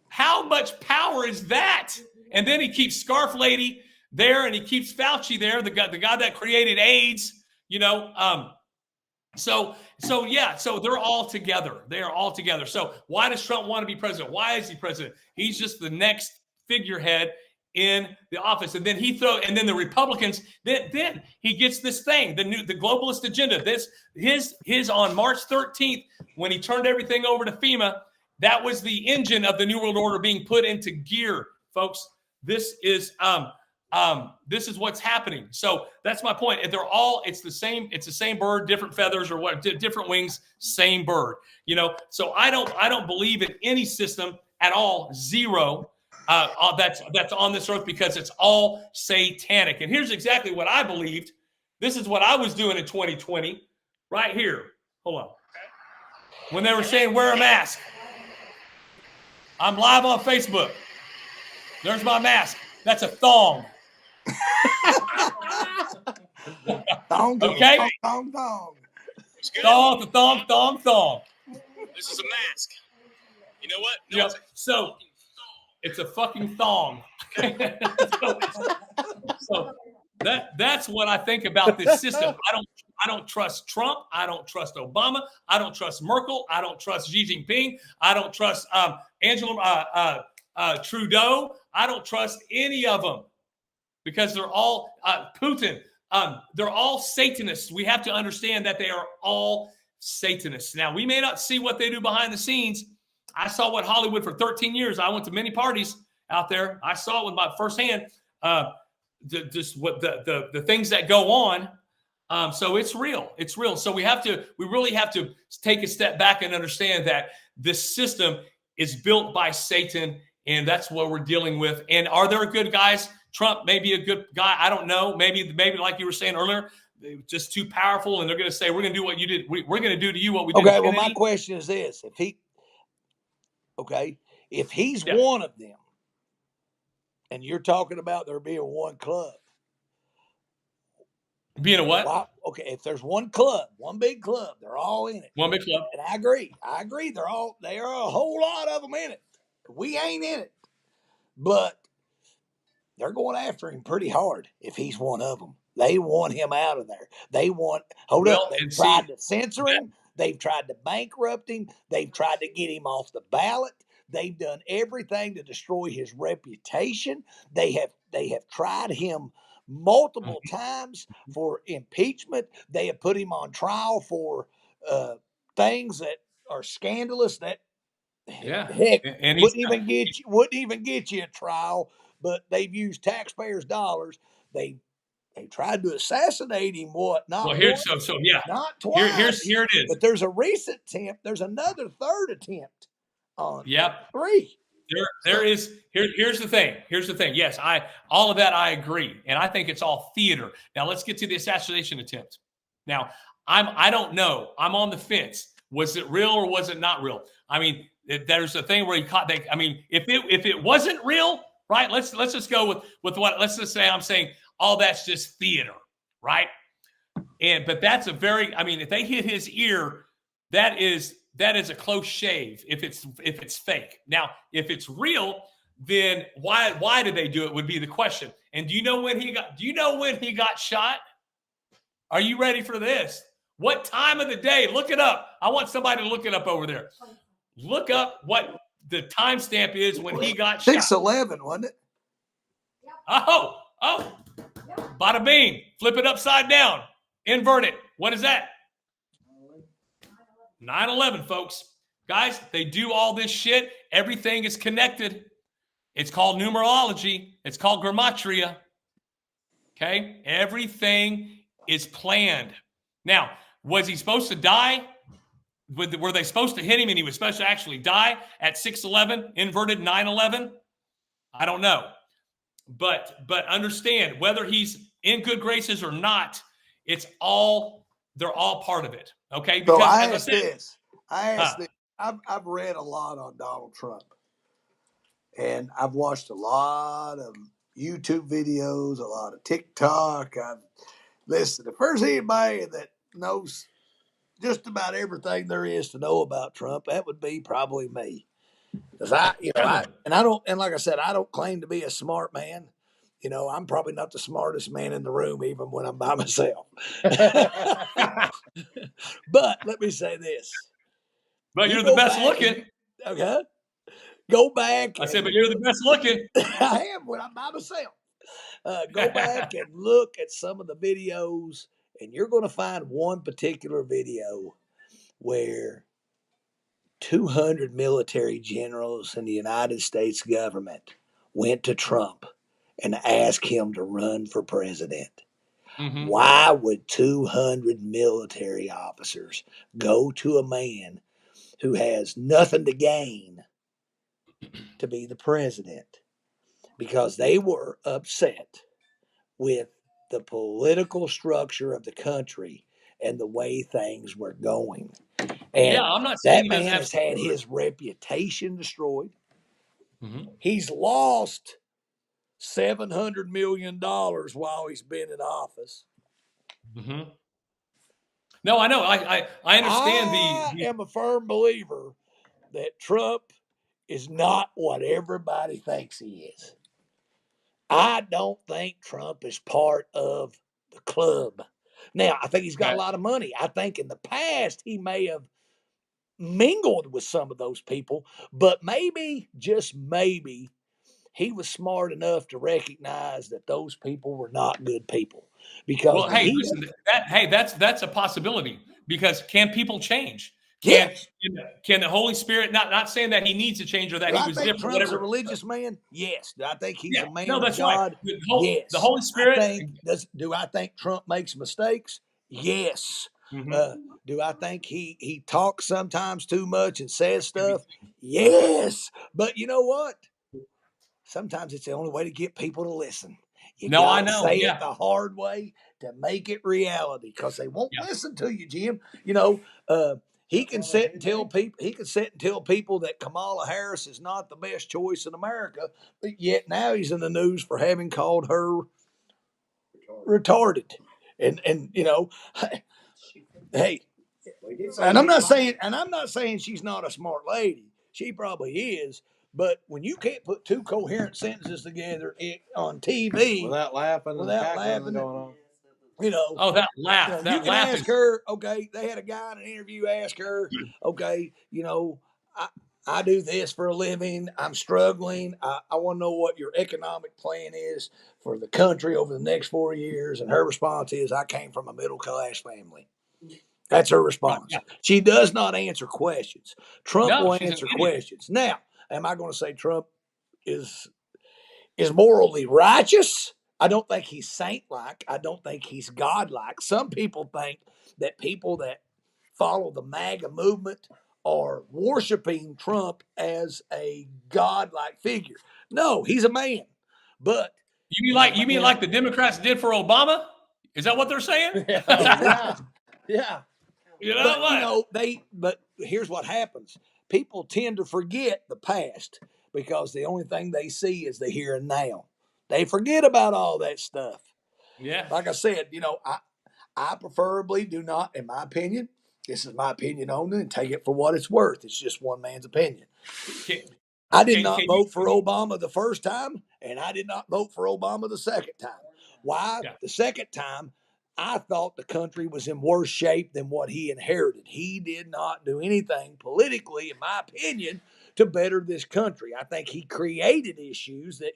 How much power is that? And then he keeps Scarf Lady there, and he keeps Fauci there, the guy that created AIDS. So they're all together. They are all together. So why does Trump want to be president? Why is he president? He's just the next figurehead in the office. And then and then the Republicans, then he gets this thing, the globalist agenda. His on March 13th, when he turned everything over to FEMA, that was the engine of the New World Order being put into gear, folks. This is what's happening. So that's my point. It's the same bird, different feathers or what, different wings, same bird. So I don't believe in any system at all, zero, that's on this earth, because it's all satanic. And here's exactly what I believed. This is what I was doing in 2020, right here. Hold on. When they were saying wear a mask. I'm live on Facebook. There's my mask. That's a thong. Thong, Okay? thong, thong. Thong, thong, thong, thong. This is a mask. You know what? No, Yep. So it's a fucking thong. so that's what I think about this system. I don't trust Trump. I don't trust Obama. I don't trust Merkel. I don't trust Xi Jinping. I don't trust Angela Trudeau. I don't trust any of them because they're all Putin. They're all Satanists. We have to understand that they are all Satanists. Now, we may not see what they do behind the scenes. I saw what Hollywood for 13 years. I went to many parties out there. I saw it with my firsthand. Just what the things that go on. So it's real. It's real. So we really have to take a step back and understand that this system is built by Satan, and that's what we're dealing with. And are there good guys? Trump may be a good guy. I don't know. Maybe like you were saying earlier, just too powerful, and they're going to say, we're going to do what you did. We're going to do to you what we did. Okay, well, my question is this. If he's one of them, and you're talking about there being one club. Being a what? Well, okay, if there's one club, one big club, they're all in it. One big club. And I agree. There are a whole lot of them in it. We ain't in it. But they're going after him pretty hard if he's one of them. They want him out of there. They've tried to censor him. They've tried to bankrupt him. They've tried to get him off the ballot. They've done everything to destroy his reputation. They have tried him multiple times for impeachment. They have put him on trial for things that are scandalous that heck wouldn't even get you a trial, but they've used taxpayers' dollars. They tried to assassinate him. Not twice. Here it is. But there's a recent attempt. There's another third attempt on 3. Here's the thing. Yes, all of that I agree, and I think it's all theater. Now let's get to the assassination attempt. Now I don't know. I'm on the fence. Was it real or was it not real? I mean, there's a thing where if it wasn't real, right? Let's just go with what. Let's just say I'm saying all that's just theater, right? But that's if they hit his ear, that is a close shave if it's fake. Now, if it's real, then why did they do it would be the question. And do you know when he got shot? Are you ready for this? What time of the day? Look it up. I want somebody to look it up over there. Look up what the timestamp is when he got shot. 6/11, wasn't it? Oh. Bada bing. Flip it upside down. Invert it. What is that? 9/11, folks. Guys, they do all this shit. Everything is connected. It's called numerology. It's called gematria. Okay? Everything is planned. Now, was he supposed to die? Were they supposed to hit him and he was supposed to actually die at 6/11, inverted 9/11? I don't know. But understand, whether he's in good graces or not, they're all part of it. Okay? Because I asked this. I've read a lot on Donald Trump. And I've watched a lot of YouTube videos, a lot of TikTok. Listen, if there's anybody that knows just about everything there is to know about Trump, that would be probably me. Because like I said, I don't claim to be a smart man. I'm probably not the smartest man in the room, even when I'm by myself. But let me say this. But you're the best looking. Okay. Go back. I said, but you're the best looking. I am when I'm by myself. Go back and look at some of the videos, and you're going to find one particular video where 200 military generals in the United States government went to Trump and asked him to run for president. Mm-hmm. Why would 200 military officers go to a man who has nothing to gain to be the president? Because they were upset with the political structure of the country and the way things were going. And I'm not saying that man has had his reputation destroyed. Mm-hmm. He's lost $700 million while he's been in office. Mm-hmm. No, I know. I understand I am a firm believer that Trump is not what everybody thinks he is. I don't think Trump is part of the club. Now, I think he's got a lot of money. I think in the past he may have mingled with some of those people, but maybe, just maybe, he was smart enough to recognize that those people were not good people. Because well, hey, listen, that's a possibility, because can people change? Can the Holy Spirit, not saying that he needs to change or that he was different, Trump's whatever. a religious man? Yes. Do I think he's a man no, of that's God? right. Yes. The Holy Spirit. Do I think Trump makes mistakes? Yes. Mm-hmm. Do I think he talks sometimes too much and says stuff? Yes. But you know what? Sometimes it's the only way to get people to listen. You gotta say it the hard way to make it reality, because they won't listen to you, Jim. You know, he can sit and tell people that Kamala Harris is not the best choice in America, but yet now he's in the news for having called her retarded. And you know, hey, and I'm not saying she's not a smart lady. She probably is. But when you can't put two coherent sentences together on TV without laughing going on, you know. Oh, that laugh! You can ask her. Okay, they had a guy in an interview ask her. Okay, you know, I do this for a living. I'm struggling. I want to know what your economic plan is for the country over the next 4 years. And her response is, I came from a middle class family. That's her response. Yeah. She does not answer questions. Trump will answer questions. Now, am I going to say Trump is morally righteous? I don't think he's saint-like. I don't think he's God-like. Some people think that people that follow the MAGA movement are worshiping Trump as a God-like figure. No, he's a man. But you mean like the Democrats did for Obama? Is that what they're saying? Yeah. You know what? But here's what happens. People tend to forget the past because the only thing they see is the here and now. They forget about all that stuff. Yeah. Like I said, you know, I preferably do not, in my opinion, this is my opinion only, and take it for what it's worth. It's just one man's opinion. I did not vote for Obama the first time, and I did not vote for Obama the second time. Why? Yeah. The second time, I thought the country was in worse shape than what he inherited. He did not do anything politically, in my opinion, to better this country. I think he created issues that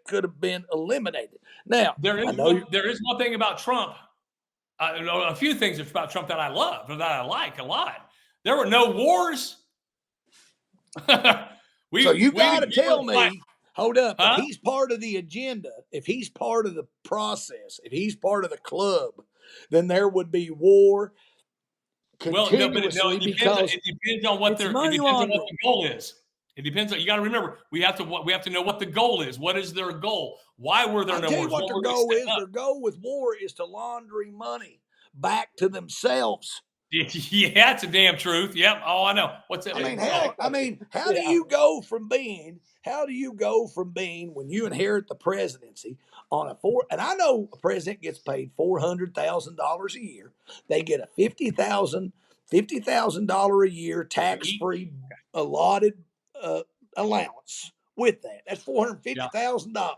could have been eliminated. Now, there is one thing about Trump. A few things about Trump that I love, or that I like a lot. There were no wars. So you got to tell me, hold up, if he's part of the agenda, if he's part of the process, if he's part of the club, then there would be war continuously. It depends on what the goal is. It depends on, you got to remember, we have to know what the goal is. What is their goal? Why were there no wars? What their goal is. Their goal with war is to laundering money back to themselves. Yeah, that's a damn truth. Yep. Oh, I know. What's that? How do you go from being when you inherit the presidency on and I know a president gets paid $400,000 a year. They get a $50,000 a year tax-free allotted allowance with that. That's $450,000.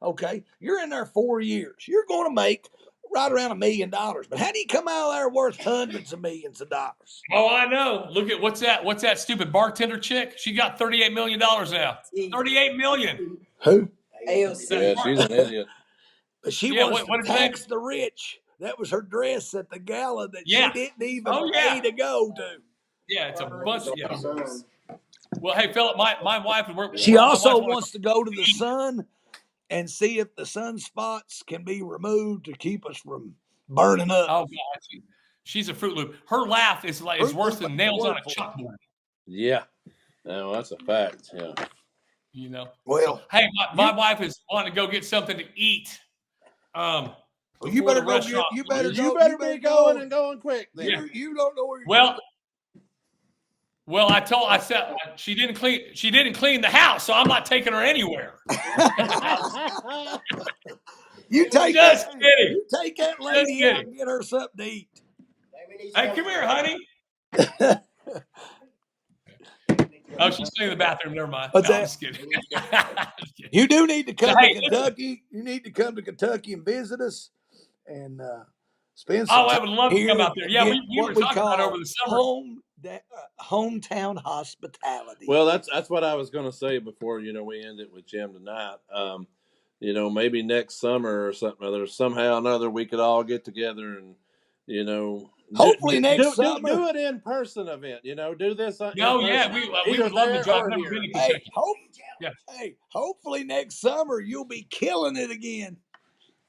Okay. You're in there 4 years. You're going to make right around $1 million. But how do you come out of there worth hundreds of millions of dollars? Oh, I know. Look at what's that stupid bartender chick? She got $38 million now. $38 million. Who? AOC. Yeah, she's an idiot. But she wants to tax the rich. That was her dress at the gala that she didn't even pay to go to. Yeah, it's a bunch of Well, hey, Philip, my wife. She also wants to go to the sun and see if the sunspots can be removed to keep us from burning up. Oh, God. She's a Fruit Loop. Her laugh is worse than nails on a chalkboard. Yeah. No, that's a fact. Yeah. You know. Well, so, hey, my wife is wanting to go get something to eat. Well, you better go. You better be going quick. Then. Yeah. You don't know where you're going. Well, I said she didn't clean the house, so I'm not taking her anywhere. You take Just that. kidding. You take that lady out and get her something to eat. Hey, come here, honey. Oh, she's in the bathroom. Never mind. What's No, that? I'm just kidding. You do need to come Hey, to Kentucky. You need to come to Kentucky and visit us and spend Oh, some I time would love to here come out there. and Yeah, get we were what we talking about call over the summer. hometown hospitality. Well, that's what I was going to say before we end it with Jim tonight. Maybe next summer or something other, somehow or another, we could all get together and hopefully next summer do an in person event. Do this. No, yeah, we would love to drive. I've never been to Kentucky. Hopefully next summer you'll be killing it again.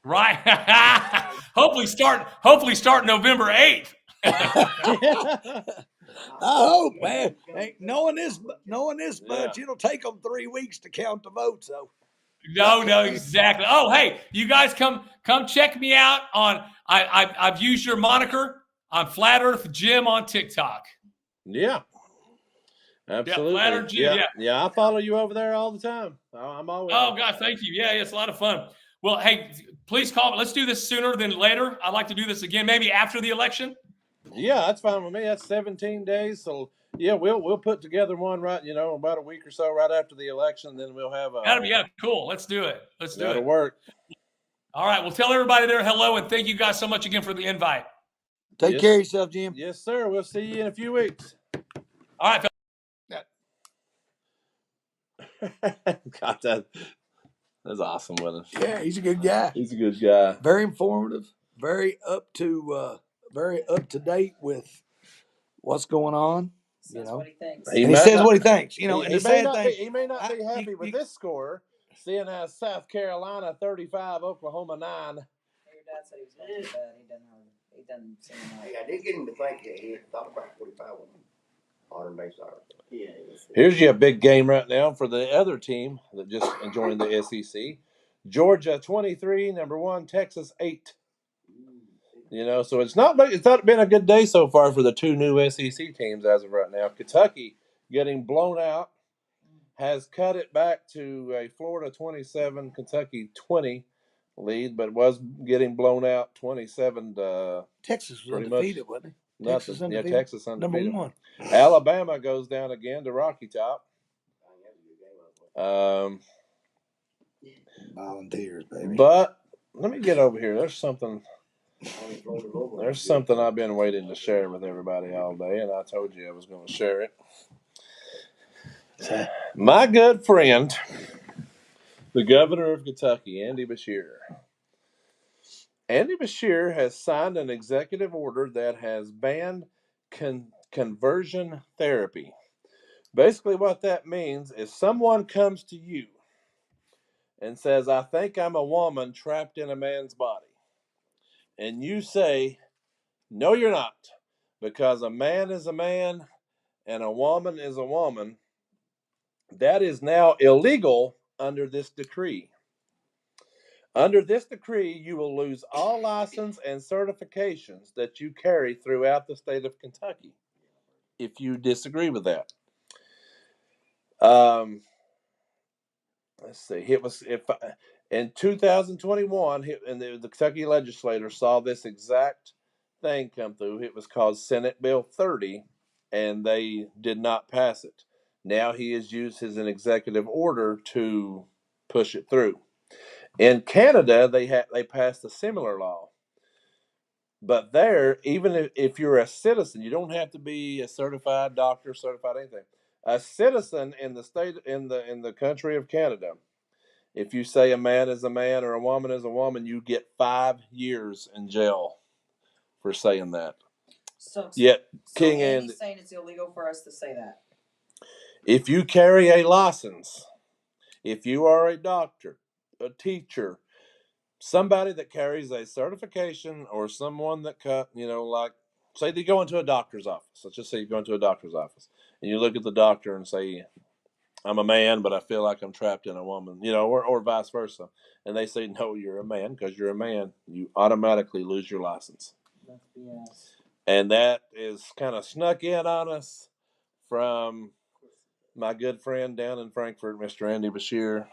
Right. hopefully start November 8th. I hope, man. Hey, knowing this much, it'll take them 3 weeks to count the votes, though. No, exactly. Oh, hey, you guys come check me out on. I've used your moniker on Flat Earth Jim on TikTok. Yeah. Absolutely. Yeah, Flat Earth Jim. Yeah. I follow you over there all the time. I'm always. Oh God, thank you. Yeah, it's a lot of fun. Well, hey, please call. Let's do this sooner than later. I'd like to do this again, maybe after the election. Yeah, that's fine with me. That's 17 days. So yeah, we'll put together one right, about a week or so right after the election. Then we'll have That'll be cool. Let's do it. That'll work. All right. Well, tell everybody there hello and thank you guys so much again for the invite. Take care of yourself, Jim. Yes, sir. We'll see you in a few weeks. All right. God, that's awesome with us. Yeah, he's a good guy. He's a good guy. Very informative. Very up to date with what's going on. Says what he thinks. He says what he thinks. He may not be happy with this score, seeing as South Carolina 35, Oklahoma 9. Your dad said he was going to bed. He doesn't seem like. Hey, I did get him to think that he had thought about 45 on modern day soccer. Yeah. Here's your big game right now for the other team that just joined the SEC. Georgia 23, number 1, Texas 8. So it's not been a good day so far for the two new SEC teams as of right now. Kentucky getting blown out has cut it back to a Florida 27, Kentucky 20 lead, but was getting blown out 27 to Texas was undefeated, wasn't he? Texas undefeated. Texas undefeated. Number 1. Alabama goes down again to Rocky Top. Volunteers, baby. But let me get over here. There's something I've been waiting to share with everybody all day, and I told you I was going to share it. My good friend, the governor of Kentucky, Andy Beshear. Andy Beshear has signed an executive order that has banned conversion therapy. Basically, what that means is someone comes to you and says, I think I'm a woman trapped in a man's body. And you say, no, you're not, because a man is a man and a woman is a woman. That is now illegal under this decree. Under this decree, you will lose all license and certifications that you carry throughout the state of Kentucky if you disagree with that. Let's see. In 2021, and the Kentucky legislature saw this exact thing come through. It was called Senate Bill 30, and they did not pass it. Now he has used his an executive order to push it through. In Canada, they passed a similar law. But there, even if you're a citizen, you don't have to be a certified doctor, certified anything. A citizen in the state in the country of Canada, if you say a man is a man or a woman is a woman, you get 5 years in jail for saying that. King Andy's saying it's illegal for us to say that. If you carry a license, if you are a doctor, a teacher, somebody that carries a certification, or someone that like, say they go into a doctor's office. Let's just say you go into a doctor's office and you look at the doctor and say, I'm a man, but I feel like I'm trapped in a woman, or vice versa. And they say, no, you're a man because you're a man. You automatically lose your license. That's BS. And that is kind of snuck in on us from my good friend down in Frankfurt, Mr. Andy Bashir.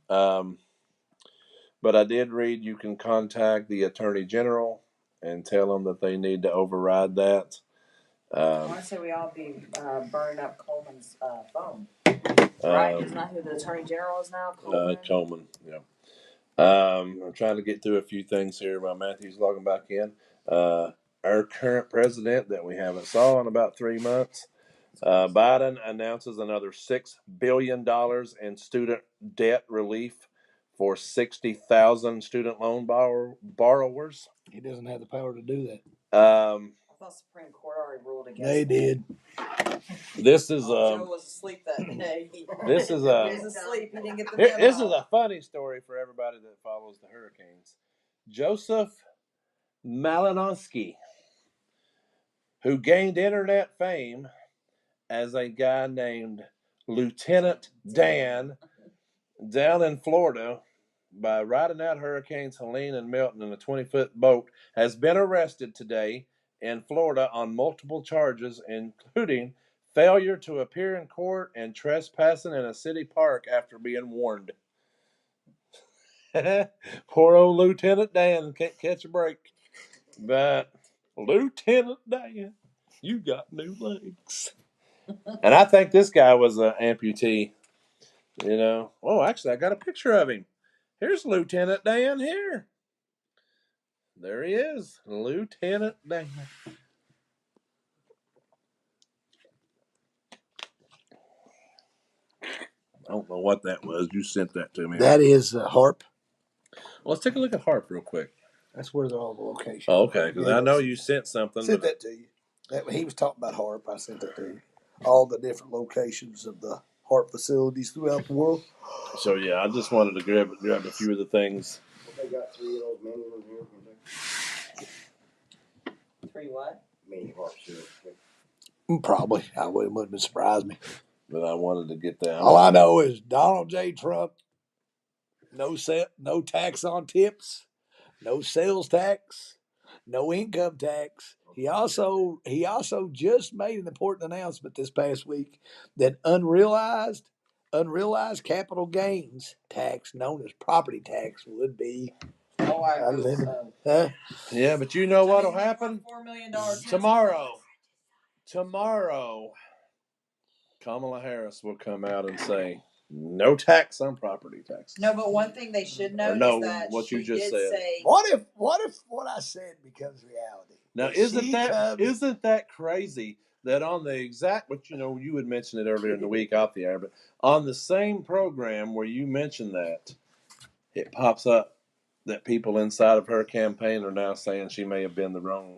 But I did read you can contact the Attorney General and tell them that they need to override that. I want to say we all be burning up Coleman's phone. Right? Isn't that who the Attorney General is now? Coleman, yeah. I'm trying to get through a few things here while Matthew's logging back in. Our current president that we haven't saw in about 3 months, Biden announces another $6 billion in student debt relief for 60,000 student loan borrowers. He doesn't have the power to do that. I thought Supreme Court already ruled against They it. did. This is Joe was asleep that day. This is he was asleep. He didn't get the memo. This is a funny story for everybody that follows the Hurricanes. Joseph Malinowski, who gained internet fame as a guy named Lieutenant Dan down in Florida by riding out Hurricanes Helene and Milton in a 20-foot boat, has been arrested today in Florida on multiple charges, including failure to appear in court and trespassing in a city park after being warned. Poor old Lieutenant Dan can't catch a break. But Lieutenant Dan, you got new legs. And I think this guy was an amputee. You know. Oh, actually, I got a picture of him. Here's Lieutenant Dan here. There he is, Lieutenant Dan. I don't know what that was. You sent that to me. That is Harp. Well, let's take a look at Harp real quick. That's where they're all the locations. Oh, okay, because I know you sent something. I sent that to you. He was talking about Harp. I sent that to you. All the different locations of the Harp facilities throughout the world. So yeah, I just wanted to grab a few of the things. They got 3 of those mini ones here. 3 what? Mini Harp syrup. Probably. I wouldn't surprise me. But I wanted to get that. All I know is Donald J. Trump, no tax on tips, no sales tax, no income tax. He also just made an important announcement this past week that unrealized capital gains tax, known as property tax, would be unlimited. Yeah, but you know what'll happen? $4 million Tomorrow, Kamala Harris will come out and say, no tax on property taxes. No, but one thing they should know no, is that what she you just did said. say. What if what I said becomes reality? Now, isn't that crazy that on the exact, but you had mentioned it earlier in the week off the air, but on the same program where you mentioned that, it pops up that people inside of her campaign are now saying she may have been the wrong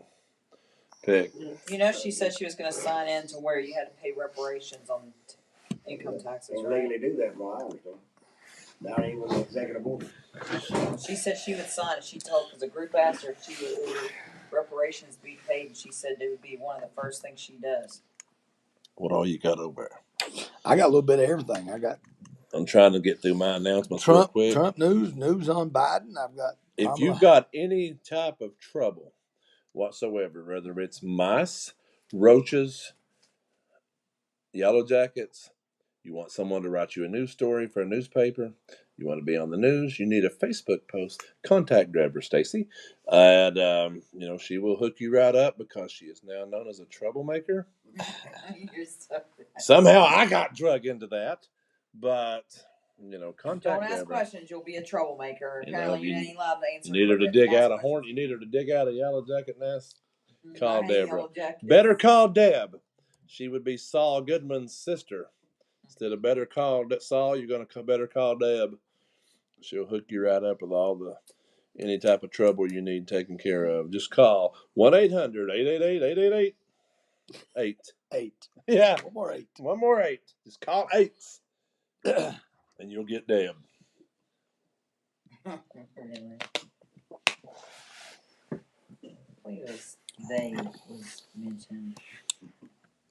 pick. She said she was going to sign in to where you had to pay reparations on income taxes. They legally do that, from what I understand. Not even with the executive order. She said she would sign it. She told, because the group asked her if she would order reparations to be paid, and she said it would be one of the first things she does. What all you got over there? I got a little bit of everything. I'm trying to get through my announcements real quick. Trump news on Biden. I've got. If you've got any type of trouble whatsoever, whether it's mice, roaches, yellow jackets, you want someone to write you a news story for a newspaper, you want to be on the news, you need a Facebook post, contact Deborah Stacy. And, she will hook you right up because she is now known as a troublemaker. Somehow I got drug into that, but, contact Don't ask Deborah. Questions, you'll be a troublemaker. Apparently you ain't allowed to answer. You need her to dig out a horn. You need her to dig out a yellow jacket nest. Call Deborah. Better call Deb. She would be Saul Goodman's sister. Instead of better call Saul, you're going to better call Deb. She'll hook you right up with any type of trouble you need taken care of. Just call 1-800-888-8888. 8. Yeah. One more 8. Just call 8. And you'll get Deb. They was mentioned.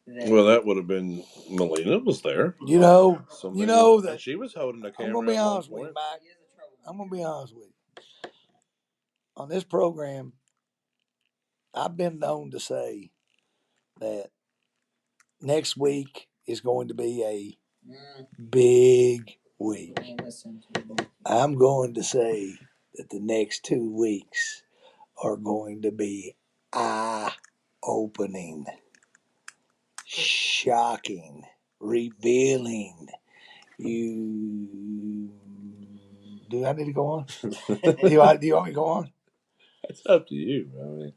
Well, that would have been Melina was there. That she was holding the camera. I'm gonna be honest with you, Mike. I'm gonna be honest with you. On this program, I've been known to say that next week is going to be a Mm, big week. I ain't listening to you. I'm going to say that the next 2 weeks are going to be eye-opening, shocking, revealing. Do I need to go on? do you want me to go on? It's up to you. I mean,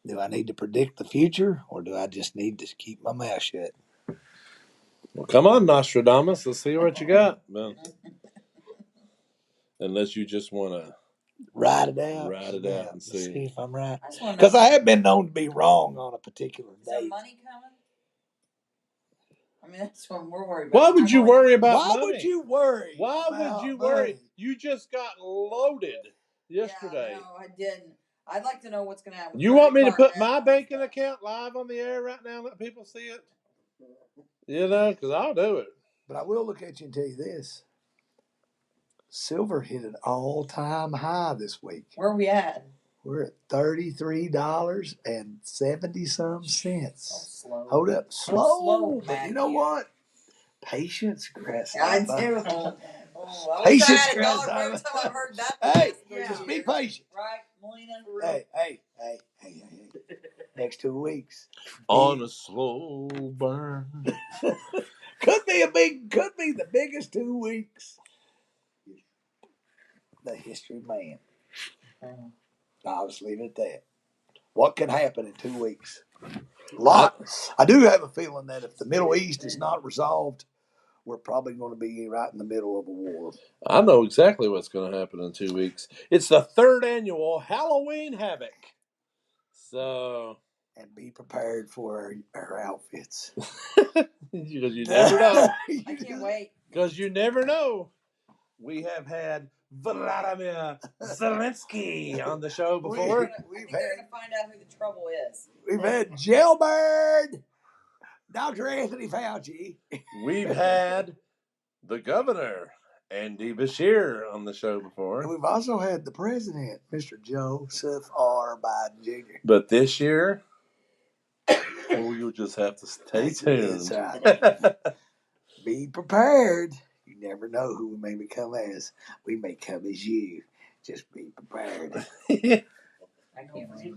Do I need to predict the future, or do I just need to keep my mouth shut? well, come on, Nostradamus. Let's see what you got. Man. Unless you just want to Ride it out. Ride it out and Let's see. if I'm right. I just want to Because know, I have been known to be wrong on a particular is there date. money coming? I mean, that's what we're worried about. Why would you worry about Why money? would you worry? Why would you about worry? money? You just got loaded yesterday. Yeah, no, I didn't. I'd like to know what's going to happen. with You want me to credit card put my and banking stuff. account live on the air right now and let people see it? You know, because I'll do it. But I will look at you and tell you this. Silver hit an all-time high this week. Where are we at? We're at $33.70 cents. Slow. Hold up, I'm slow. But back you know here. what? Patience, Grass. I do. Oh, I wish I Patience, had $1 for every Grasshopper. time I've heard that. Hey, Yeah. just be patient. Right, Melina? Hey. Next 2 weeks. On a slow burn. Could be the biggest 2 weeks. The history of man. I'll just leave it at that. What can happen in 2 weeks? Lots. I do have a feeling that if the Middle East is not resolved, we're probably going to be right in the middle of a war. I know exactly what's going to happen in 2 weeks. It's the 3rd annual Halloween Havoc. So. And be prepared for our outfits. Because you never know. I can't wait. Because you never know. We have had Vladimir Zelensky on the show before. I think they're going to find out who the trouble is. We've had Jailbird, Dr. Anthony Fauci. We've had the governor, Andy Bashir, on the show before. And we've also had the president, Mr. Joseph R. Biden Jr. But this year, you'll just have to stay tuned. That's right. Be prepared. You never know who we may become as. We may come as you. Just be prepared. I can't wait.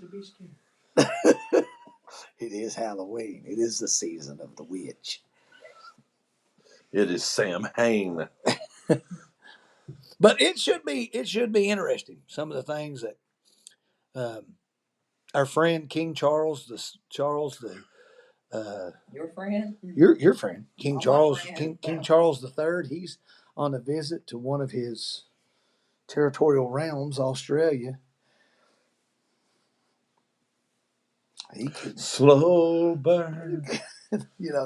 It is Halloween. It is the season of the witch. It is Sam Hain. But it should be interesting. Some of the things that our friend King Charles, Your friend? your friend King My Charles, friend. King Charles III. He's on a visit to one of his territorial realms, Australia. He could, Slow burn.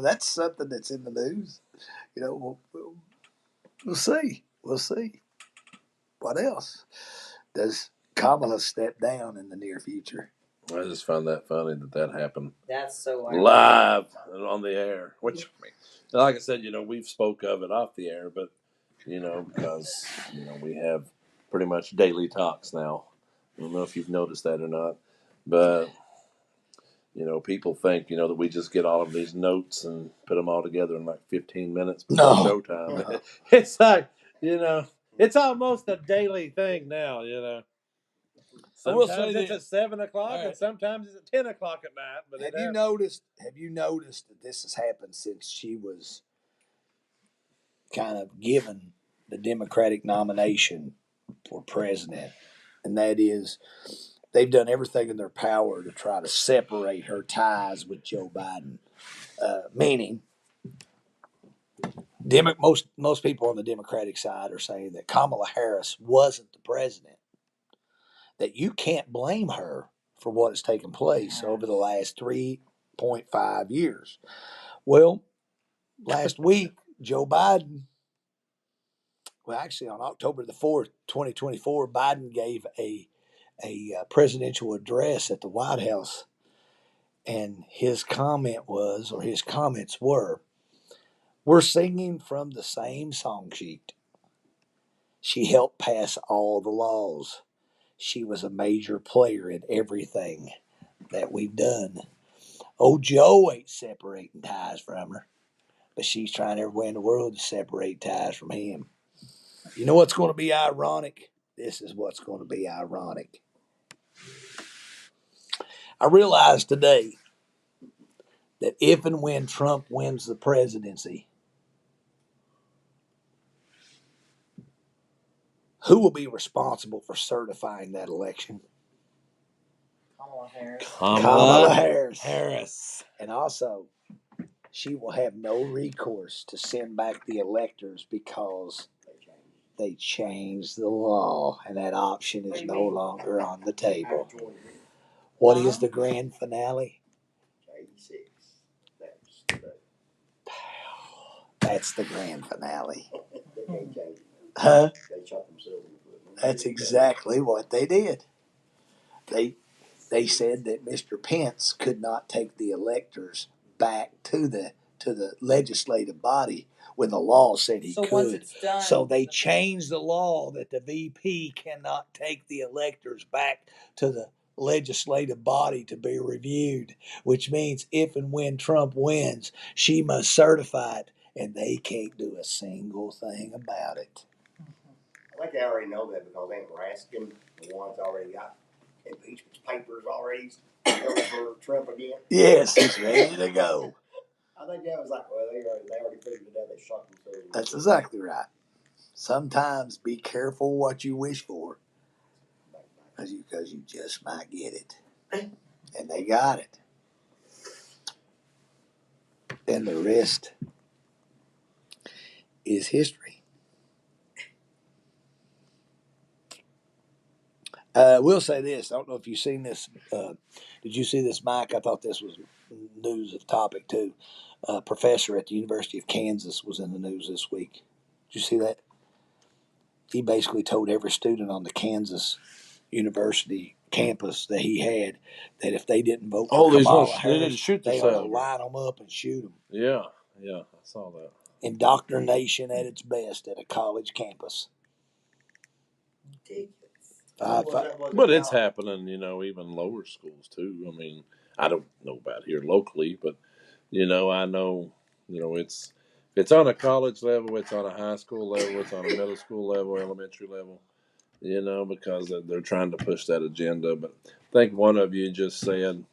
that's something that's in the news. We'll see. We'll see. What else? Does Kamala step down in the near future? I just find that funny that happened That's so live and on the air. Which, like I said, we've spoke of it off the air, but because we have pretty much daily talks now. I don't know if you've noticed that or not, but people think that we just get all of these notes and put them all together in like 15 minutes before showtime. No. It's like it's almost a daily thing now. Sometimes it's at 7 o'clock, and sometimes it's at 10 o'clock at night. But Have you noticed that this has happened since she was kind of given the Democratic nomination for president? And that is, they've done everything in their power to try to separate her ties with Joe Biden. Meaning, most people on the Democratic side are saying that Kamala Harris wasn't the president. That you can't blame her for what has taken place over the last 3.5 years. Well, last week, Joe Biden, actually on October the 4th, 2024, Biden gave a presidential address at the White House. And his comments were, "We're singing from the same song sheet. She helped pass all the laws. She was a major player in everything that we've done. Old Joe ain't separating ties from her, but she's trying every way in the world to separate ties from him. You know what's going to be ironic? This is what's going to be ironic. I realized today that if and when Trump wins the presidency, who will be responsible for certifying that election? Kamala Harris. Kamala Harris. Harris. And also, she will have no recourse to send back the electors because they changed the law, and that option is no longer on the table. What is the grand finale? 86. That's the grand finale. They can't change it. Huh? They shot themselves in the foot. That's exactly what they did. They said that Mr. Pence could not take the electors back to the legislative body when the law said he So could. once it's done, So they changed the law that the VP cannot take the electors back to the legislative body to be reviewed, which means if and when Trump wins, she must certify it, and they can't do a single thing about it. I think they already know that because Aunt Raskin, the one's already got impeachment papers already for Trump again. Yes, he's ready to go. I think that was like, well, they already figured it out. They shot themselves. That's exactly right. Sometimes be careful what you wish for, because you just might get it. And they got it. And the rest is history. We'll say this. I don't know if you've seen this. Did you see this, Mike? I thought this was news of topic, too. A professor at the University of Kansas was in the news this week. Did you see that? He basically told every student on the Kansas University campus that he had that if they didn't vote for Kamala Harris, they ought to line them up and shoot them. Yeah, I saw that. Indoctrination at its best at a college campus. But it's happening, even lower schools too. I mean, I don't know about here locally, but I know, it's on a college level, it's on a high school level, it's on a middle school level, elementary level, because they're trying to push that agenda. But I think one of you just said,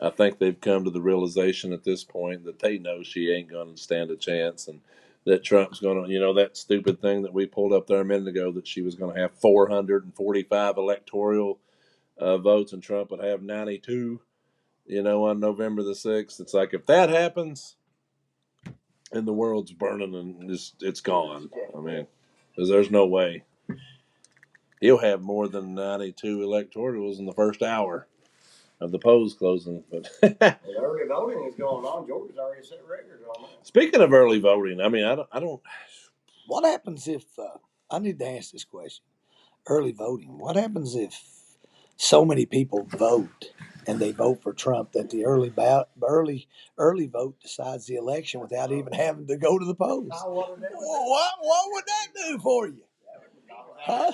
I think they've come to the realization at this point that they know she ain't going to stand a chance, and that Trump's going to, that stupid thing that we pulled up there a minute ago, that she was going to have 445 electoral votes and Trump would have 92, on November the 6th. It's like, if that happens and the world's burning and it's gone, I mean, because there's no way he'll have more than 92 electorals in the first hour of the polls closing. But the early voting is going on. Georgia's already set records on that. Speaking of early voting, I mean, I don't. What happens if I need to ask this question? Early voting. What happens if so many people vote and they vote for Trump that the early vote decides the election without even having to go to the polls? What would that do for you? Huh?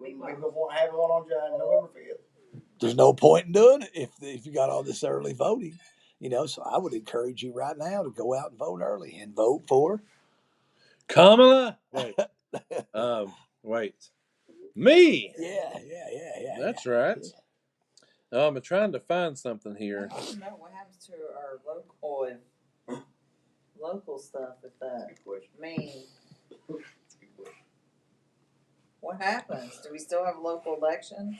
We won't have one on November 5th. There's no point in doing it if you got all this early voting, So I would encourage you right now to go out and vote early and vote for Kamala. Wait, me. Yeah. That's right. I'm trying to find something here. I don't know what happens to our local stuff if that. What happens? Do we still have local elections?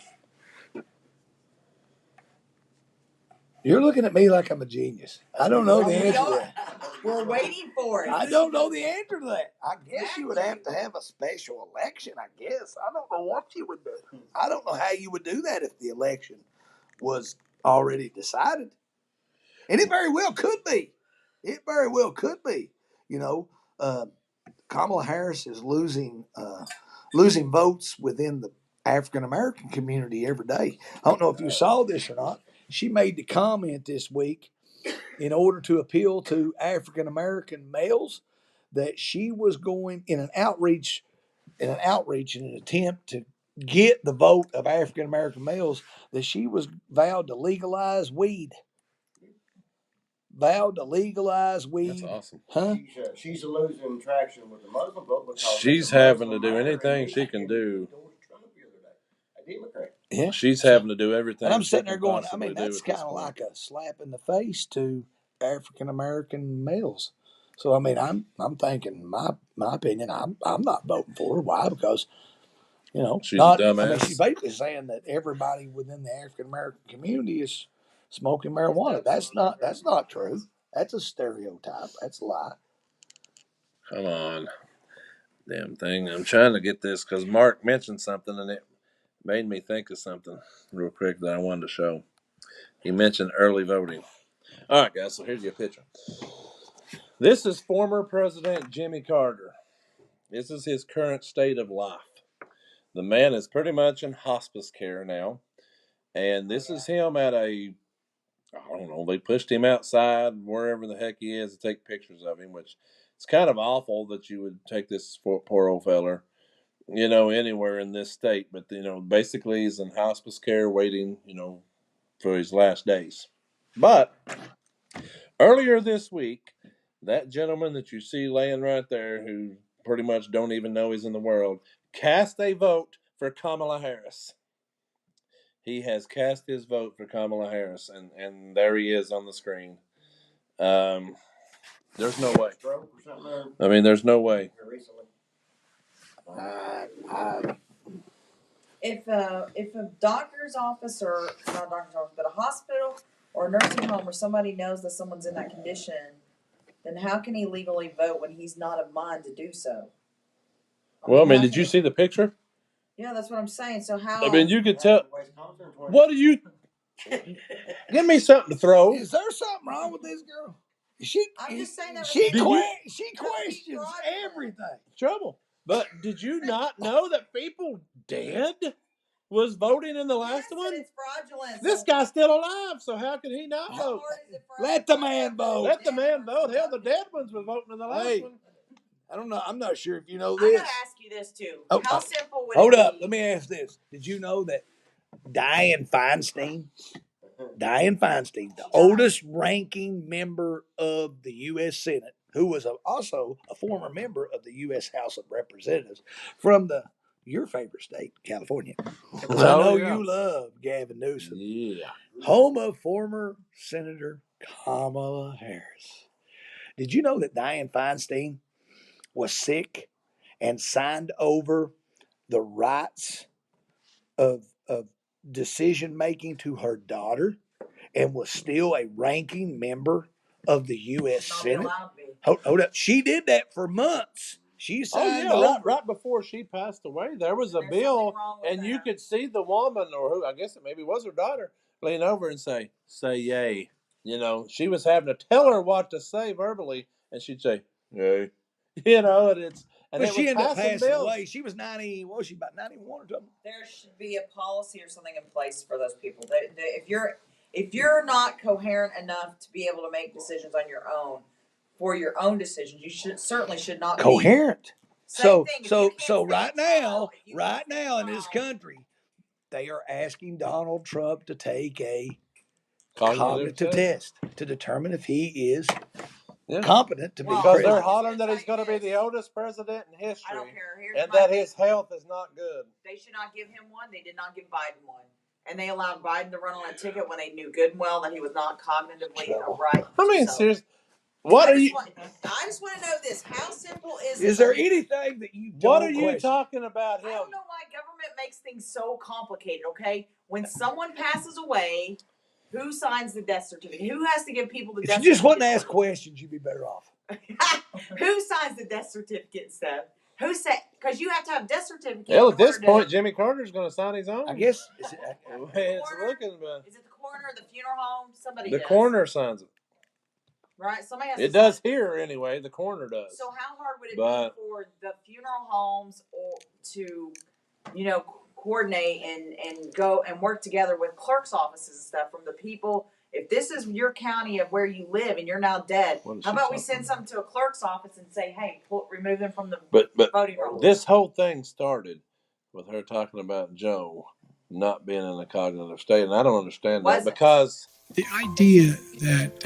You're looking at me like I'm a genius. I don't know the answer to that. We're waiting for it. I don't know the answer to that. I guess you would have to have a special election, I guess. I don't know what you would do. I don't know how you would do that if the election was already decided. And it very well could be. It very well could be. Kamala Harris is losing votes within the African American community every day. I don't know if you saw this or not. She made the comment this week, in order to appeal to African American males, that she was going in an attempt to get the vote of African American males that she was vowed to legalize weed. Vowed to legalize weed. That's awesome. Huh? She's losing traction with the Muslim vote because She's there's a having to Muslim do mayor anything and she he can ended do. endorsed Trump the other day. A Democrat. Yeah. She's having to do everything. And I'm she sitting there can going, I possibly mean, do that's at this kind of point. like a slap in the face to African American males. So I mean, I'm thinking my opinion. I'm not voting for her. Why? Because She's not. a I mean, dumbass. she's basically saying that everybody within the African American community is smoking marijuana. That's not true. That's a stereotype. That's a lie. Come on, damn thing. I'm trying to get this because Mark mentioned something and it made me think of something real quick that I wanted to show. He mentioned early voting. All right, guys. So here's your picture. This is former President Jimmy Carter. This is his current state of life. The man is pretty much in hospice care now. And this is him at I don't know, they pushed him outside wherever the heck he is to take pictures of him, which it's kind of awful that you would take this poor old feller, anywhere in this state. But, basically he's in hospice care waiting, for his last days. But earlier this week, that gentleman that you see laying right there, who pretty much don't even know he's in the world, cast a vote for Kamala Harris. He has cast his vote for Kamala Harris, and there he is on the screen. There's no way. I mean, there's no way. If a doctor's office, or not a doctor's office, but a hospital or a nursing home, or somebody knows that someone's in that condition, then how can he legally vote when he's not of mind to do so? Did you see the picture? Yeah, that's what I'm saying. So how? I mean, you could tell. What do you? Give me something to throw. Is there something wrong with this girl? I'm just saying that she she questions everything. Trouble. But did you not know that people dead was voting in the last one? It's fraudulent. This guy's still alive, so how could he not vote? Let the man vote. Let the man vote. Hell, the dead ones were voting in the last one. I don't know. I'm not sure if you know I this. gotta ask you this too. Oh, how simple would hold it be? up. Let me ask this. Did you know that Dianne Feinstein, the oldest ranking member of the U.S. Senate, who was also a former member of the U.S. House of Representatives from your favorite state, California. Because I know you love Gavin Newsom. Yeah. Home of former Senator Kamala Harris. Did you know that Dianne Feinstein was sick and signed over the rights of decision making to her daughter and was still a ranking member of the U.S. Senate? Hold up. She did that for months. She signed over. Right before she passed away, there was a bill, and you could see the woman, or who I guess it maybe was her daughter, lean over and say yay. She was having to tell her what to say verbally, and she'd say yay. But she ended up passing away. She was 90. What was she, about 91 or something? There should be a policy or something in place for those people. If you're not coherent enough to be able to make decisions on your own, for your own decisions, you should not coherent. So right now in this country, they are asking Donald Trump to take a cognitive test to determine if he is competent to be because president. they're hollering that he's going to be the oldest president in history. I don't care. And that his health is not good. They should not give him one. They did not give Biden one. And they allowed Biden to run on a ticket when they knew good and well that he was not cognitively right. I mean, seriously. I just want to know this. How simple is it? Is there anything that you don't What are you question? talking about him? I don't know why government makes things so complicated, okay? When someone passes away, who signs the death certificate? Who has to give people the death certificate? If you just wouldn't ask questions, you'd be better off. Who signs the death certificate, Steph? Who said? Because you have to have a death certificate. Well, at this point, Jimmy Carter's going to sign his own. I guess. It's looking, but is it the coroner, the funeral home? Somebody. The coroner signs it. Right, somebody has. It does here anyway. The coroner does. So how hard would it be for the funeral homes or to, coordinate and go and work together with clerks' offices and stuff from the people? If this is your county of where you live and you're now dead, how about we send something to a clerk's office and say, hey, remove them from the voting roll? This whole thing started with her talking about Joe not being in a cognitive state, and I don't understand that Wasn't. because the idea that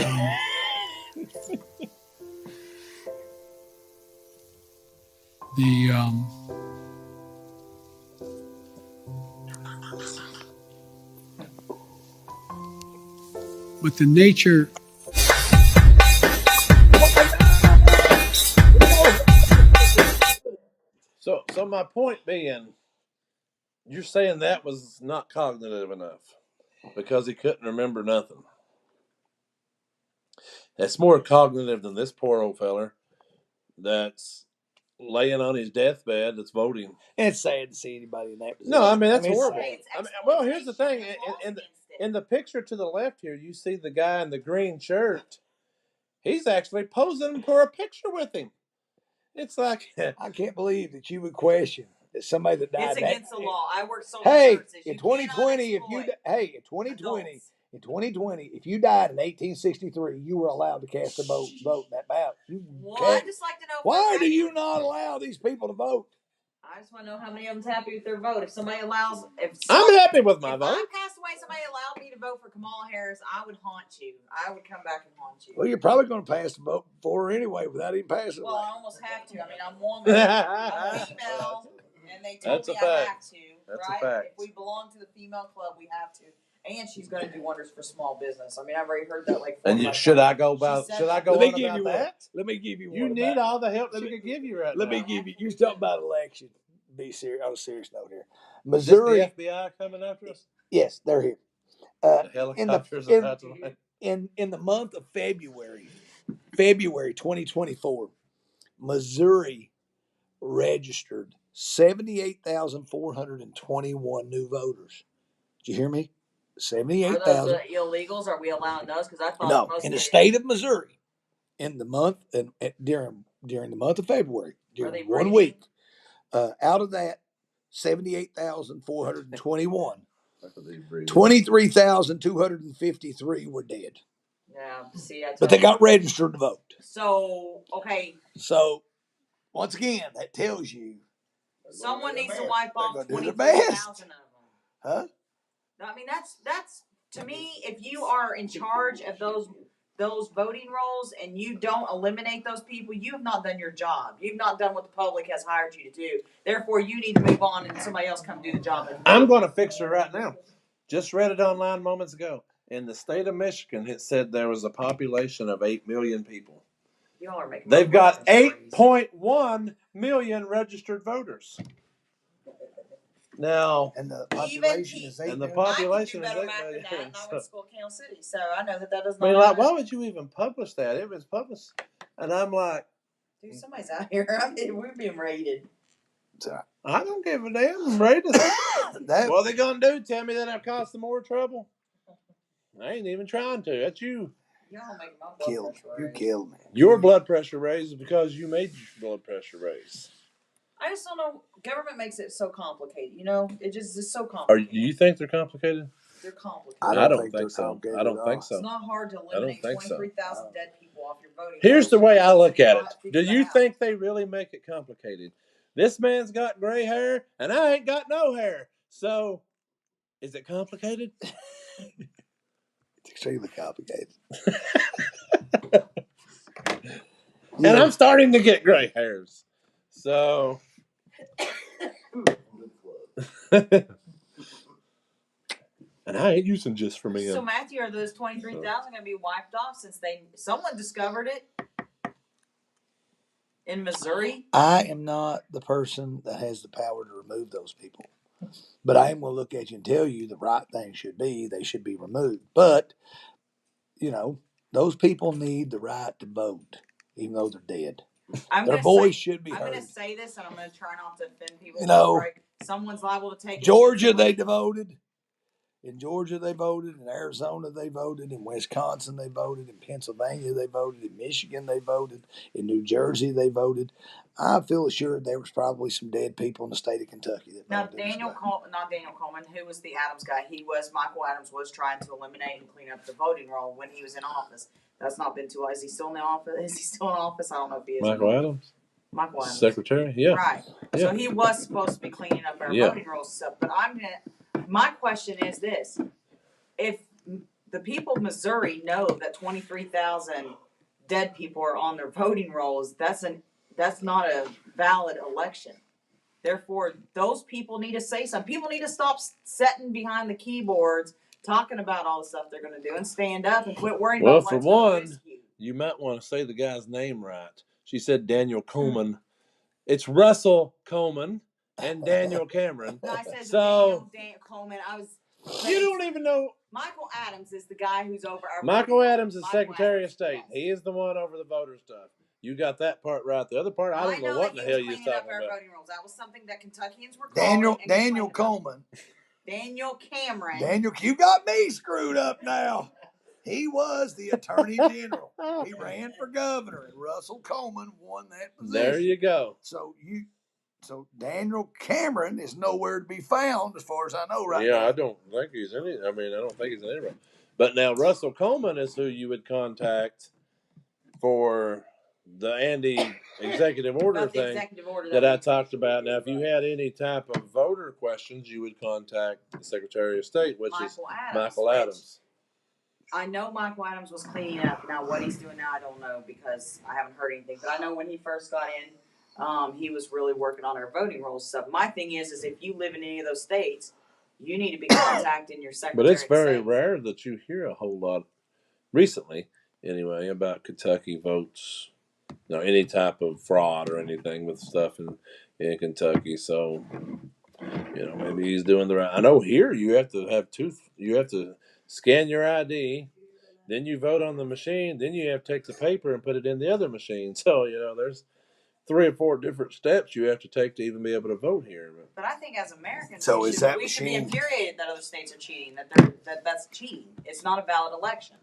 but the nature. So my point being, you're saying that was not cognitive enough because he couldn't remember nothing. That's more cognitive than this poor old feller that's laying on his deathbed that's voting. And it's sad to see anybody in that position. No, I mean, that's it's horrible. sad. Well, here's the thing. In the picture to the left here, you see the guy in the green shirt. He's actually posing for a picture with him. It's like I can't believe that you would question that somebody that died. It's against the law. I work social Hey, services. in 2020, if you in 2020, if you died in 1863, you were allowed to cast a vote in that ballot. I'd just like to know. Why do you not allow these people to vote? I just want to know how many of them's happy with their vote. If somebody allows, I'm happy with my vote. If I passed away, somebody allowed me to vote for Kamala Harris, I would haunt you. I would come back and haunt you. Well, you're probably going to pass the vote for her anyway without even passing Well, away. I almost have to. I mean, I'm woman, I'm female, and they told me I have to. That's right? a fact. If we belong to the female club, we have to. And she's going to do wonders for small business. I mean, I've already heard that like. Should I go on about that? Let me give you. You need all the help that we can give you right now. Let me give you. You talking about election? Be serious. On a serious note here, Missouri. Is the FBI coming after us? Yes, they're here. The helicopters in the month of February 2024, Missouri registered 78,421 new voters. Did you hear me? 78,000. Are those illegals? Are we allowing those? Because I thought no, in the state of Missouri, in the month and during the month of February, during 1 week, out of that 78,421, 23,253 were dead. Yeah, see, but they got registered to vote. So, okay. So, once again, that tells you someone needs to wipe off 23,000 of them. Huh? I mean, that's to me. If you are in charge of those voting rolls and you don't eliminate those people, you have not done your job. You've not done what the public has hired you to do. Therefore, you need to move on and somebody else come do the job. I'm going to fix her right now. Just read it online moments ago. In the state of Michigan, it said there was a population of 8 million people. Y'all are making. They've got 8.1 million registered voters. Now, and the population is 8 million. And the population is 8 million. million. I went to school in Kansas City, so I know that does not. I mean, like, why would you even publish that? It was published, and I'm like, dude, somebody's out here. We're being raided. I don't give a damn. Raided. What are they gonna do? Tell me that I've caused them more trouble? I ain't even trying to. That's you. Y'all making my blood pressure raise. You killed me. Your blood pressure raised because you made your blood pressure raise. I just don't know. Government makes it so complicated. You know, it just is so complicated. Do you think they're complicated? They're complicated. I don't think so. I don't think so. It's not hard to eliminate 23,000 dead people off your voting. Here's the way I look at it. Do you think they really make it complicated? This man's got gray hair, and I ain't got no hair. So, is it complicated? It's extremely complicated. And I'm starting to get gray hairs. So, and I ain't using just for me. So Matthew, are those 23,000 going to be wiped off since someone discovered it in Missouri? I am not the person that has the power to remove those people, but I am going to look at you and tell you the right thing should be they should be removed. But those people need the right to vote, even though they're dead. Their voice should be heard. I'm going to say this, and I'm going to try not to offend people. Someone's liable to take Georgia, they voted. In Georgia, they voted. In Arizona, they voted. In Wisconsin, they voted. In Pennsylvania, they voted. In Michigan, they voted. In New Jersey, they voted. I feel assured there was probably some dead people in the state of Kentucky that voted. Now, not Daniel Coleman, who was the Adams guy. Michael Adams was trying to eliminate and clean up the voting roll when he was in office. That's not been too long. Is he still in the office? Is he still in office? I don't know if he is. Michael Adams? Michael Adams. Secretary, yeah. Right. Yeah. So he was supposed to be cleaning up our voting rolls stuff. But my question is this. If the people of Missouri know that 23,000 dead people are on their voting rolls, that's not a valid election. Therefore, those people need to say something. People need to stop sitting behind the keyboards talking about all the stuff they're going to do and stand up and quit worrying about what's going to risk you. You might want to say the guy's name right. She said Daniel Coleman. It's Russell Coleman and Daniel Cameron. I said so Daniel Coleman. You don't even know. Michael Adams is the guy who's over our. Michael Adams is Secretary of State. Yes. He is the one over the voter stuff. You got that part right. The other part, I don't know what in the hell you're talking about. Voting rolls. That was something that Kentuckians were calling. Daniel Coleman. Daniel Cameron. Daniel, you got me screwed up now. He was the Attorney General. He ran for governor, and Russell Coleman won that position. There you go. So Daniel Cameron is nowhere to be found, as far as I know, right now. Yeah, I don't think he's in it. I don't think he's in it. But now Russell Coleman is who you would contact for the Andy executive order thing that I talked about. Now, if you had any type of voter questions, you would contact the Secretary of State, which is Michael Adams. I know Michael Adams was cleaning up. Now, what he's doing now, I don't know because I haven't heard anything. But I know when he first got in, he was really working on our voting rolls stuff. My thing is if you live in any of those states, you need to be contacting your Secretary. But it's very rare that you hear a whole lot, recently anyway, about Kentucky votes. Any type of fraud or anything with stuff in Kentucky. So, maybe he's doing the right. I know here you have to scan your ID, then you vote on the machine, then you have to take the paper and put it in the other machine. So, there's 3 or 4 different steps you have to take to even be able to vote here. But I think as Americans, so we should be infuriated that other states are cheating, that's cheating. It's not a valid election.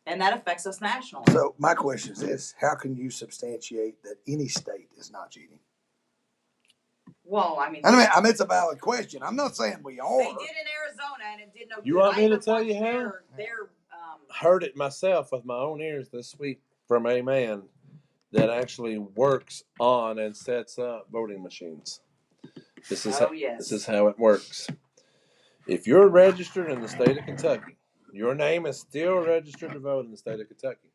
And that affects us nationally. So my question is this: how can you substantiate that any state is not cheating? Well, it's a valid question. I'm not saying we are. They did in Arizona, and it did no good. You want me to tell you how? Heard it myself with my own ears this week from a man that actually works on and sets up voting machines. This is how it works. If you're registered in the state of Kentucky, your name is still registered to vote in the state of Kentucky.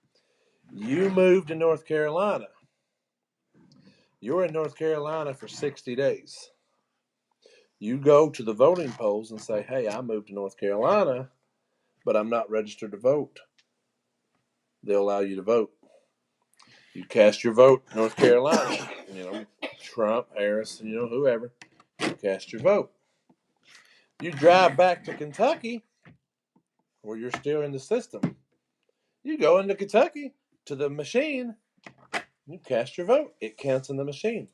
You moved to North Carolina. You're in North Carolina for 60 days. You go to the voting polls and say, hey, I moved to North Carolina, but I'm not registered to vote. They'll allow you to vote. You cast your vote in North Carolina. Trump, Harris, whoever. You cast your vote. You drive back to Kentucky, where you're still in the system. You go into Kentucky to the machine, you cast your vote. It counts in the machine.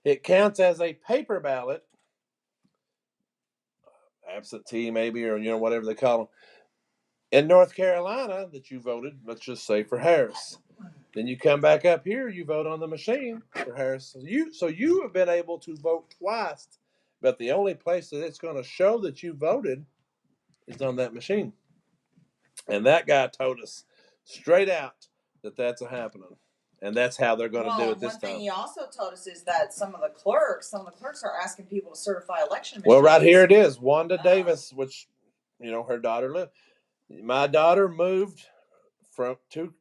It counts as a paper ballot, absentee maybe, or whatever they call them, in North Carolina that you voted, let's just say for Harris. Then you come back up here, you vote on the machine for Harris. So you have been able to vote twice, but the only place that it's going to show that you voted is on that machine. And that guy told us straight out that that's happening. And that's how they're going to do it this time. One thing he also told us is that some of the clerks are asking people to certify election machines. Well, right here it is. Wanda Davis, which, her daughter lived. My daughter moved to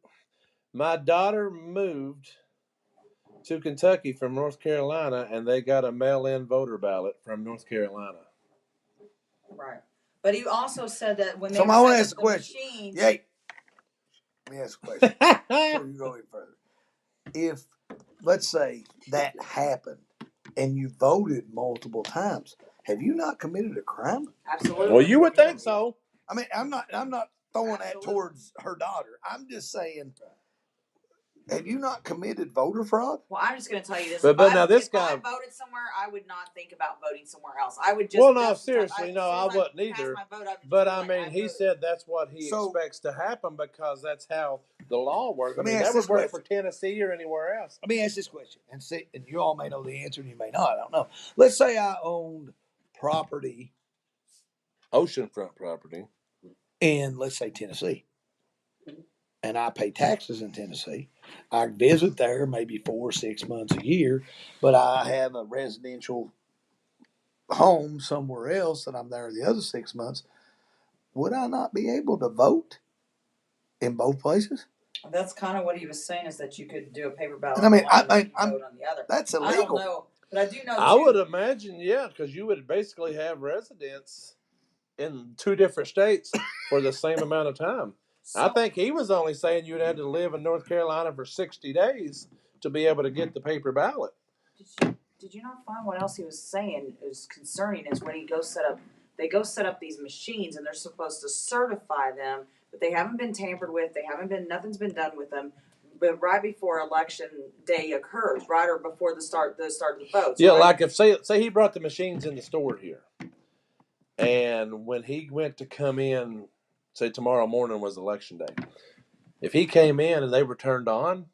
Kentucky from North Carolina, and they got a mail-in voter ballot from North Carolina. Right. But he also said that when they I want to ask a question. Machines, let me ask a question before you go any further. If, let's say, that happened and you voted multiple times, have you not committed a crime? Absolutely. Well, you would think so. I'm not throwing that towards her daughter. I'm just saying, have you not committed voter fraud? Well, I'm just going to tell you this. But now if I voted somewhere, I would not think about voting somewhere else. I would just. Well, no, seriously, I wouldn't either. But he said that's what he expects to happen because that's how the law works. That would work for Tennessee or anywhere else. Let me ask this question, and you all may know the answer, and you may not. I don't know. Let's say I owned property, oceanfront property, in let's say Tennessee. and I pay taxes in Tennessee. I visit there maybe 4 or 6 months a year, but I have a residential home somewhere else that I'm there the other 6 months. Would I not be able to vote in both places? That's kind of what he was saying, is that you could do a paper ballot And I mean, on one and then I'm vote on the other. that's I don't illegal. know, but I do know I too. would imagine, yeah, because you would basically have residents in 2 different states for the same amount of time. I think he was only saying you'd have to live in North Carolina for 60 days to be able to get the paper ballot. Did you not find what else he was saying is concerning is when he goes set up, they go set up these machines and they're supposed to certify them, but they haven't been tampered with, nothing's been done with them. But right before election day occurs, right, or before the start of the votes. Yeah, right? like if say he brought the machines in the store here, and when he went to come in, say tomorrow morning was election day, if he came in and they were turned on,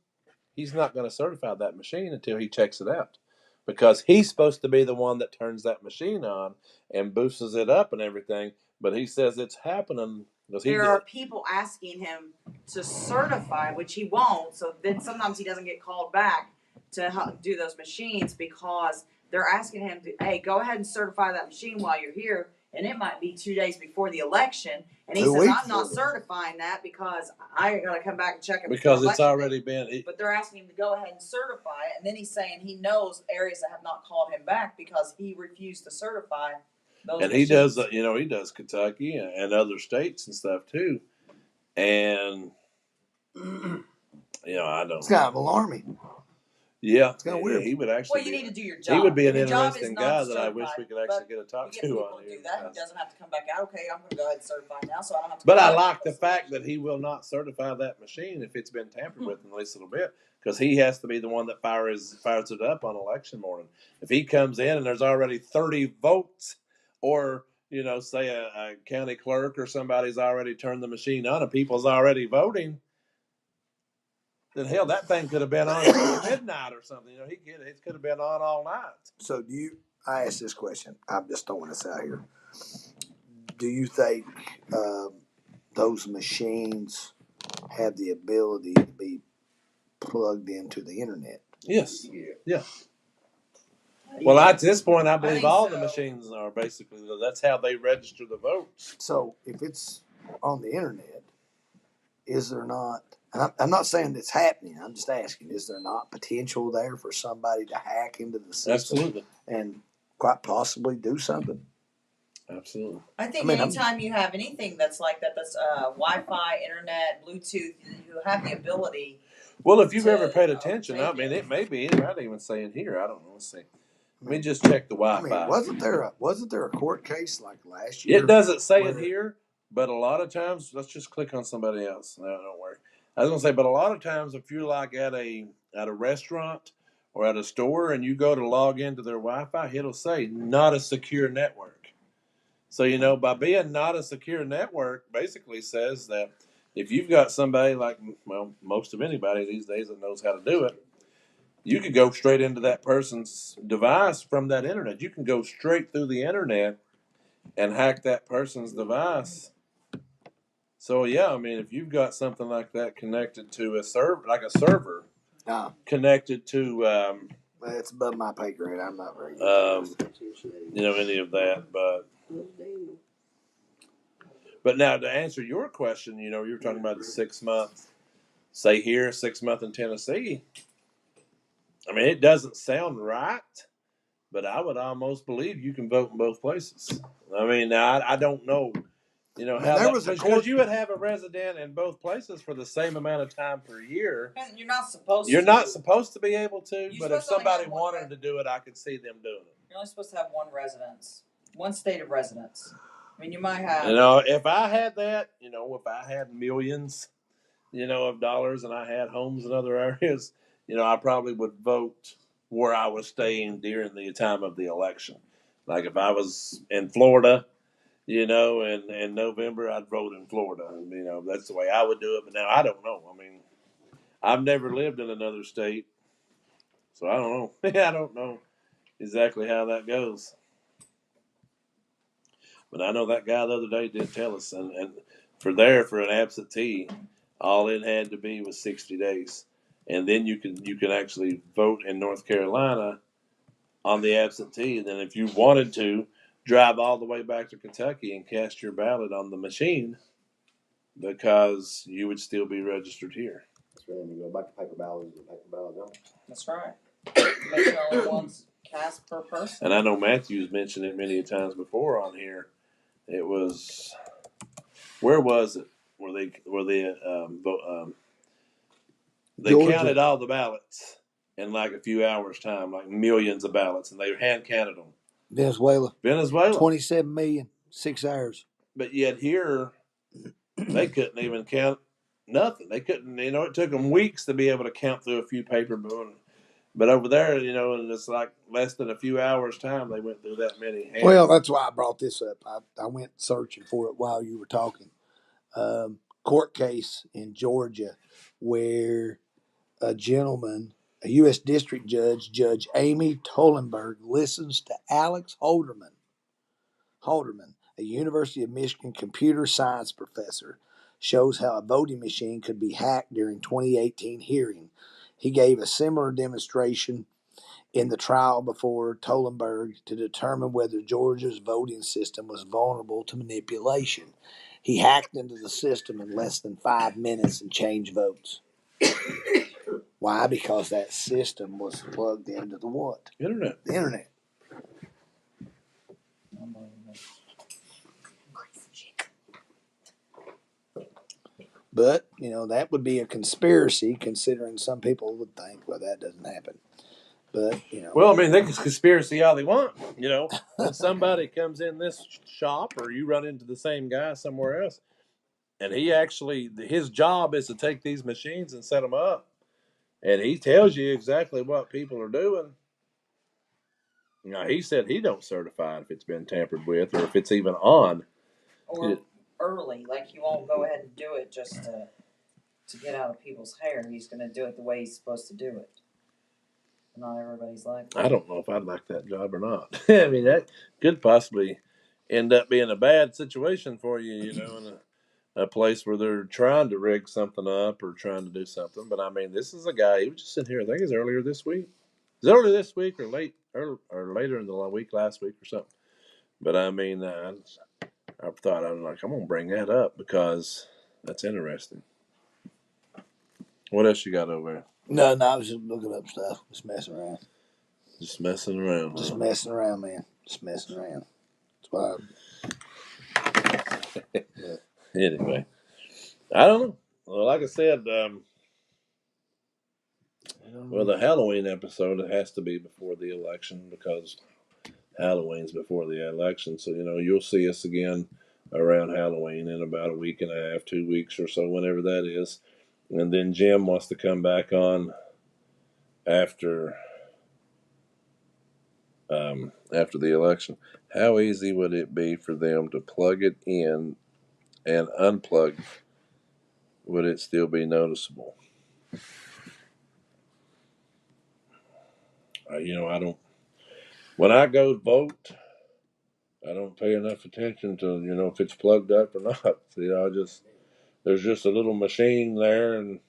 he's not going to certify that machine until he checks it out, because he's supposed to be the one that turns that machine on and boosts it up and everything. But he says it's happening. There are people asking him to certify, which he won't. So then sometimes he doesn't get called back to help do those machines because they're asking him to, hey, go ahead and certify that machine while you're here. And it might be 2 days before the election. And he says, I'm not certifying that because I got to come back and check it. Because it's already been. But they're asking him to go ahead and certify it. And then he's saying he knows areas that have not called him back because he refused to certify those And machines. he does, he does Kentucky and other states and stuff too. And, I don't. It's kind of alarming. Yeah, it's kind of weird. He would actually. Well, you need to do your job. He would be an Your job is interesting not guy to that I wish certify, we could actually get a talk we get to people on to here. do that. He doesn't have to come back out. Okay, I'm going to go ahead and certify now, so I don't have to. But come I back. like the fact that he will not certify that machine if it's been tampered with in at least a little bit, because he has to be the one that fires it up on election morning. If he comes in and there's already 30 votes, or say a county clerk or somebody's already turned the machine on and people's already voting, then hell, that thing could have been on at midnight or something. It could have been on all night. So I asked this question. I'm just throwing this out here. Do you think those machines have the ability to be plugged into the internet? Yes. Yeah. Well, at this point, I believe all the machines are basically, that's how they register the votes. So if it's on the internet, is there not, and I'm not saying it's happening, I'm just asking, is there not potential there for somebody to hack into the system? Absolutely. And quite possibly do something? Absolutely. I think anytime you have anything that's like that, that's Wi-Fi, internet, Bluetooth, you have the ability. Well, if you've ever paid attention, I mean, it may be, it might even say in here, I don't know, let's see. Let me just check the Wi-Fi. I mean, wasn't there a court case like last year? It doesn't say it here, but a lot of times, let's just click on somebody else. No, don't worry. I was gonna say, but a lot of times, if you're like at a restaurant or at a store and you go to log into their Wi-Fi, it'll say not a secure network. So by being not a secure network, basically says that if you've got somebody like, well, most of anybody these days that knows how to do it, you could go straight into that person's device from that internet. You can go straight through the internet and hack that person's device. So yeah, I mean, if you've got something like that connected to a server, connected to, it's above my pay grade. I'm not very good. any of that, but now to answer your question, you were talking about the 6 month, say here, 6 month in Tennessee. I mean, it doesn't sound right, but I would almost believe you can vote in both places. I mean, now I don't know, how that was, because you would have a resident in both places for the same amount of time per year. And you're not supposed to. You're not supposed to be able to, You're but if somebody wanted to do it, I could see them doing it. You're only supposed to have one residence, one state of residence. I mean, you might have. If I had that, if I had millions, of dollars and I had homes in other areas, I probably would vote where I was staying during the time of the election. Like if I was in Florida, in November, I'd vote in Florida. That's the way I would do it. But now I don't know. I mean, I've never lived in another state, so I don't know. I don't know exactly how that goes. But I know that guy the other day did tell us, and for an absentee, All it had to be was 60 days, and then you can actually vote in North Carolina on the absentee. And then if you wanted to, drive all the way back to Kentucky and cast your ballot on the machine, because you would still be registered here. So then you go back to paper ballots and paper ballots only. That's right. Make it only once cast per person. And I know Matthew's mentioned it many times before on here. It was, where was it? They Georgia. counted all the ballots in like a few hours' time, like millions of ballots, and they hand counted them. Venezuela. 27 million, 6 hours. But yet here, they couldn't even count nothing. They couldn't, it took them weeks to be able to count through a few paper balloons. But over there, and it's like less than a few hours' time, they went through that many. Well, that's why I brought this up. I went searching for it while you were talking. Court case in Georgia where a gentleman, a U.S. District Judge, Judge Amy Tolenberg, listens to Alex Holderman, a University of Michigan computer science professor, shows how a voting machine could be hacked during 2018 hearing. He gave a similar demonstration in the trial before Tolenberg to determine whether Georgia's voting system was vulnerable to manipulation. He hacked into the system in less than 5 minutes and changed votes. Why? Because that system was plugged into the what? Internet. The internet. But, that would be a conspiracy, considering some people would think, well, that doesn't happen. But, Well, I mean, they can conspiracy all they want. When somebody comes in this shop or you run into the same guy somewhere else, and his job is to take these machines and set them up, and he tells you exactly what people are doing. He said he don't certify if it's been tampered with or if it's even on. Or early, like he won't go ahead and do it just to get out of people's hair. He's going to do it the way he's supposed to do it. Not everybody's like that. I don't know if I'd like that job or not. I mean, that could possibly end up being a bad situation for you, in a place where they're trying to rig something up or trying to do something. But I mean, this is a guy, he was just sitting here, I think it was earlier this week. It was earlier this week or later in the week, last week or something. But I mean, I thought, I'm going to bring that up because that's interesting. What else you got over there? No, I was just looking up stuff. Just messing around. Just messing around. Just messing around, man. Just messing around. That's why. Anyway, I don't know. Well, like I said, the Halloween episode, it has to be before the election because Halloween's before the election. So, you'll see us again around Halloween in about a week and a half, 2 weeks or so, whenever that is. And then Jim wants to come back on after the election. How easy would it be for them to plug it in and unplug? Would it still be noticeable? I don't. When I go vote, I don't pay enough attention to if it's plugged up or not. There's just a little machine there, and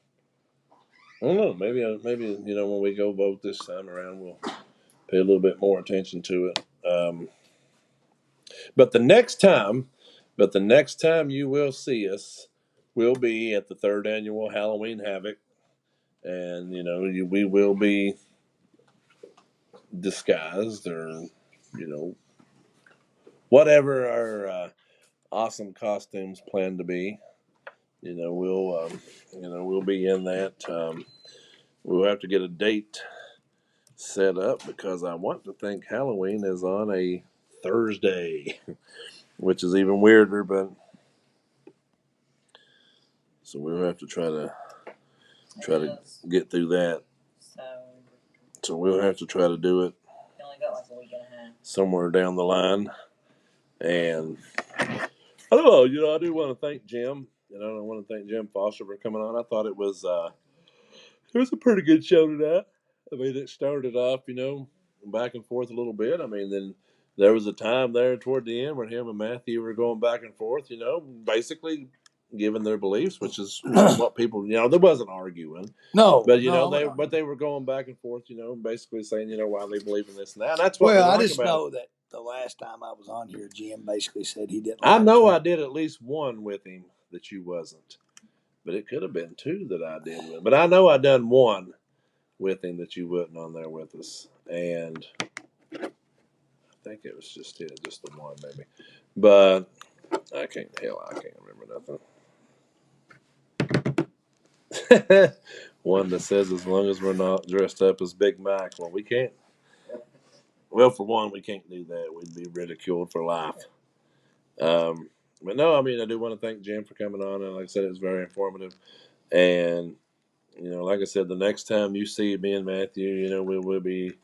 I don't know. Maybe when we go vote this time around, we'll pay a little bit more attention to it. But the next time you will see us, will be at the 3rd annual Halloween Havoc, and we will be disguised or whatever our awesome costumes plan to be. We'll be in that. We'll have to get a date set up because I want to think Halloween is on a Thursday, which is even weirder. But so we'll have to try to get through that. So we'll have to try to do it. You only got like a week and a half. Somewhere down the line, and I don't know. I do want to thank Jim. I want to thank Jim Foster for coming on. I thought it was a pretty good show tonight. I mean, it started off, back and forth a little bit. I mean, then there was a time there toward the end where him and Matthew were going back and forth, basically, giving their beliefs, which is what people, there wasn't arguing. No, but they were going back and forth, basically saying, why they believe in this and that. And that's what I just know that the last time I was on here, Jim basically said he didn't. I know I did at least one with him that you wasn't, but it could have been two that I did with. But I know I done one with him that you wasn't on there with us, and I think it was just the one maybe. But I can't remember nothing. One that says, as long as we're not dressed up as Big Mac, well, we can't. Well, for one, we can't do that. We'd be ridiculed for life. But no, I do want to thank Jim for coming on, and like I said, it was very informative. And like I said, the next time you see me and Matthew, we will be,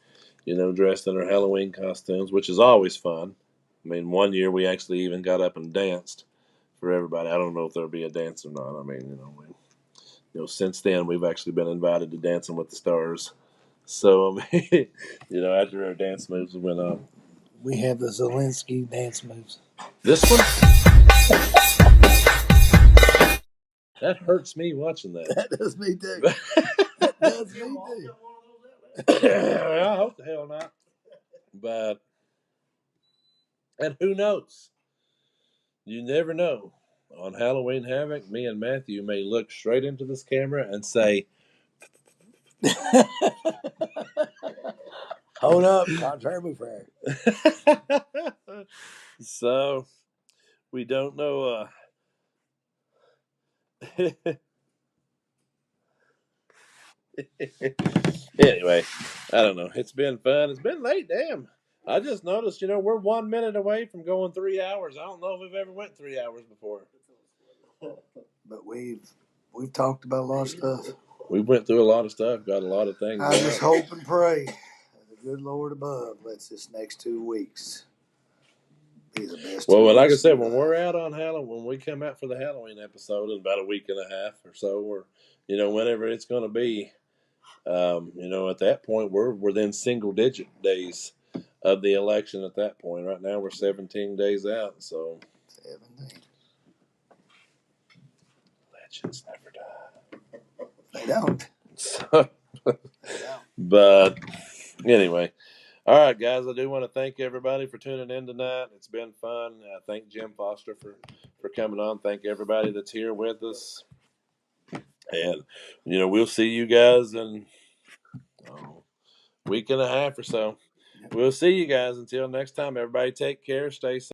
dressed in our Halloween costumes, which is always fun. One year we actually even got up and danced for everybody. I don't know if there'll be a dance or not. Since then we've actually been invited to Dancing with the Stars. So, after our dance moves went up. We have the Zelensky dance moves. This one? That hurts me watching that. That does me too. That does me too. Well, I hope the hell not. But, and who knows? You never know. On Halloween Havoc, me and Matthew may look straight into this camera and say, hold up, contrary prayer. So, we don't know. Anyway, I don't know. It's been fun. It's been late, damn. I just noticed, we're 1 minute away from going 3 hours. I don't know if we've ever went 3 hours before. But we've talked about a lot of stuff. We went through a lot of stuff, got a lot of things. I just hope and pray that the good Lord above lets this next 2 weeks be the best. Well, like I said, when we're out on Halloween, when we come out for the Halloween episode in about a week and a half or so, or whenever it's going to be, at that point we're within single digit days of the election. At that point, right now we're 17 days out. So 17. Legends never die. They don't. So, but anyway, all right, guys. I do want to thank everybody for tuning in tonight. It's been fun. Thank Jim Foster for coming on. Thank everybody that's here with us. And we'll see you guys in a week and a half or so. We'll see you guys. Until next time, everybody take care. Stay safe.